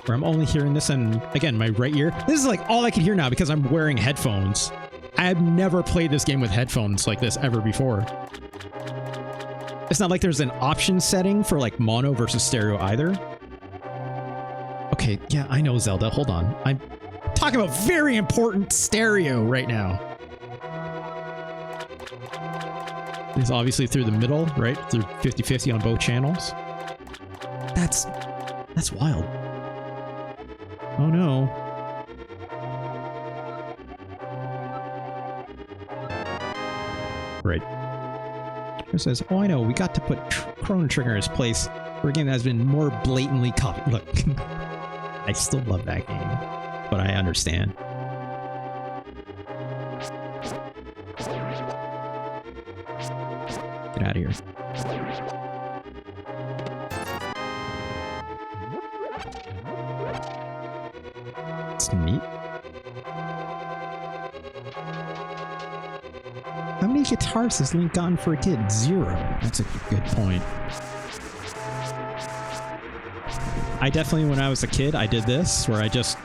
Where I'm only hearing this and, again, my right ear. This is like all I can hear now because I'm wearing headphones. I have never played this game with headphones like this ever before. It's not like there's an option setting for like mono versus stereo either. Okay, yeah, I know Zelda. Hold on. I'm talking about very important stereo right now. It's obviously through the middle, right? Through 50-50 on both channels. That's wild. Oh no. Right. It says, oh, I know, we got to put Chrono Trigger in its place for a game that has been more blatantly copied. Look, I still love that game, but I understand. Get out of here. It's neat. How many guitars has Link gotten for a kid? 0. That's a good point. I definitely, when I was a kid, I did this, where I just...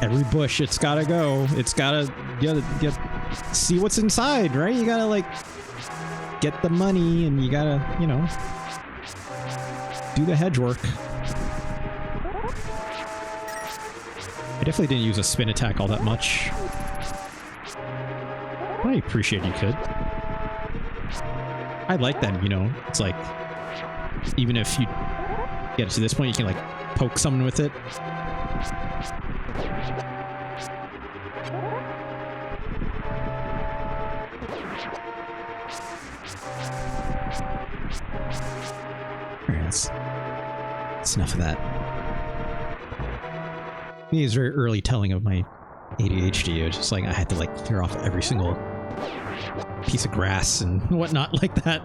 Every bush, it's gotta go. It's gotta get see what's inside, right? You gotta, like, get the money, and you gotta, you know, do the hedge work. I definitely didn't use a spin attack all that much. I appreciate you could. I like that, you know, it's like, even if you get to this point, you can like poke someone with it. Alright, that's enough of that. Me is very early telling of my ADHD. It was just like I had to like clear off every single piece of grass and whatnot like that.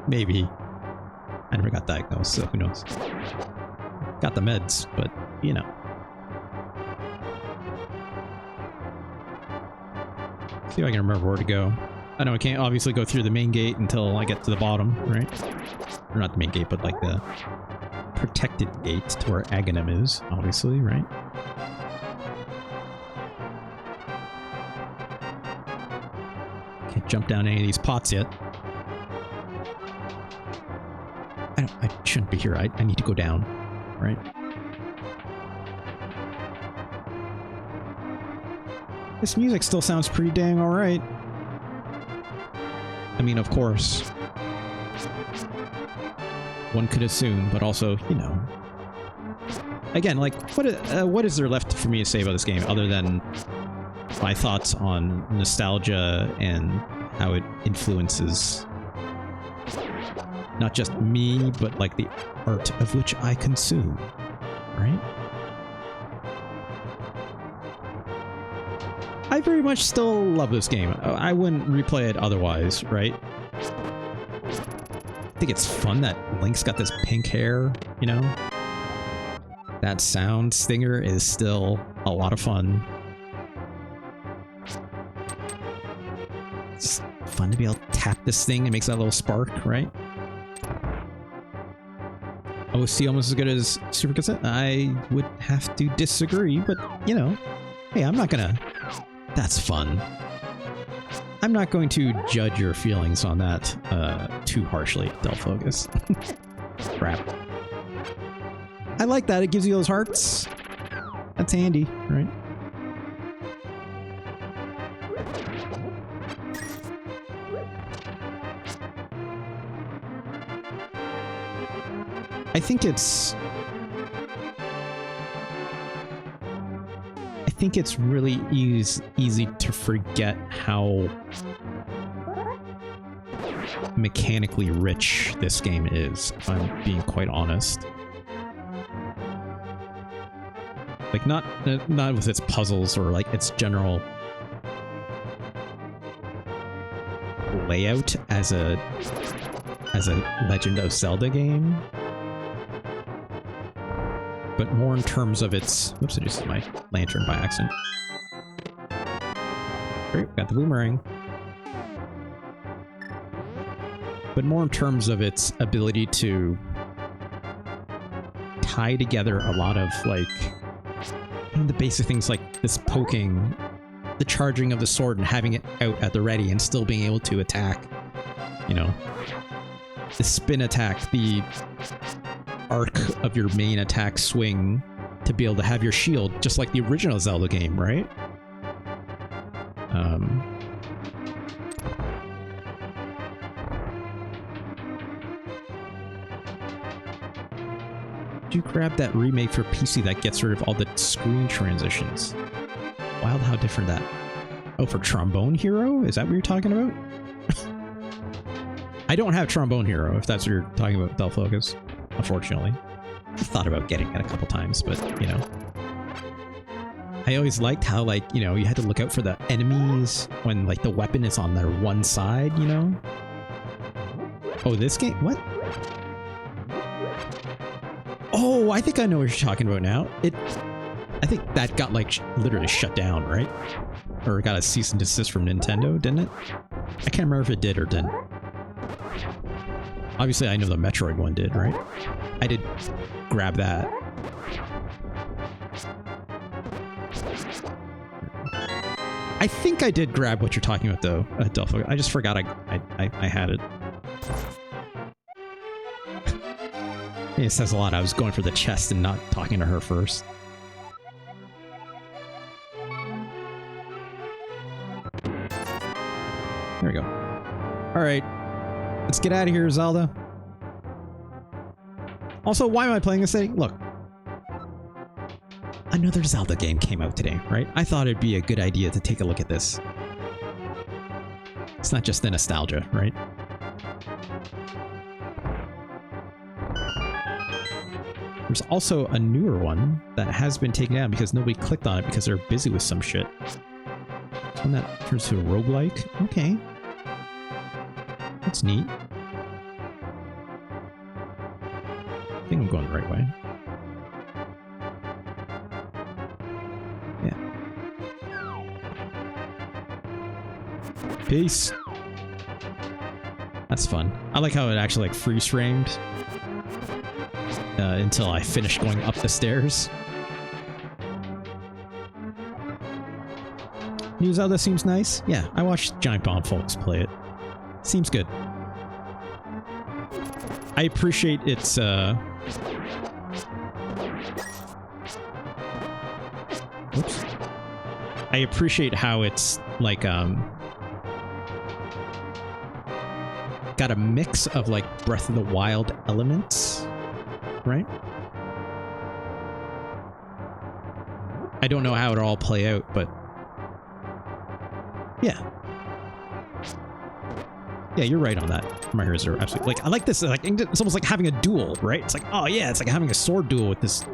Maybe. I never got diagnosed, so who knows. Got the meds, but you know. See if I can remember where to go. I know I can't obviously go through the main gate until I get to the bottom, right? Or not the main gate, but like the protected gate to where Aghanim is, obviously, right? Can't jump down any of these pots yet. I shouldn't be here. I need to go down, right? This music still sounds pretty dang alright. I mean, of course, one could assume, but also, you know. Again, like, what is there left for me to say about this game other than my thoughts on nostalgia and how it influences not just me, but like the art of which I consume, right? I very much still love this game. I wouldn't replay it otherwise, right? I think it's fun that Link's got this pink hair, you know? That sound stinger is still a lot of fun. It's fun to be able to tap this thing and makes that little spark, right? OC almost as good as Super Godzilla? I would have to disagree, but, you know, hey, I'm not gonna... That's fun. I'm not going to judge your feelings on that too harshly, Delfocus. Crap. I like that. It gives you those hearts. That's handy, right? I think it's really easy to forget how mechanically rich this game is, if I'm being quite honest. Like, not with its puzzles or like its general layout as a Legend of Zelda game, but more in terms of its... Whoops, I just used my lantern by accident. Great, got the boomerang. But more in terms of its ability to tie together a lot of, like, the basic things like this poking the charging of the sword and having it out at the ready and still being able to attack. You know, the spin attack, the arc of your main attack swing to be able to have your shield, just like the original Zelda game, right? You grab that remake for PC that gets rid of all the screen transitions. Wild how different that. Oh, for Trombone Hero? Is that what you're talking about? I don't have Trombone Hero, if that's what you're talking about, Del Focus, unfortunately. I thought about getting it a couple times, but, you know. I always liked how, like, you know, you had to look out for the enemies when, like, the weapon is on their one side, you know? Oh, this game? What? Oh, I think I know what you're talking about now. I think that got, like, literally shut down, right? Or got a cease and desist from Nintendo, didn't it? I can't remember if it did or didn't. Obviously, I know the Metroid one did, right? I did grab that. I think I did grab what you're talking about, though, Delpho. I just forgot I had it. It says a lot. I was going for the chest and not talking to her first. There we go. All right. Let's get out of here, Zelda. Also, why am I playing this thing? Look. Another Zelda game came out today, right? I thought it'd be a good idea to take a look at this. It's not just the nostalgia, right? There's also a newer one that has been taken down because nobody clicked on it because they're busy with some shit. One that turns to a roguelike. Okay. That's neat. I think I'm going the right way. Yeah. Peace. That's fun. I like how it actually like freeze framed until I finished going up the stairs. New Zelda seems nice. Yeah, I watched Giant Bomb folks play it. Seems good. I appreciate its Oops. I appreciate how it's like got a mix of like Breath of the Wild elements, right? I don't know how it'll all play out, but yeah. Yeah, you're right on that. My heroes are absolutely like I like this. Like it's almost like having a duel, right? It's like, oh yeah, it's like having a sword duel with this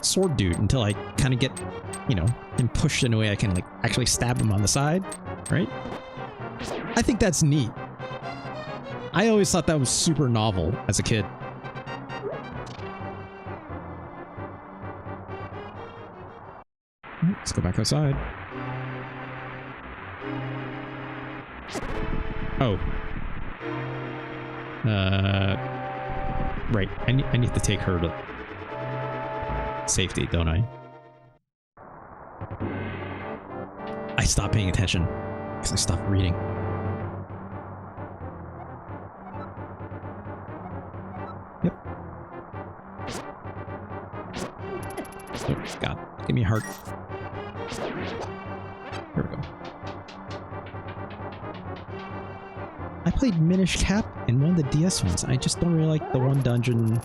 sword dude until I kind of get, you know, him pushed in a way I can like actually stab him on the side, right? I think that's neat. I always thought that was super novel as a kid. Let's go back outside. Oh. Right. I need to take her to safety, don't I? I stopped paying attention because I stopped reading. Yep. Oh, God. Give me a heart. Here we go. I played Minish Cap in one of the DS ones. I just don't really like the one dungeon,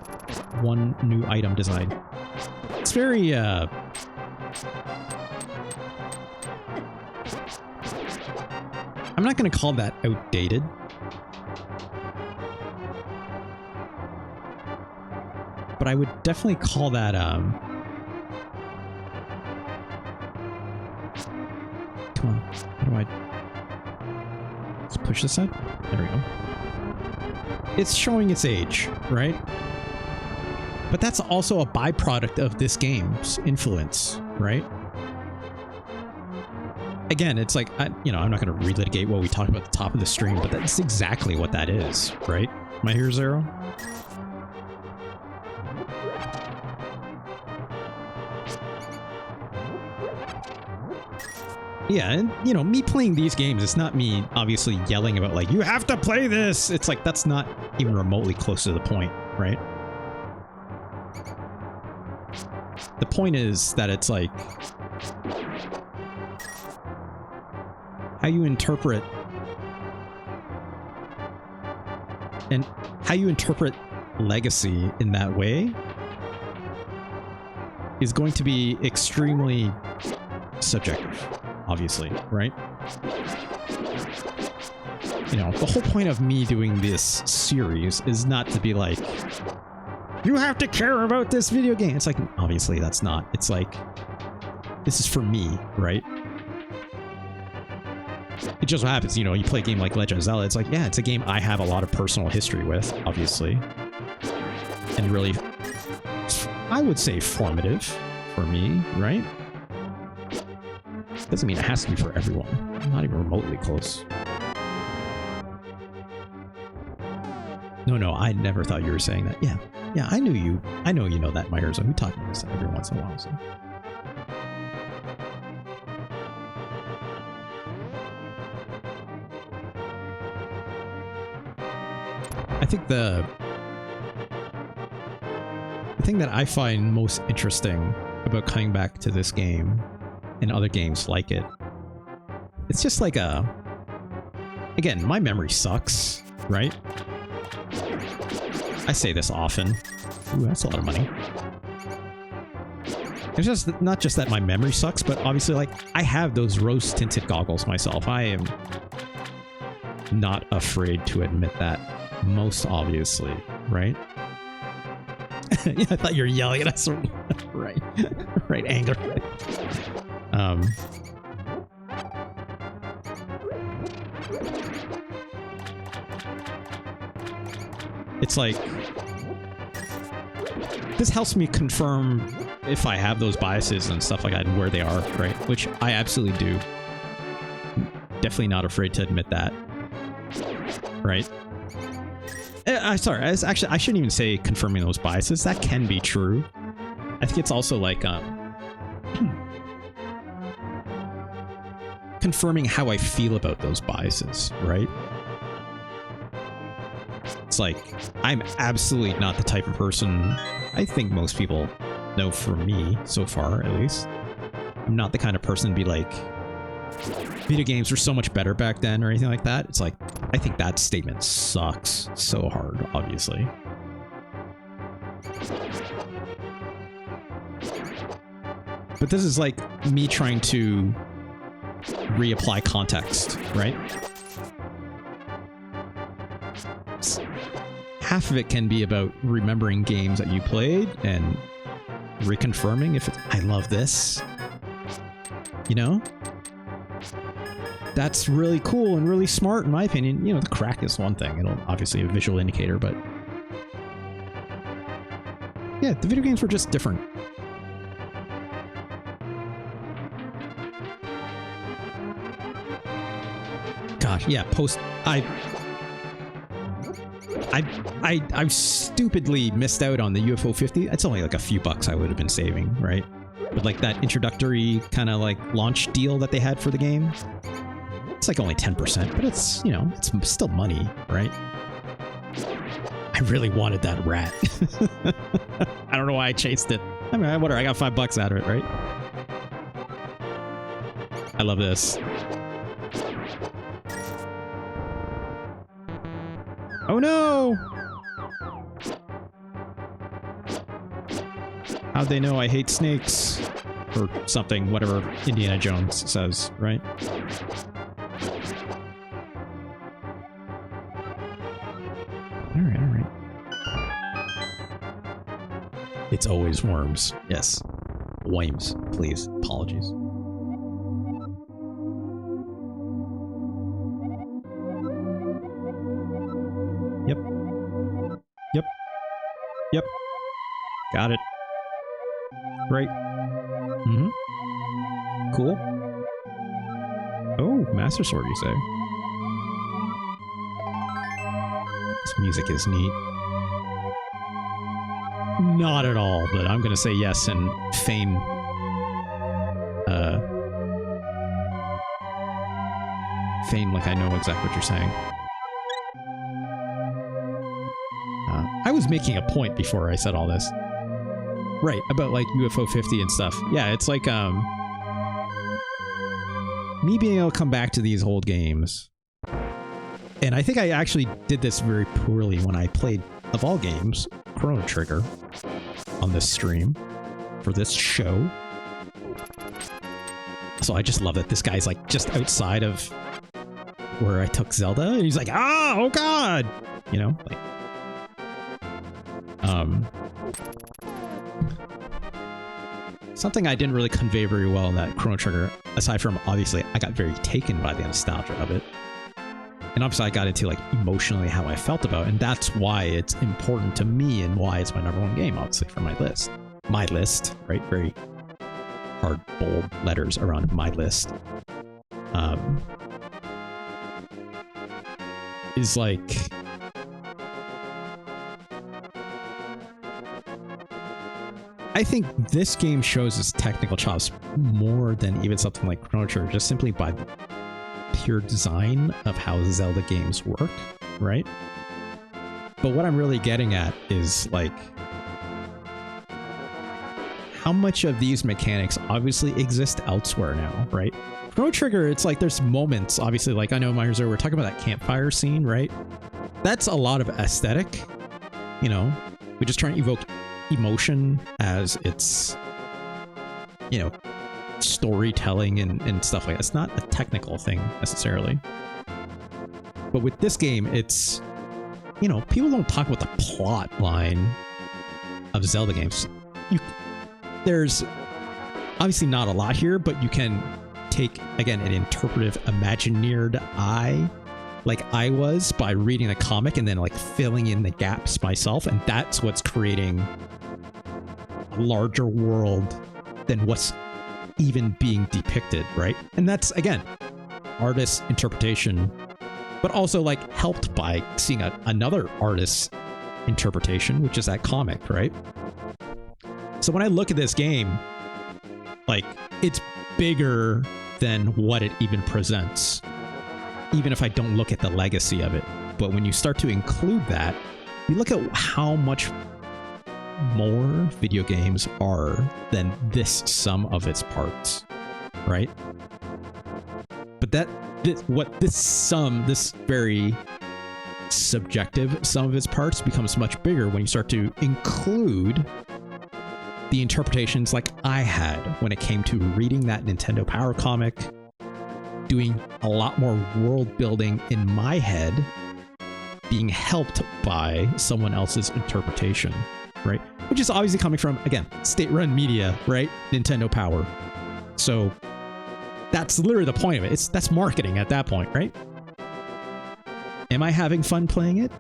one new item design. It's very, I'm not going to call that outdated. But I would definitely call that, come on, how do I... Let's push this up. There we go. It's showing its age, right? But that's also a byproduct of this game's influence, right? Again, it's like, you know, I'm not going to relitigate what we talked about at the top of the stream, but that's exactly what that is, right? My Hero Zero? Yeah, and you know, me playing these games, it's not me obviously yelling about like, you have to play this. It's like, that's not even remotely close to the point, right? The point is that it's like how you interpret and how you interpret legacy in that way is going to be extremely subjective, obviously, right? You know, the whole point of me doing this series is not to be like, you have to care about this video game. It's like, obviously that's not. It's like, this is for me, right? It just happens, you know, you play a game like Legend of Zelda, it's like, yeah, it's a game I have a lot of personal history with, obviously. And really, I would say formative for me, right? Doesn't mean it has to be for everyone. Not even remotely close. No, I never thought you were saying that. Yeah, I knew you. I know you know that, Myers. We talk about this every once in a while. So. I think the thing that I find most interesting about coming back to this game and other games like it, it's just like again, my memory sucks, right? I say this often. Ooh, that's a lot of money. It's just not just that my memory sucks, but obviously, like, I have those rose-tinted goggles myself. I am not afraid to admit that, most obviously, right? Yeah, I thought you were yelling at us. Right. Right, anger. It's like, this helps me confirm if I have those biases and stuff like that and where they are, right? Which I absolutely do. Definitely not afraid to admit that, right? Sorry, actually, I shouldn't even say confirming those biases. That can be true. I think it's also like confirming how I feel about those biases, right? It's like, I'm absolutely not the type of person, I think most people know for me, so far at least. I'm not the kind of person to be like, video games were so much better back then or anything like that. It's like, I think that statement sucks so hard, obviously. But this is like me trying to reapply context, right? Half of it can be about remembering games that you played and reconfirming if it's, I love this, you know? That's really cool and really smart in my opinion. You know, the crack is one thing. It'll obviously a visual indicator, but yeah, the video games were just different. Gosh, yeah, I stupidly missed out on the UFO 50. It's only like a few bucks I would have been saving, right? But like that introductory kind of like launch deal that they had for the game, it's like only 10%, but it's, you know, it's still money, right? I really wanted that rat. I don't know why I chased it. I mean, whatever, I got $5 out of it, right? I love this. Oh no! How'd they know I hate snakes? Or something, whatever Indiana Jones says, right? Alright. It's always worms. Yes. Worms, please. Apologies. Yep. Got it. Great. Cool. Oh, Master Sword, you say? This music is neat. Not at all, but I'm gonna say yes and feign feign like I know exactly what you're saying. I was making a point before I said all this. Right, about like UFO 50 and stuff. Yeah, it's like me being able to come back to these old games. And I think I actually did this very poorly when I played, of all games, Chrono Trigger on this stream for this show. So I just love that this guy's like just outside of where I took Zelda. And he's like, ah, oh god! You know, like, something I didn't really convey very well in that Chrono Trigger, aside from obviously I got very taken by the nostalgia of it. And obviously I got into like emotionally how I felt about it, and that's why it's important to me and why it's my #1 game, obviously, for my list. My list, right? Very hard, bold letters around my list. Is like... I think this game shows its technical chops more than even something like Chrono Trigger, just simply by the pure design of how Zelda games work, right? But what I'm really getting at is like how much of these mechanics obviously exist elsewhere now, right? Chrono Trigger, it's like there's moments, obviously, like I know Myers, we're talking about that campfire scene, right? That's a lot of aesthetic, you know, we just try and evoke emotion as it's, you know, storytelling and stuff like that. It's not a technical thing necessarily. But with this game, it's, you know, people don't talk about the plot line of Zelda games. There's obviously not a lot here, but you can take, again, an interpretive, imagineered eye, like I was, by reading the comic and then like filling in the gaps myself, and that's what's creating a larger world than what's even being depicted, right? And that's, again, artist's interpretation, but also like helped by seeing another artist's interpretation, which is that comic, right? So when I look at this game, like, it's bigger than what it even presents, even if I don't look at the legacy of it. But when you start to include that, you look at how much more video games are than this sum of its parts, right? But this very subjective sum of its parts becomes much bigger when you start to include the interpretations like I had when it came to reading that Nintendo Power comic, doing a lot more world building in my head, being helped by someone else's interpretation, right? Which is obviously coming from, again, state-run media, right? Nintendo Power. So that's literally the point of it. That's marketing at that point, right? Am I having fun playing it?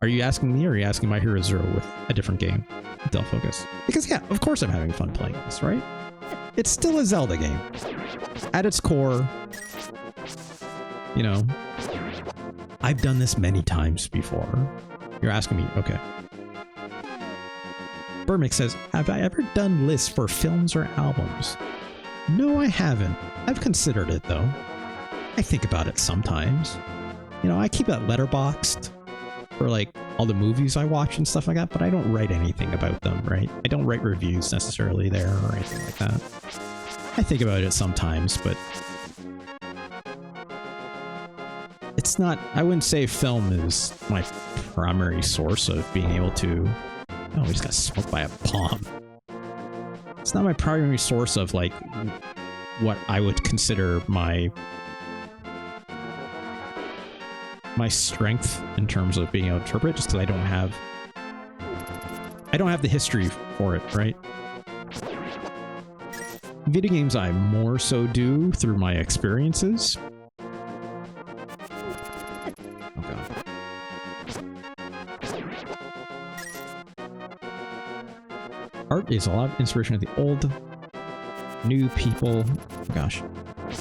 Are you asking me, or are you asking My Hero Zero with a different game? Del Focus. Because yeah, of course I'm having fun playing this, right? It's still a Zelda game. At its core, you know, I've done this many times before. You're asking me, okay. Burmick says, have I ever done lists for films or albums? No, I haven't. I've considered it, though. I think about it sometimes. You know, I keep that letterboxed for like all the movies I watch and stuff like that, but I don't write anything about them, right? I don't write reviews necessarily there or anything like that. I think about it sometimes, but it's not, I wouldn't say film is my primary source of being able to, oh, we just got smoked by a bomb. It's not my primary source of like what I would consider my strength in terms of being able to interpret, just because I don't have the history for it, right? Video games I more so do through my experiences. Oh god. Art is a lot of inspiration of the old, new people. Oh gosh.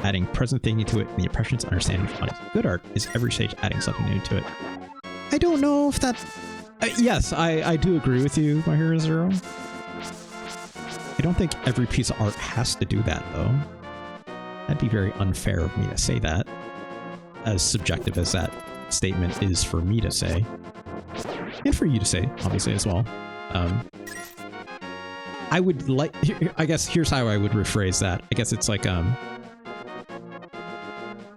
Adding present thinking to it and the impressions understanding of audience. Good art is every stage adding something new to it. I don't know if that... yes, I do agree with you, My Hero Zero. I don't think every piece of art has to do that, though. That'd be very unfair of me to say that. as subjective as that statement is for me to say, and for you to say, obviously, as well. I would like, I guess here's how I would rephrase that. I guess it's like,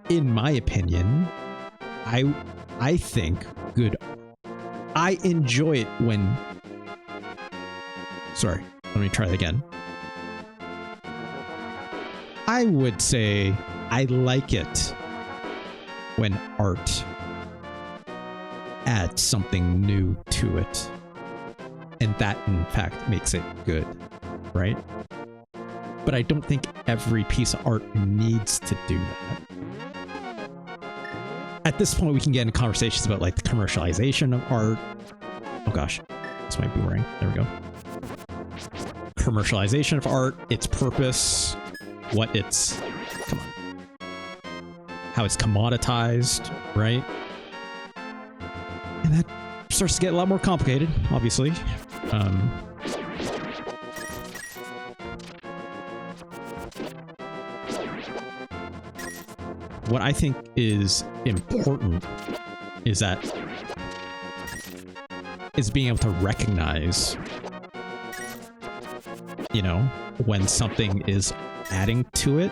in my opinion, I think I enjoy it when, sorry, let me try that again. I would say I like it when art adds something new to it, and that in fact makes it good, right? But I don't think every piece of art needs to do that. At this point, we can get into conversations about like the commercialization of art. Oh gosh, that's my boomerang. There we go. Commercialization of art, its purpose, what it's, come on, how it's commoditized, right? And that starts to get a lot more complicated, obviously. What I think is important is being able to recognize, you know, when something is adding to it.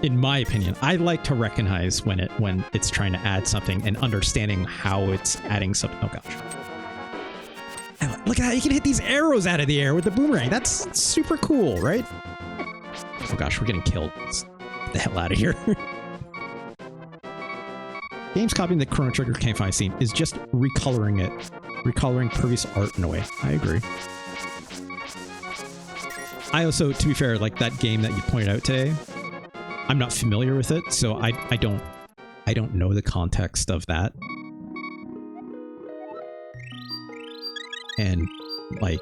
In my opinion, I like to recognize when it's trying to add something and understanding how it's adding something. Oh gosh. Look at how you can hit these arrows out of the air with the boomerang. That's super cool, right? Oh gosh, we're getting killed. Let's get the hell out of here. Games copying the Chrono Trigger campfire scene is just recoloring previous art in a way. I agree. I also, to be fair, like that game that you pointed out today, I'm not familiar with it, so I don't know the context of that. And like,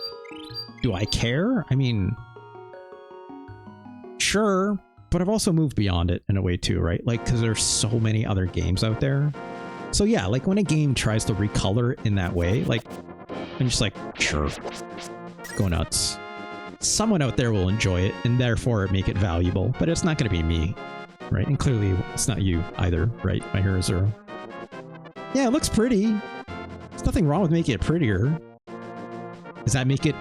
do I care? I mean, sure, but I've also moved beyond it in a way too, right? Like, because there's so many other games out there. So yeah, like when a game tries to recolor in that way, like, I'm just like, sure, go nuts. Someone out there will enjoy it and therefore make it valuable, but it's not going to be me, right? And clearly it's not you either, right? My Hero Zero. Yeah, it looks pretty. There's nothing wrong with making it prettier. Does that make it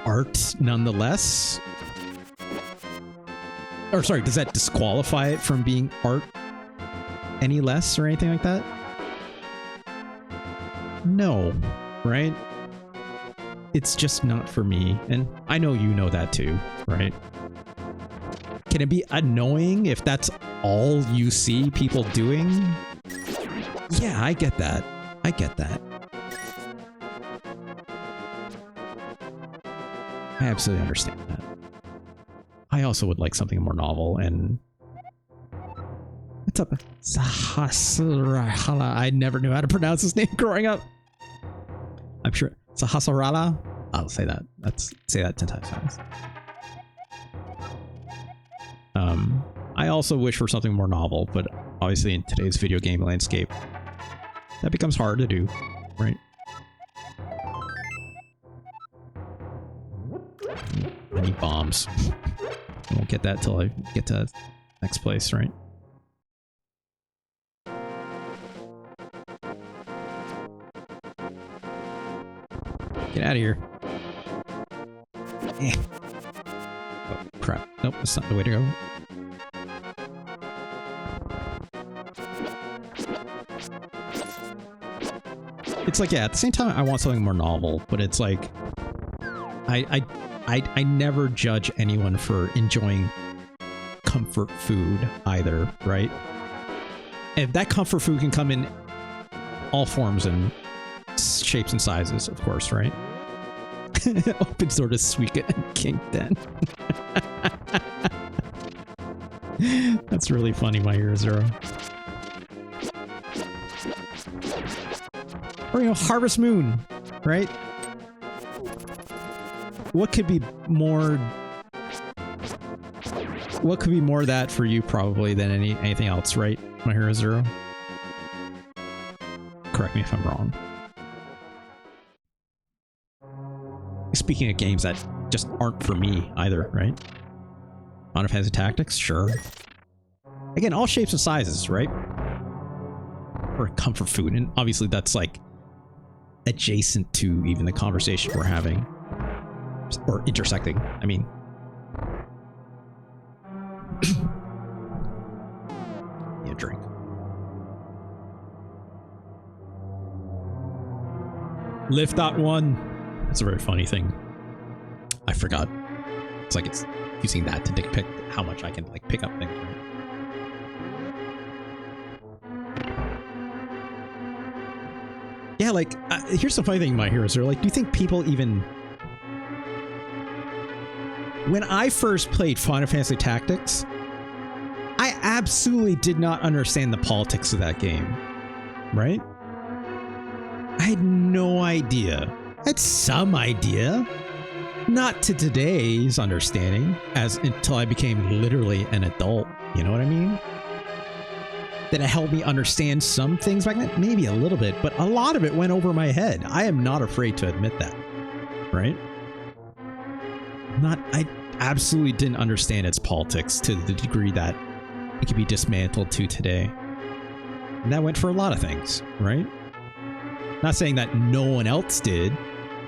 art nonetheless? Or sorry, does that disqualify it from being art any less or anything like that? No, right? It's just not for me, and I know you know that too, right? Can it be annoying if that's all you see people doing? Yeah, I get that. I get that. I absolutely understand that. I also would like something more novel, and what's up? Sahasrara. I never knew how to pronounce his name growing up. I'm sure Sahasrara. I'll say that. Let's say that 10 times fast. I also wish for something more novel, but obviously in today's video game landscape, that becomes hard to do, right? I need bombs. I won't get that till I get to the next place, right? Get out of here. Eh. Oh, crap. Nope, that's not the way to go. It's like, yeah, at the same time, I want something more novel, but it's like, I never judge anyone for enjoying comfort food either, right? And that comfort food can come in all forms and shapes and sizes, of course, right? Opens door to Suika and King Den. That's really funny, My Hero Zero. Or, you know, Harvest Moon, right? What could be more of that for you probably than anything else, right? My Hero Zero? Correct me if I'm wrong. Speaking of games that just aren't for me either, right? Final Fantasy Tactics, sure. Again, all shapes and sizes, right? For comfort food. And obviously that's like adjacent to even the conversation we're having. Or intersecting, I mean. Yeah, drink. Lift.1. That's a very funny thing. I forgot. It's like it's using that to depict how much I can like pick up things, right? Yeah, like here's the funny thing, my heroes are like, do you think people even... When I first played Final Fantasy Tactics, I absolutely did not understand the politics of that game, right? I had no idea. I had some idea. Not to today's understanding, until I became literally an adult. You know what I mean? That it helped me understand some things back then? Maybe a little bit, but a lot of it went over my head. I am not afraid to admit that, right? I absolutely didn't understand its politics to the degree that it could be dismantled to today. And that went for a lot of things, right? Not saying that no one else did,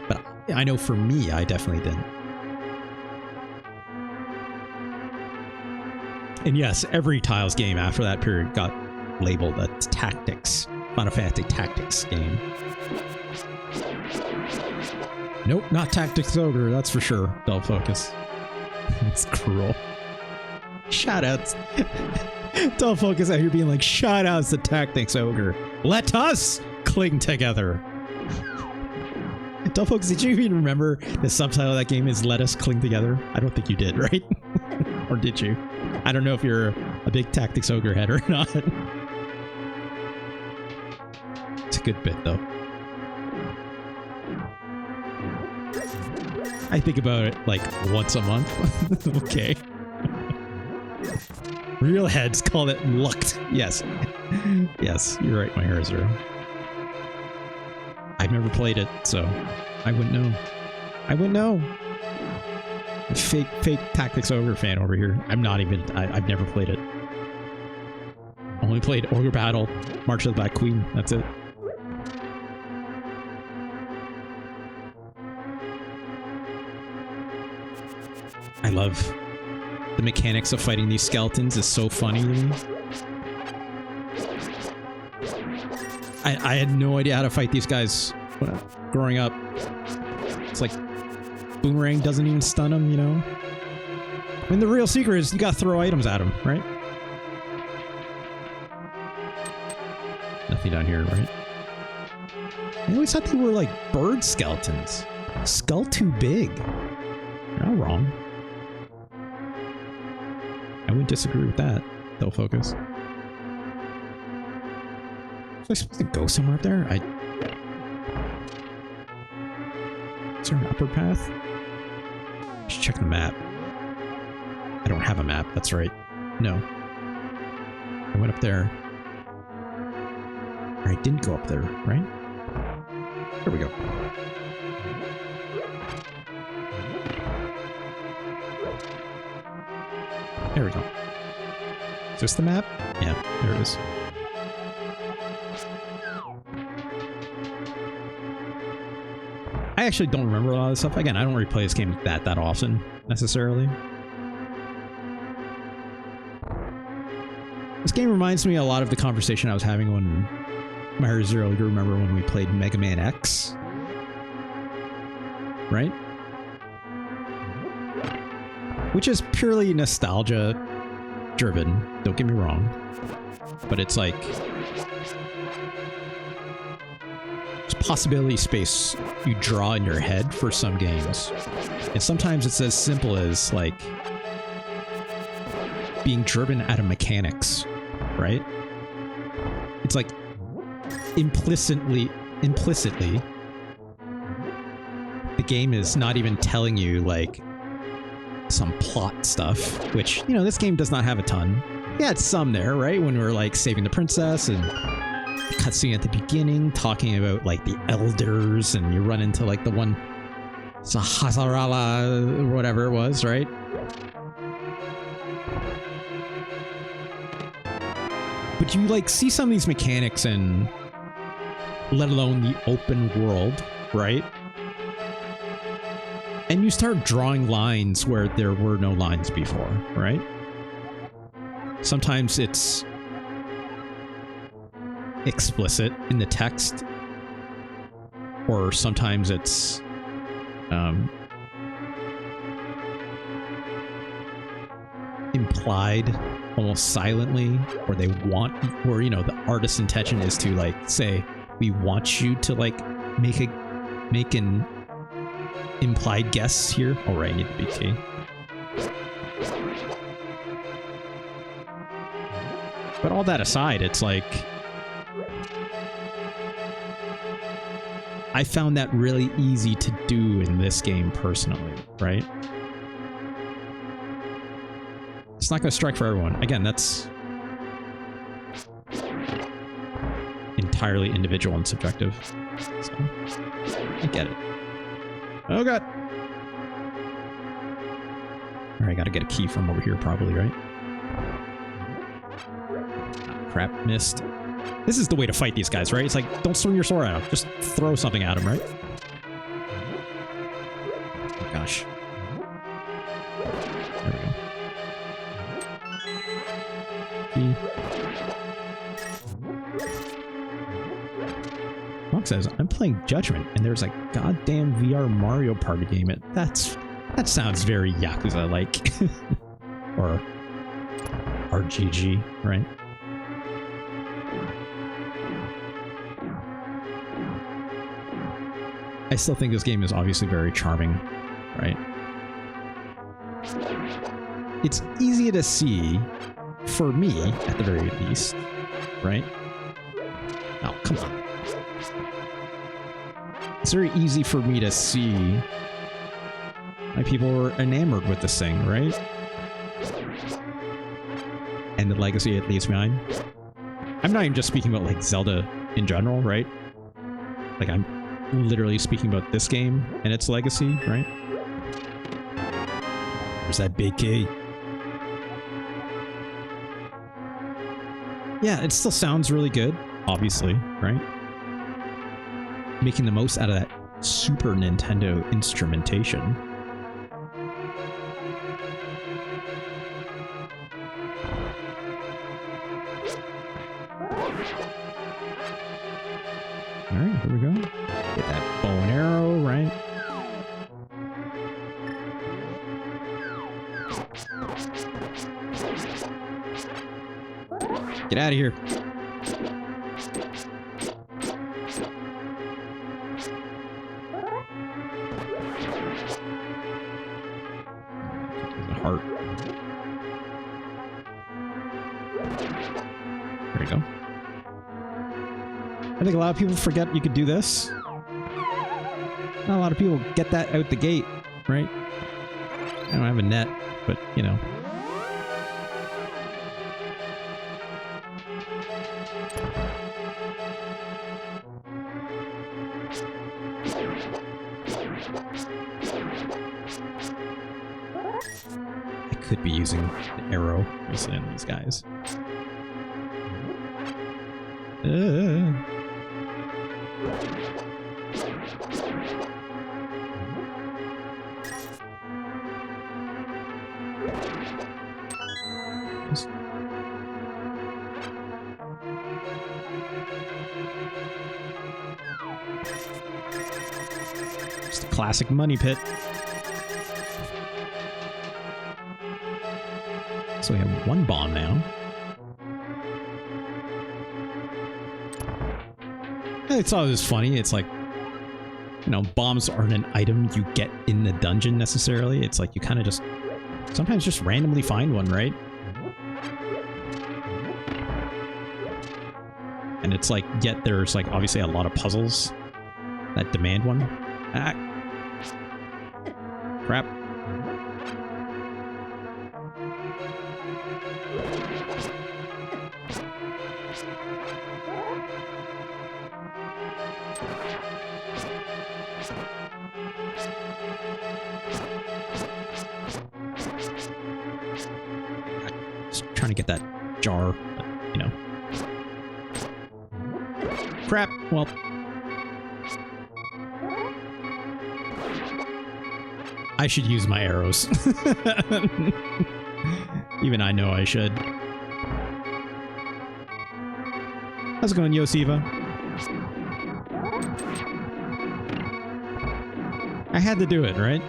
but I know for me, I definitely didn't. And yes, every Tiles game after that period got labeled a Tactics, Final Fantasy Tactics game. Nope, not Tactics Ogre, that's for sure. Dull Focus. It's cruel. Shoutouts. Dull Focus out here being like, shoutouts to Tactics Ogre. Let us cling together. Dull Focus, did you even remember the subtitle of that game is Let Us Cling Together? I don't think you did, right? Or did you? I don't know if you're a big Tactics Ogre head or not. It's a good bit, though. I think about it like once a month. Okay. Real heads call it lucked. Yes. Yes, you're right, my hair is real. I've never played it, so I wouldn't know. I wouldn't know. Fake Tactics Ogre fan over here. I'm not even... I've never played it. Only played Ogre Battle, March of the Black Queen. That's it. I love the mechanics of fighting these skeletons. Is so funny to me. I had no idea how to fight these guys growing up. It's like Boomerang doesn't even stun them, you know? I mean, the real secret is you gotta throw items at them, right? Nothing down here, right? I always thought they were like bird skeletons. Skull too big. You're not wrong. I wouldn't disagree with that. They'll focus. Was I supposed to go somewhere up there? Is there an upper path? I should check the map. I don't have a map, that's right. No. I went up there. Or I didn't go up there, right? There we go. There we go. Is this the map? Yeah, there it is. I actually don't remember a lot of this stuff. Again, I don't replay this game that often, necessarily. This game reminds me a lot of the conversation I was having when my Heart Zero. You remember when we played Mega Man X? Right? Which is purely nostalgia driven, don't get me wrong. But it's like... there's possibility space you draw in your head for some games. And sometimes it's as simple as, like, being driven out of mechanics, right? It's like, implicitly, the game is not even telling you, like, some plot stuff, which, you know, this game does not have a ton. Yeah, it's some there, right? When we're, like, saving the princess and the cutscene at the beginning, talking about, like, the elders, and you run into, like, the one Sahasrara, or whatever it was, right? But you like see some of these mechanics and let alone the open world, right? And you start drawing lines where there were no lines before, right? Sometimes it's explicit in the text, or sometimes it's implied almost silently, or they want, or you know, the artist's intention is to like say, we want you to like make an implied guess here. Oh right, I need the BT. But all that aside, it's like I found that really easy to do in this game personally, right? It's not going to strike for everyone. Again, that's entirely individual and subjective. So, I get it. Oh god! Alright, gotta get a key from over here probably, right? Oh, crap, missed. This is the way to fight these guys, right? It's like, don't swing your sword at them. Just throw something at them, right? Oh gosh. There we go. Key. Monk says, I'm playing Judgment, and there's a goddamn VR Mario Party game. That sounds very Yakuza-like. Or RGG, right? I still think this game is obviously very charming, right? It's easy to see, for me, at the very least, right? Oh, come on. It's very easy for me to see why people were enamored with this thing, right? And the legacy it leaves behind. I'm not even just speaking about, like, Zelda in general, right? Like, I'm literally speaking about this game and its legacy, right? There's that big key. Yeah, it still sounds really good, obviously, right? Making the most out of that Super Nintendo instrumentation. Alright, here we go. Get that bow and arrow, right? Get out of here. The heart. There we go. I think a lot of people forget you could do this. Not a lot of people get that out the gate, right? I don't have a net, but, you know. I could be using the arrow instead of these guys. Just a classic money pit. So we have one bomb now. I thought it was funny. It's like, you know, bombs aren't an item you get in the dungeon necessarily. It's like you kind of just sometimes just randomly find one, right? And it's like, yet there's like obviously a lot of puzzles that demand one. Ah. Crap. Just trying to get that jar, but, you know. crap. Well. I should use my arrows. Even I know I should. How's it going, Yosiva? I had to do it, right?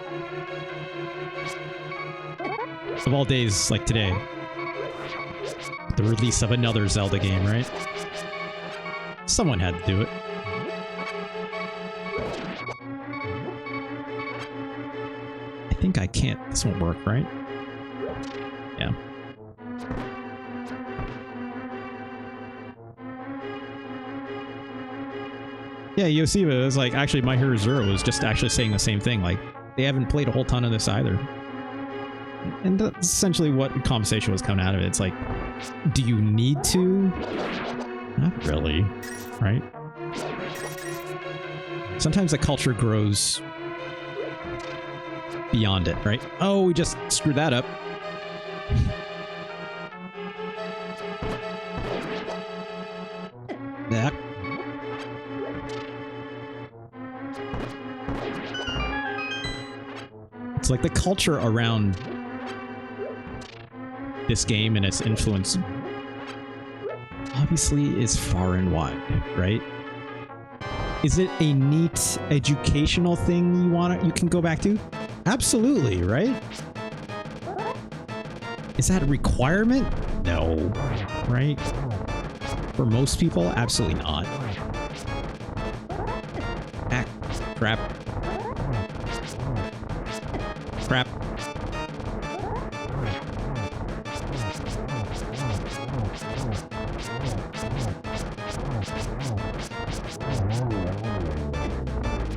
Of all days, like today. The release of another Zelda game, right? Someone had to do it. I think I can't. This won't work, right? Yeah. Yeah, Yosiva was like, actually, My Hero Zero was just actually saying the same thing. Like, they haven't played a whole ton of this either. And that's essentially what conversation was coming out of it. It's like, do you need to? Not really, right? Sometimes the culture grows beyond it, right? Oh, we just screwed that up. Yeah. It's like the culture around this game and its influence obviously is far and wide, right? Is it a neat educational thing you can go back to? Absolutely, right? Is that a requirement? No, right? For most people, absolutely not. Ah, crap. Crap.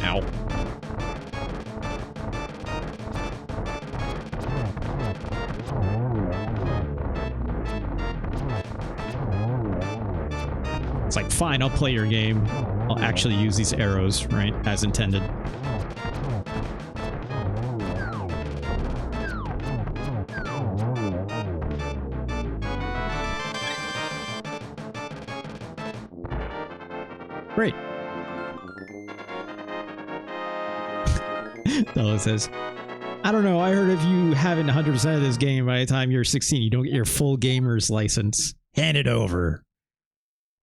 Ow. It's like, fine, I'll play your game. I'll actually use these arrows, right, as intended. Great. Bella says, I don't know, I heard if you haven't 100% of this game by the time you're 16, you don't get your full gamer's license. Hand it over.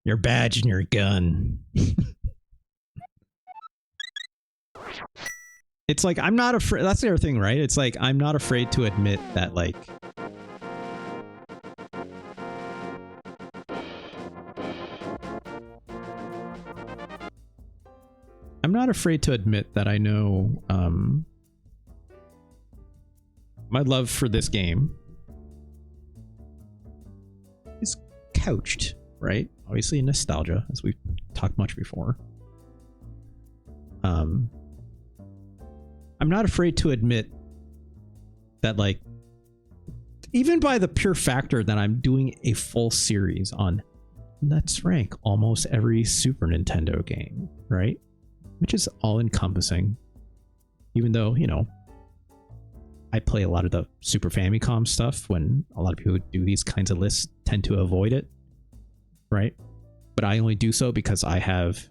Your badge and your gun. It's like, I'm not afraid. That's the other thing, right? It's like, I'm not afraid to admit that, like, I'm not afraid to admit that I know my love for this game is couched, right? Obviously in nostalgia, as we've talked much before. I'm not afraid to admit that, like, even by the pure factor that I'm doing a full series on, let's rank almost every Super Nintendo game, right? Which is all encompassing, even though, you know, I play a lot of the Super Famicom stuff when a lot of people who do these kinds of lists tend to avoid it, right? But I only do so because I have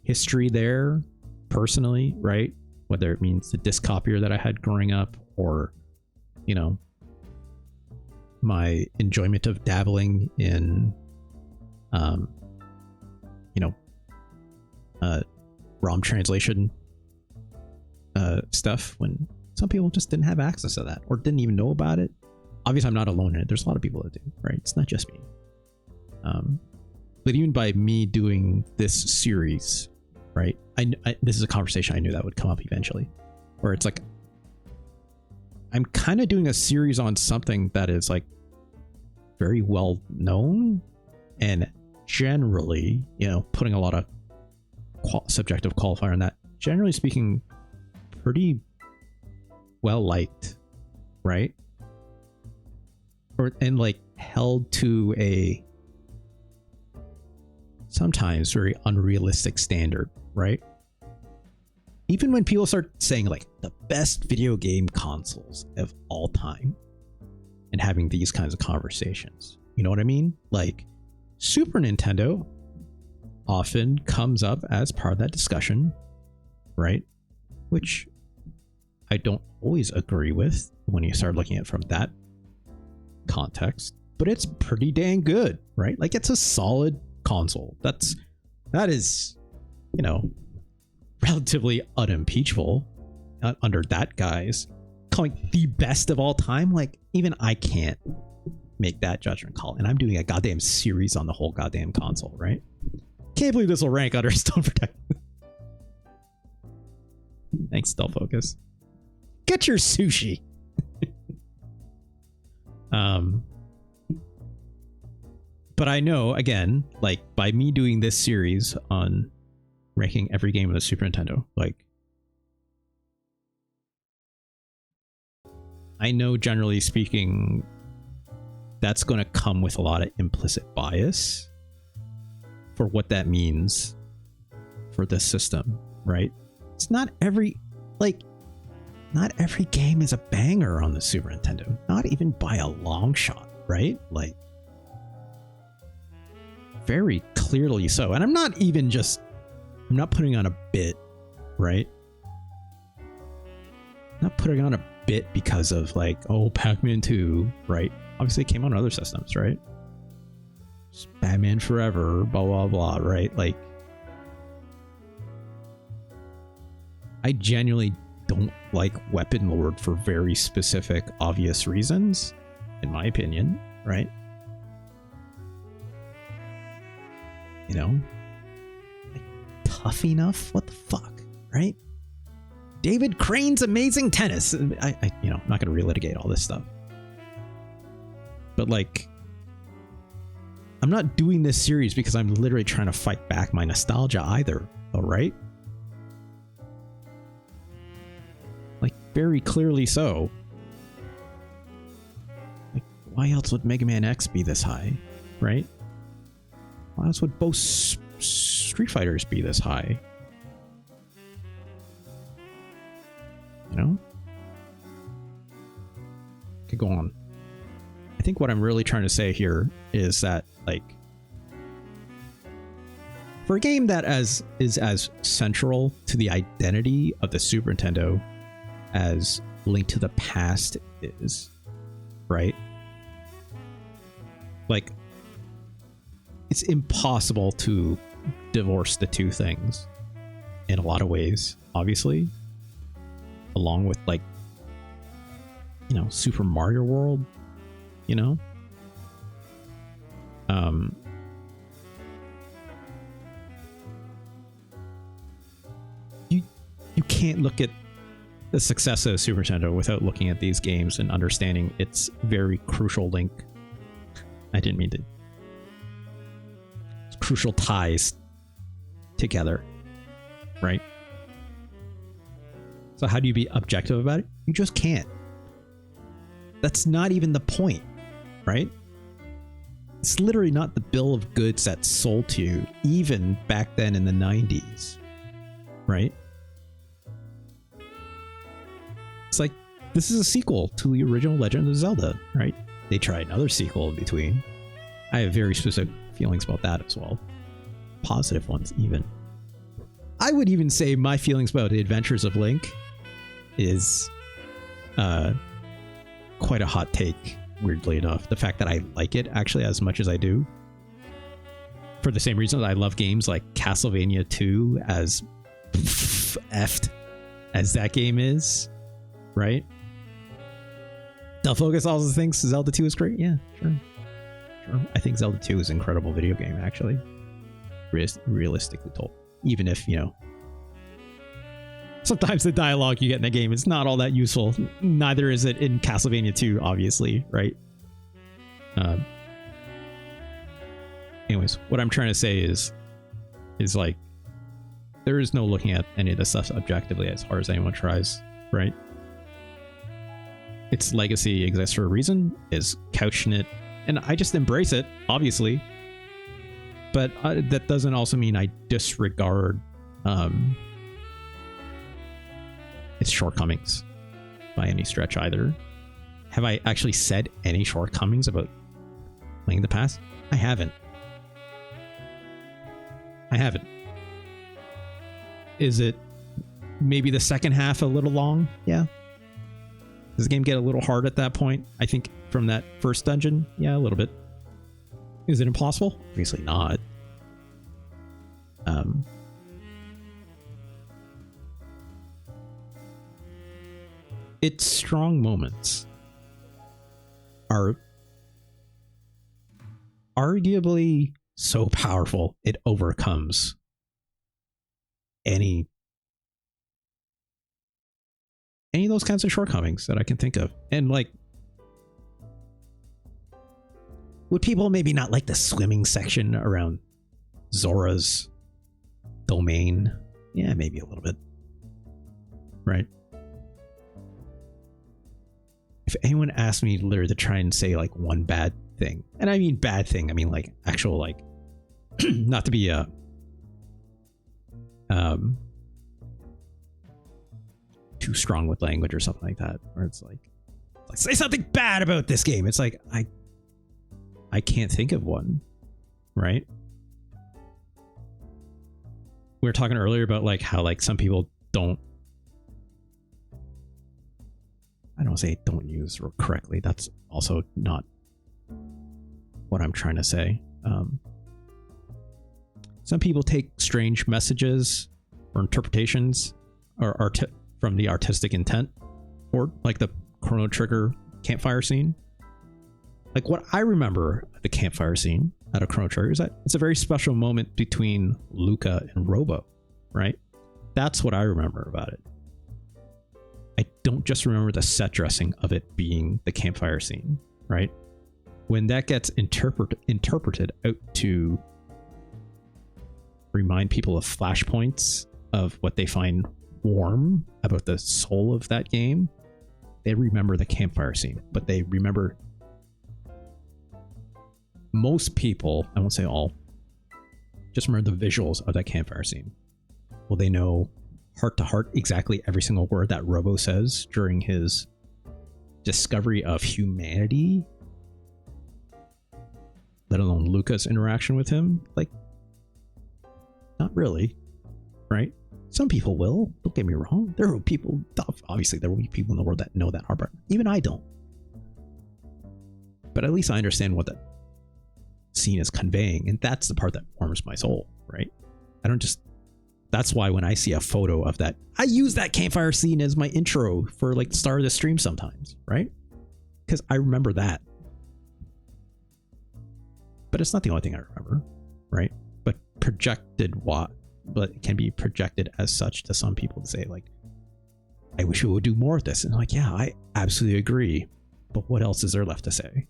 history there personally, right? Whether it means the disc copier that I had growing up, or, you know, my enjoyment of dabbling in, you know, ROM translation stuff when some people just didn't have access to that or didn't even know about it. Obviously, I'm not alone in it. There's a lot of people that do, right? It's not just me. But even by me doing this series, right? This is a conversation I knew that would come up eventually, where it's like, I'm kind of doing a series on something that is like very well known and generally, you know, putting a lot of subjective qualifier on that, generally speaking, pretty well liked, right? And like held to a sometimes very unrealistic standard, right? Even when people start saying like the best video game consoles of all time and having these kinds of conversations, you know what I mean? Like Super Nintendo, often comes up as part of that discussion, right? Which I don't always agree with when you start looking at it from that context, but it's pretty dang good, right? Like, it's a solid console. That is, you know, relatively unimpeachable under that guy's calling the best of all time. Like, even I can't make that judgment call, and I'm doing a goddamn series on the whole goddamn console, right? Can't believe this will rank under Stone Protected. Thanks, Stealth Focus. Get your sushi. But I know, again, like, by me doing this series on ranking every game of the Super Nintendo, like, I know, generally speaking, that's going to come with a lot of implicit bias for what that means for this system, right? It's not every game is a banger on the Super Nintendo, not even by a long shot, right? Like, very clearly so. And I'm not putting on a bit, right? I'm not putting on a bit because of, like, oh, Pac-Man 2, right? Obviously it came on other systems, right? Just Batman Forever, blah, blah, blah, right? Like, I genuinely don't like Weapon Lord for very specific, obvious reasons, in my opinion, right? You know? Like, tough enough? What the fuck, right? David Crane's Amazing Tennis. I you know, I'm not going to relitigate all this stuff. But, like, I'm not doing this series because I'm literally trying to fight back my nostalgia either, all right? Like, very clearly so. Like, why else would Mega Man X be this high, right? Why else would both Street Fighters be this high? You know? Could go on. I think what I'm really trying to say here is that, like, for a game that is as central to the identity of the Super Nintendo as Link to the Past is, right? Like, it's impossible to divorce the two things in a lot of ways, obviously, along with, like, you know, Super Mario World, you know? You can't look at the success of Super Nintendo without looking at these games and understanding its very crucial link. I didn't mean to. It's crucial ties together, right? So how do you be objective about it? You just can't. That's not even the point, right? It's literally not the bill of goods that's sold to you, even back then in the 90s, right? It's like, this is a sequel to the original Legend of Zelda, right? They tried another sequel in between. I have very specific feelings about that as well. Positive ones, even. I would even say my feelings about The Adventures of Link is quite a hot take, weirdly enough. The fact that I like it actually as much as I do, for the same reason that I love games like Castlevania 2 as effed as that game is, right? Del Focus also thinks Zelda 2 is great. Yeah, sure. I think Zelda 2 is an incredible video game, actually. Realistically told. Even if, you know, sometimes the dialogue you get in the game is not all that useful. Neither is it in Castlevania 2, obviously, right? Anyways, what I'm trying to say is like, there is no looking at any of this stuff objectively as hard as anyone tries, right? Its legacy exists for a reason, is couched in it, and I just embrace it, obviously. But that doesn't also mean I disregard its shortcomings by any stretch either. Have I actually said any shortcomings about Link in the Past? I haven't. I haven't. Is it maybe the second half a little long? Yeah. Does the game get a little hard at that point? I think from that first dungeon, yeah, a little bit. Is it impossible? Obviously not. Its strong moments are arguably so powerful it overcomes any of those kinds of shortcomings that I can think of. And like, would people maybe not like the swimming section around Zora's domain? Yeah, maybe a little bit. Right? If anyone asked me literally to try and say like one bad thing, and I mean bad thing, I mean like actual like not to be too strong with language or something like that, where it's like say something bad about this game. It's like I can't think of one, right? We were talking earlier about like how like some people don't, I don't say don't use correctly. That's also not what I'm trying to say. Some people take strange messages or interpretations or from the artistic intent, or like the Chrono Trigger campfire scene. Like what I remember the campfire scene out of Chrono Trigger is that it's a very special moment between Luca and Robo, right? That's what I remember about it. I don't just remember the set dressing of it being the campfire scene, right? When that gets interpreted out to remind people of flashpoints of what they find warm about the soul of that game, they remember the campfire scene, but they remember, most people, I won't say all, just remember the visuals of that campfire scene. Will they know heart to heart exactly every single word that Robo says during his discovery of humanity, let alone Luca's interaction with him? Like, not really, right? Some people will, don't get me wrong. There are people, obviously there will be people in the world that know that hard part. Even I don't. But at least I understand what that scene is conveying, and that's the part that warms my soul, right? I don't just, that's why when I see a photo of that, I use that campfire scene as my intro for like the start of the stream sometimes, right? Because I remember that. But it's not the only thing I remember, right? But but it can be projected as such to some people to say like, I wish we would do more of this. And I'm like, yeah, I absolutely agree. But what else is there left to say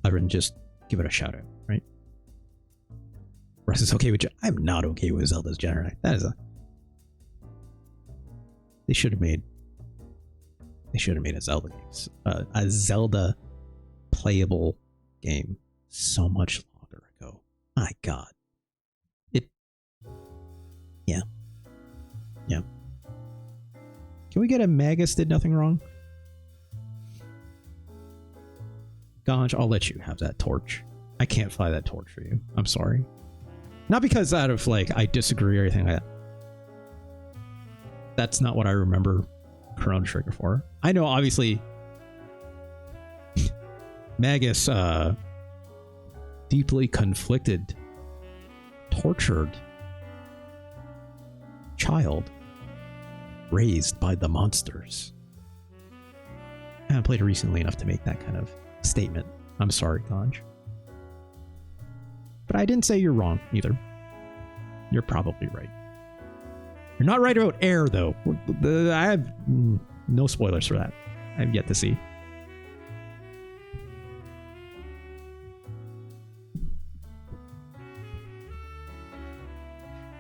other than just give it a shout out, right? Russ is okay with I'm not okay with Zelda's genre. That is they should have made a Zelda game, a Zelda playable game so much longer ago. My God. Yeah. Can we get a Magus did nothing wrong? Ganj, I'll let you have that torch. I can't fly that torch for you. I'm sorry. Not because out of like I disagree or anything like that. That's not what I remember Chrono Trigger for. I know obviously Magus deeply conflicted, tortured child raised by the monsters. I haven't played recently enough to make that kind of statement. I'm sorry, Ganj. But I didn't say you're wrong either. You're probably right. You're not right about Air, though. I have no spoilers for that. I have yet to see.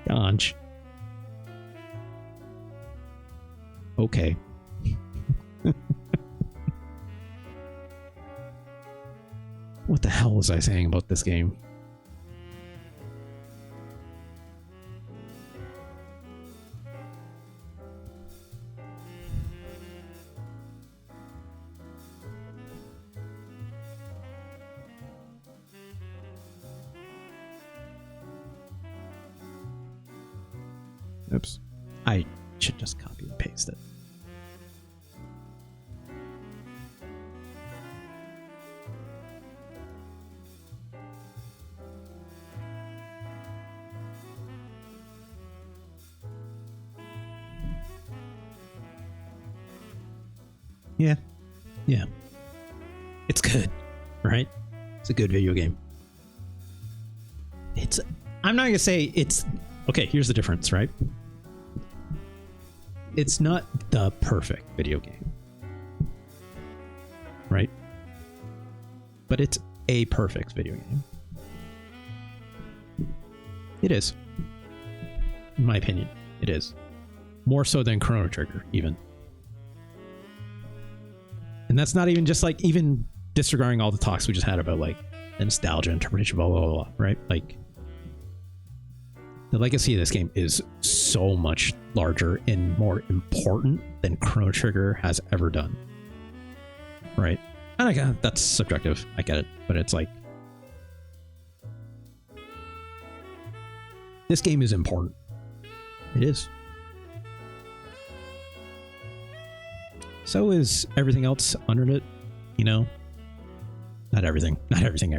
Ganj. Okay. What the hell was I saying about this game? Oops. I should just copy and paste it. Yeah. Yeah. It's good, right? It's a good video game. I'm not going to say it's... Okay, here's the difference, right? It's not the perfect video game, right? But it's a perfect video game. It is. In my opinion, it is. More so than Chrono Trigger, even. And that's not even just like, even disregarding all the talks we just had about like nostalgia, interpretation, blah, blah, blah, blah, right? Like, the legacy of this game is so much larger and more important than Chrono Trigger has ever done. Right? And I get that's subjective. I get it. But it's like, this game is important. It is. So is everything else under it, you know? Not everything. Not everything.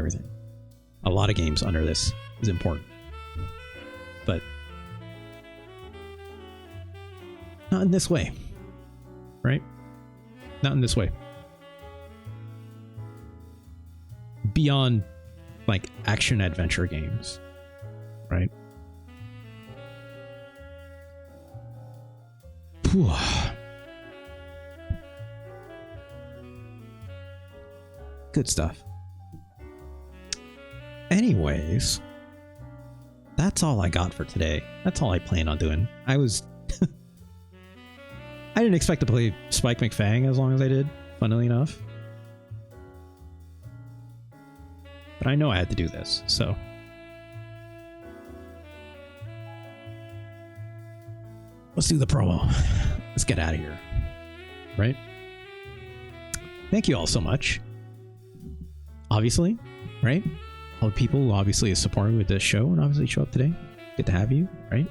A lot of games under this is important. But not in this way, right? Not in this way. Beyond like action adventure games, right? Whew. Good stuff. Anyways, that's all I got for today. That's all I plan on doing. I didn't expect to play Spike McFang as long as I did, funnily enough. But I know I had to do this, so. Let's do the promo. Let's get out of here. Right? Thank you all so much. Obviously, right? All the people who obviously is supporting with this show and obviously show up today. Good to have you, right?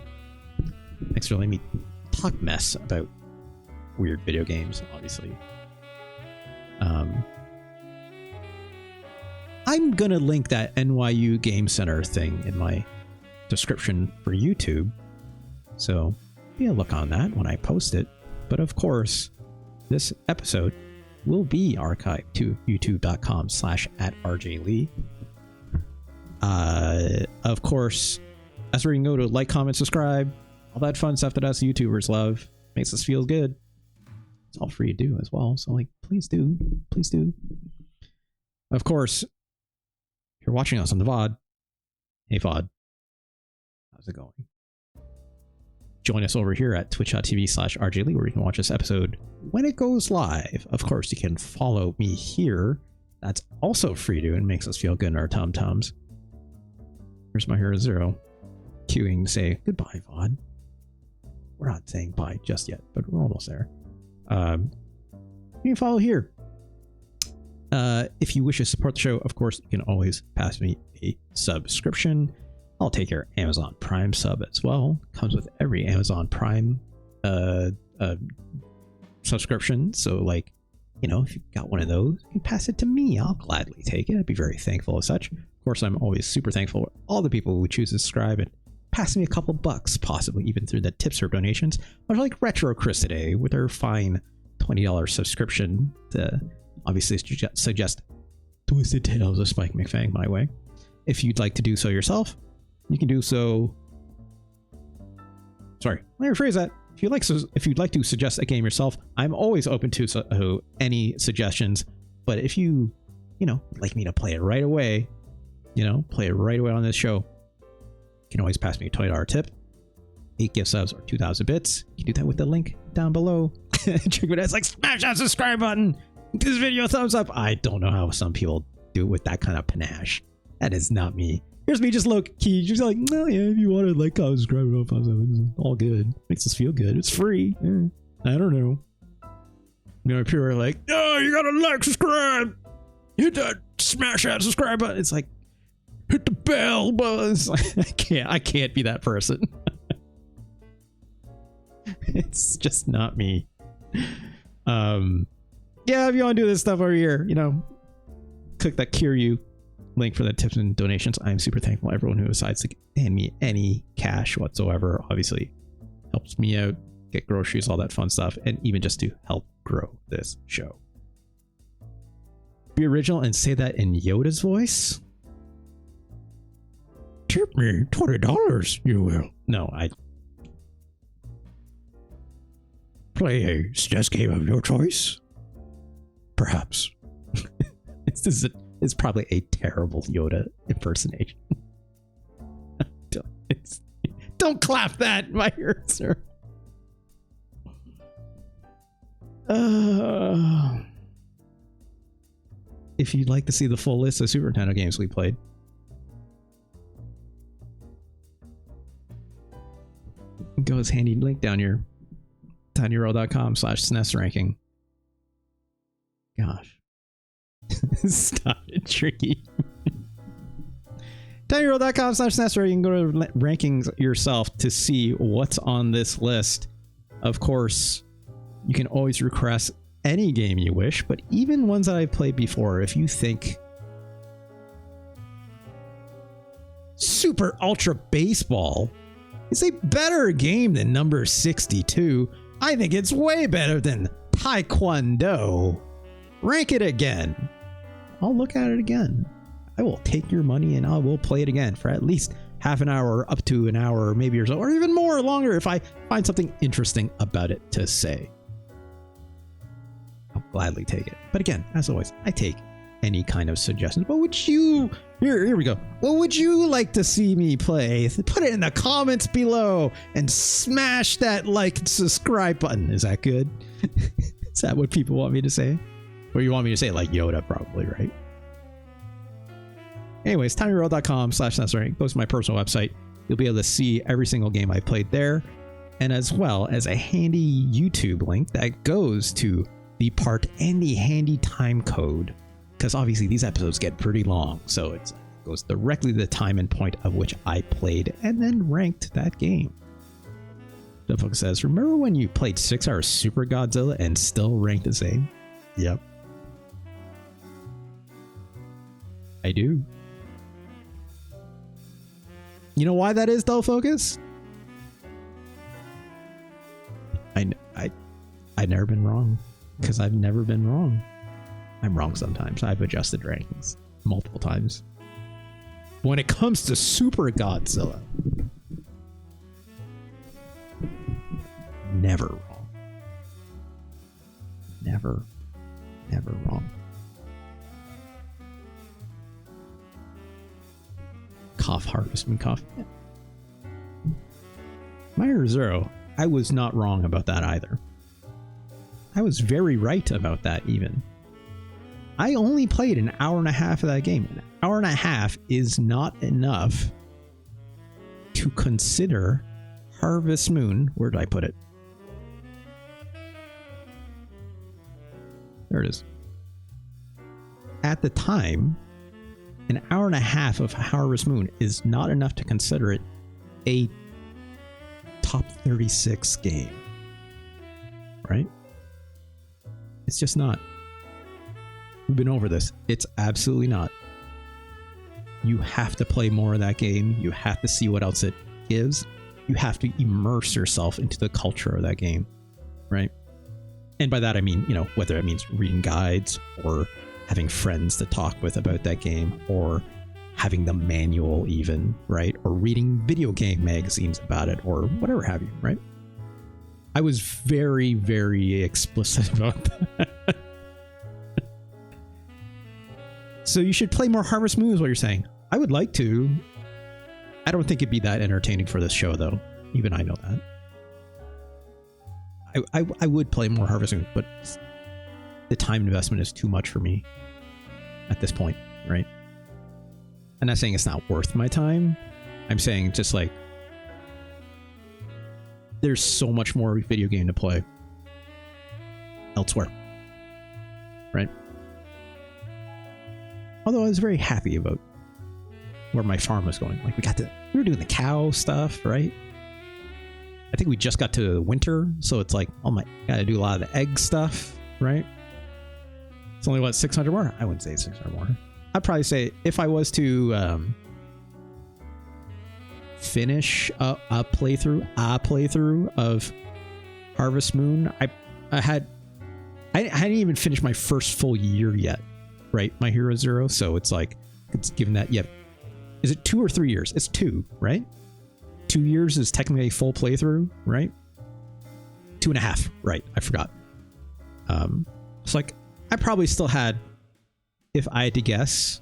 Thanks for letting me talk mess about weird video games, obviously. I'm gonna link that NYU Game Center thing in my description for YouTube. So be a look on that when I post it. But of course, this episode will be archived to youtube.com/@RJLee. Of course, that's where you can go to like, comment, subscribe, all that fun stuff that us YouTubers love. Makes us feel good. It's all free to do as well. So like, please do. Please do. Of course, if you're watching us on the VOD, hey VOD, how's it going? Join us over here at twitch.tv/RJLee, where you can watch this episode when it goes live. Of course, you can follow me here. That's also free to and makes us feel good in our tum-tums. Here's my Hero Zero queuing to say goodbye, VOD. We're not saying bye just yet, but we're almost there. You can follow here. If you wish to support the show, of course, you can always pass me a subscription. I'll take your Amazon Prime sub as well. Comes with every Amazon Prime subscription. So like, you know, if you've got one of those, you can pass it to me. I'll gladly take it. I'd be very thankful as such. Of course, I'm always super thankful for all the people who choose to subscribe and pass me a couple bucks, possibly even through the tips or donations. Much like Retro Chris today with her fine $20 subscription to obviously suggest Twisted Tales of Spike McFang my way. If you'd like to do so yourself, you can do so. Sorry, let me rephrase that. If you'd like to suggest a game yourself, I'm always open to any suggestions. But if you would like me to play it right away, play it right away on this show, you can always pass me a $20 tip, 8 gift subs, or 2,000 bits. You can do that with the link down below. It's like smash that subscribe button. Give this video a thumbs up. I don't know how some people do it with that kind of panache. That is not me. Here's me just low key, just like, no, yeah, if you want to like, comment, subscribe, it's all good. Makes us feel good. It's free. Yeah. I don't know. People are like, oh, you gotta like, subscribe, hit that, smash that subscribe button. It's like, hit the bell button. It's like, I can't be that person. It's just not me. Yeah, if you want to do this stuff over here, you know, click that Kiryu link for the tips and donations. I'm super thankful to everyone who decides to hand me any cash whatsoever. Obviously helps me out, get groceries, all that fun stuff, and even just to help grow this show. Be original and say that in Yoda's voice. Tip me $20, you will. No, I play a SNES game of your choice. Perhaps. It's probably a terrible Yoda impersonation. Don't clap that, my ear, sir. If you'd like to see the full list of Super Nintendo games we played, go as handy link down here, tinyurl.com/SNES ranking. Gosh. Stop it, tricky. tinyurl.com/SNES ranking. You can go to rankings yourself to see what's on this list. Of course, you can always request any game you wish, but even ones that I've played before, if you think Super Ultra Baseball is a better game than number 62, I think it's way better than Taekwondo. Rank it again. I'll look at it again. I will take your money and I will play it again for at least half an hour, up to an hour, maybe or so, or even more longer if I find something interesting about it to say. I'll gladly take it. But again, as always, I take any kind of suggestions. What would you... Here we go. What would you like to see me play? Put it in the comments below and smash that like and subscribe button. Is that good? Is that what people want me to say? Or you want me to say it like Yoda, probably, right? Anyways, tinyurl.com/SNESranking goes to my personal website. You'll be able to see every single game I played there, and as well as a handy YouTube link that goes to the part and the handy time code, because obviously these episodes get pretty long, so it goes directly to the time and point of which I played and then ranked that game. The book says, remember when you played 6 hours Super Godzilla and still ranked the same? Yep. I do. You know why that is, though, Focus? I've never been wrong. Because I've never been wrong. I'm wrong sometimes. I've adjusted rankings multiple times. When it comes to Super Godzilla, never wrong. Never wrong. Cough, Harvestman cough. Yeah. Meyer Zero, I was not wrong about that either. I was very right about that even. I only played an hour and a half of that game. An hour and a half is not enough to consider Harvest Moon. Where did I put it? There it is. At the time, an hour and a half of Harvest Moon is not enough to consider it a top 36 game. Right? It's just not. We've been over this. It's absolutely not. You have to play more of that game. You have to see what else it gives. You have to immerse yourself into the culture of that game, right? And by that I mean, you know, whether it means reading guides or having friends to talk with about that game, or having the manual even, right? Or reading video game magazines about it, or whatever have you, right? I was very, very explicit about that. So you should play more Harvest Moon is what you're saying. I would like to. I don't think it'd be that entertaining for this show, though. Even I know that. I would play more Harvest Moon, but the time investment is too much for me at this point, right? I'm not saying it's not worth my time. I'm saying just like there's so much more video game to play elsewhere, right? Although I was very happy about where my farm was going. Like we were doing the cow stuff, right? I think we just got to winter, so it's like, oh my, gotta do a lot of the egg stuff, right? It's only what, 600 more? I wouldn't say 600 more. I'd probably say if I was to finish a playthrough of Harvest Moon, I hadn't even finished my first full year yet, right? My Hero Zero, so it's like, it's given that, yeah. Is it 2 or 3 years? It's 2, right? 2 years is technically a full playthrough, right? 2.5, right? I forgot. It's like, I probably still had, if I had to guess,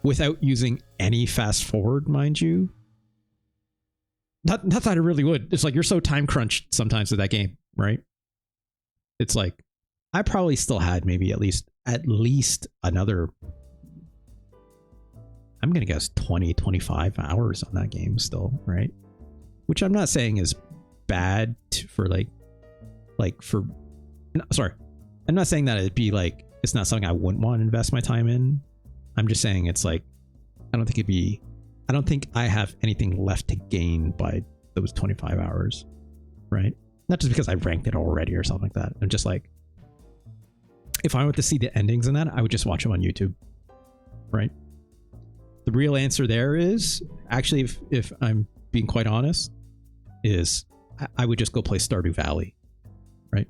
without using any fast forward, mind you. Not that I really would. It's like, you're so time crunched sometimes with that game, right? It's like, I probably still had maybe at least another, I'm going to guess 20, 25 hours on that game still, right? Which I'm not saying is bad for sorry. I'm not saying that it'd be like, it's not something I wouldn't want to invest my time in. I'm just saying it's like, I don't think I have anything left to gain by those 25 hours, right? Not just because I ranked it already or something like that. I'm just like, if I were to see the endings in that, I would just watch them on YouTube, right? The real answer there is, actually, if I'm being quite honest, is I would just go play Stardew Valley, right?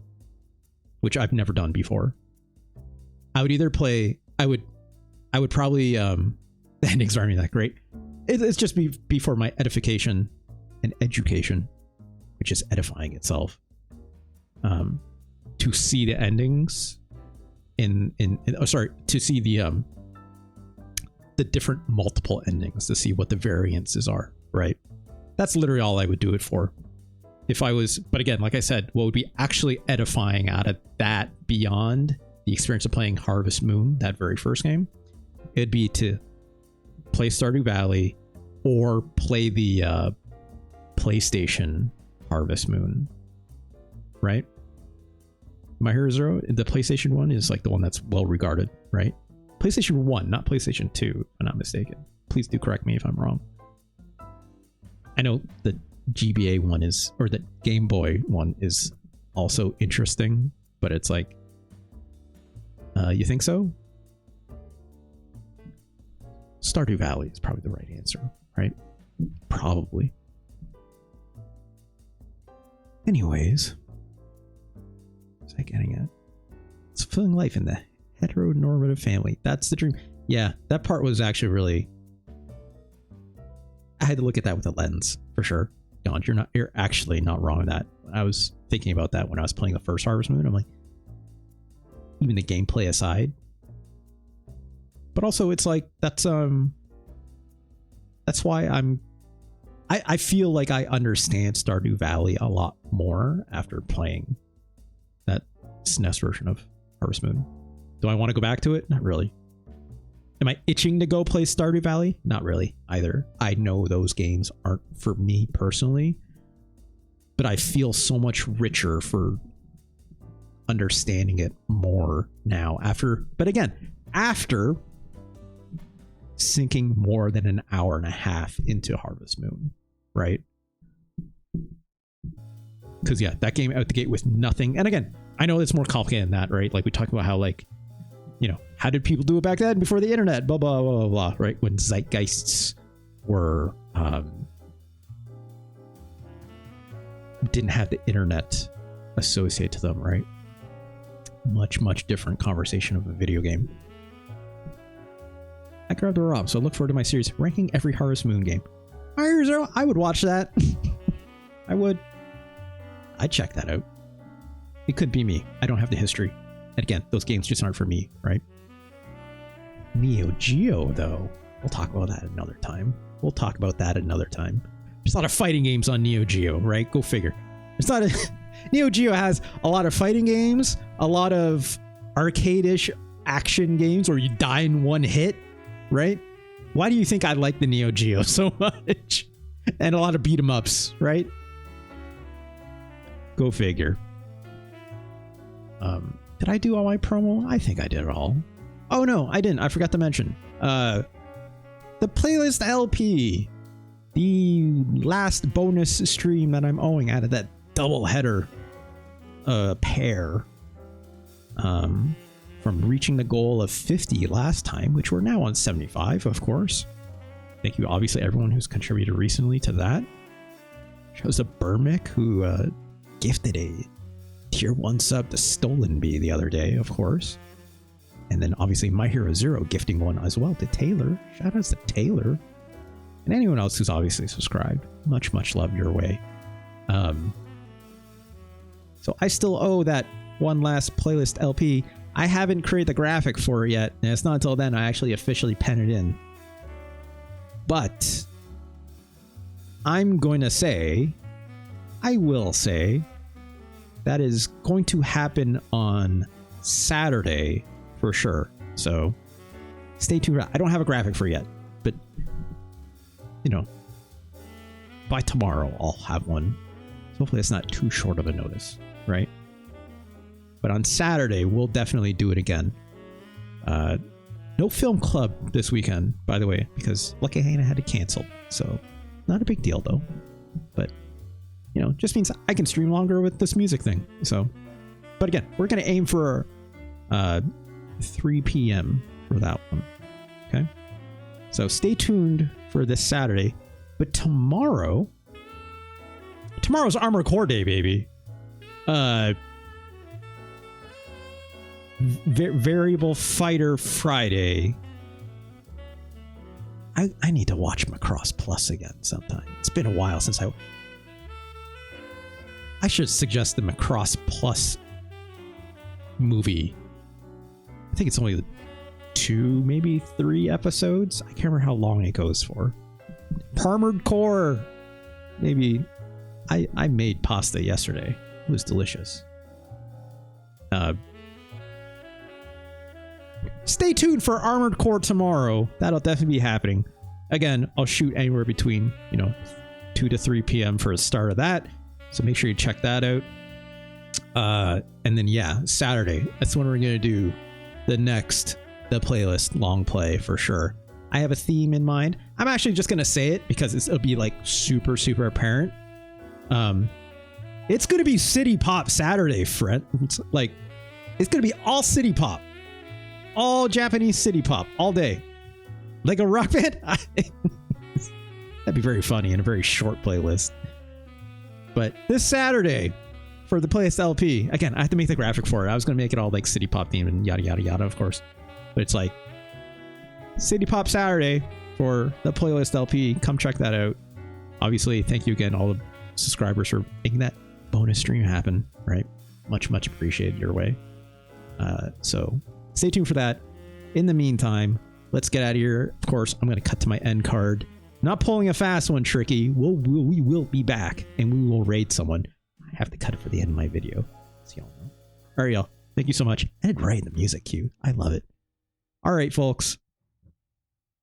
Which I've never done before. I would either play, I would probably, the endings aren't that great. It's just be for my edification and education, which is edifying itself. To see the endings to see the different multiple endings, to see what the variances are, right? That's literally all I would do it for. If I was, but again, like I said, what would be actually edifying out of that beyond the experience of playing Harvest Moon, that very first game, it'd be to play Stardew Valley or play the PlayStation Harvest Moon, right? My Hero Zero, the PlayStation one is like the one that's well regarded, right? PlayStation 1, not PlayStation 2, if I'm not mistaken. Please do correct me if I'm wrong. I know the GBA one is, or the Game Boy one is also interesting, but it's like, you think so? Stardew Valley is probably the right answer, right? Probably. Anyways, what's I getting at? It's fulfilling life in the heteronormative family. That's the dream. Yeah, that part was actually really, I had to look at that with a lens for sure. John, you're actually not wrong with that. I was thinking about that when I was playing the first Harvest Moon. I'm like, even the gameplay aside, but also it's like, that's why I feel like I understand Stardew Valley a lot more after playing that SNES version of Harvest Moon. Do I want to go back to it? Not really. Am I itching to go play Stardew Valley? Not really either. I know those games aren't for me personally, but I feel so much richer for understanding it more now after sinking more than an hour and a half into Harvest Moon, right? Because yeah, that game out the gate with nothing. And again, I know it's more complicated than that, right? Like we talked about how, like, you know, how did people do it back then before the internet? Blah, blah, blah, blah, blah, right? When zeitgeists were, didn't have the internet associated to them, right? Much different conversation of a video game. I grabbed the Rob, so look forward to my series ranking every Harvest Moon game. Hero Zero, I would watch that. I would. I'd check that out. It could be me. I don't have the history. And again, those games just aren't for me, right? Neo Geo, though. We'll talk about that another time. There's a lot of fighting games on Neo Geo, right? Go figure. It's not a... Neo Geo has a lot of fighting games, a lot of arcade-ish action games where you die in one hit, right? Why do you think I like the Neo Geo so much? And a lot of beat-em-ups, right? Go figure. Did I do all my promo? I think I did it all. Oh no, I didn't. I forgot to mention. The playlist LP. the last bonus stream that I'm owing out of that double header pair from reaching the goal of 50 last time, which we're now on 75, of course. Thank you, obviously, everyone who's contributed recently to that. Shows a Burmick who gifted a tier 1 sub to Stolen Bee the other day, of course. And then obviously My Hero Zero gifting one as well to Taylor. Shoutouts to Taylor. And anyone else who's obviously subscribed. Much, much love your way. So I still owe that one last playlist LP. I haven't created the graphic for it yet, and it's not until then I actually officially pen it in. But I'm going to say, I will say, that is going to happen on Saturday for sure. So stay tuned. I don't have a graphic for it yet, but you know, by tomorrow I'll have one. So hopefully it's not too short of a notice, right? But on Saturday, we'll definitely do it again. No film club this weekend, by the way, because Lucky Hannah had to cancel. So not a big deal, though. But, you know, just means I can stream longer with this music thing. So, but again, we're going to aim for 3 p.m. for that one. Okay? So stay tuned for this Saturday. But tomorrow's Armored Core Day, baby. Variable Fighter Friday. I need to watch Macross Plus again sometime. It's been a while since I should suggest the Macross Plus movie. I think it's only 2, maybe 3 episodes. I can't remember how long it goes for. Armored Core. Maybe. I made pasta yesterday. It was delicious. Stay tuned for Armored Core tomorrow. That'll definitely be happening. Again, I'll shoot anywhere between, 2 to 3 p.m. for a start of that. So make sure you check that out. And then, yeah, Saturday. That's when we're going to do the playlist long play for sure. I have a theme in mind. I'm actually just going to say it because it'll be like super, super apparent. It's going to be City Pop Saturday, Fred. It's going to be all City Pop. All Japanese City Pop all day. Like a rock band? That'd be very funny and a very short playlist. But this Saturday for the playlist LP, again, I have to make the graphic for it. I was going to make it all like City Pop themed and yada, yada, yada, of course. But it's like City Pop Saturday for the playlist LP. Come check that out. Obviously, thank you again, all the subscribers, for making that bonus stream happen, right? Much, much appreciated your way. So stay tuned for that. In the meantime, let's get out of here. Of course, I'm going to cut to my end card. Not pulling a fast one, Tricky. We will be back, and we will raid someone. I have to cut it for the end of my video, so y'all know. All right, y'all. Thank you so much. And right in the music cue. I love it. All right, folks.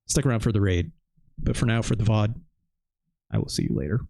Stick around for the raid. But for now, for the VOD, I will see you later.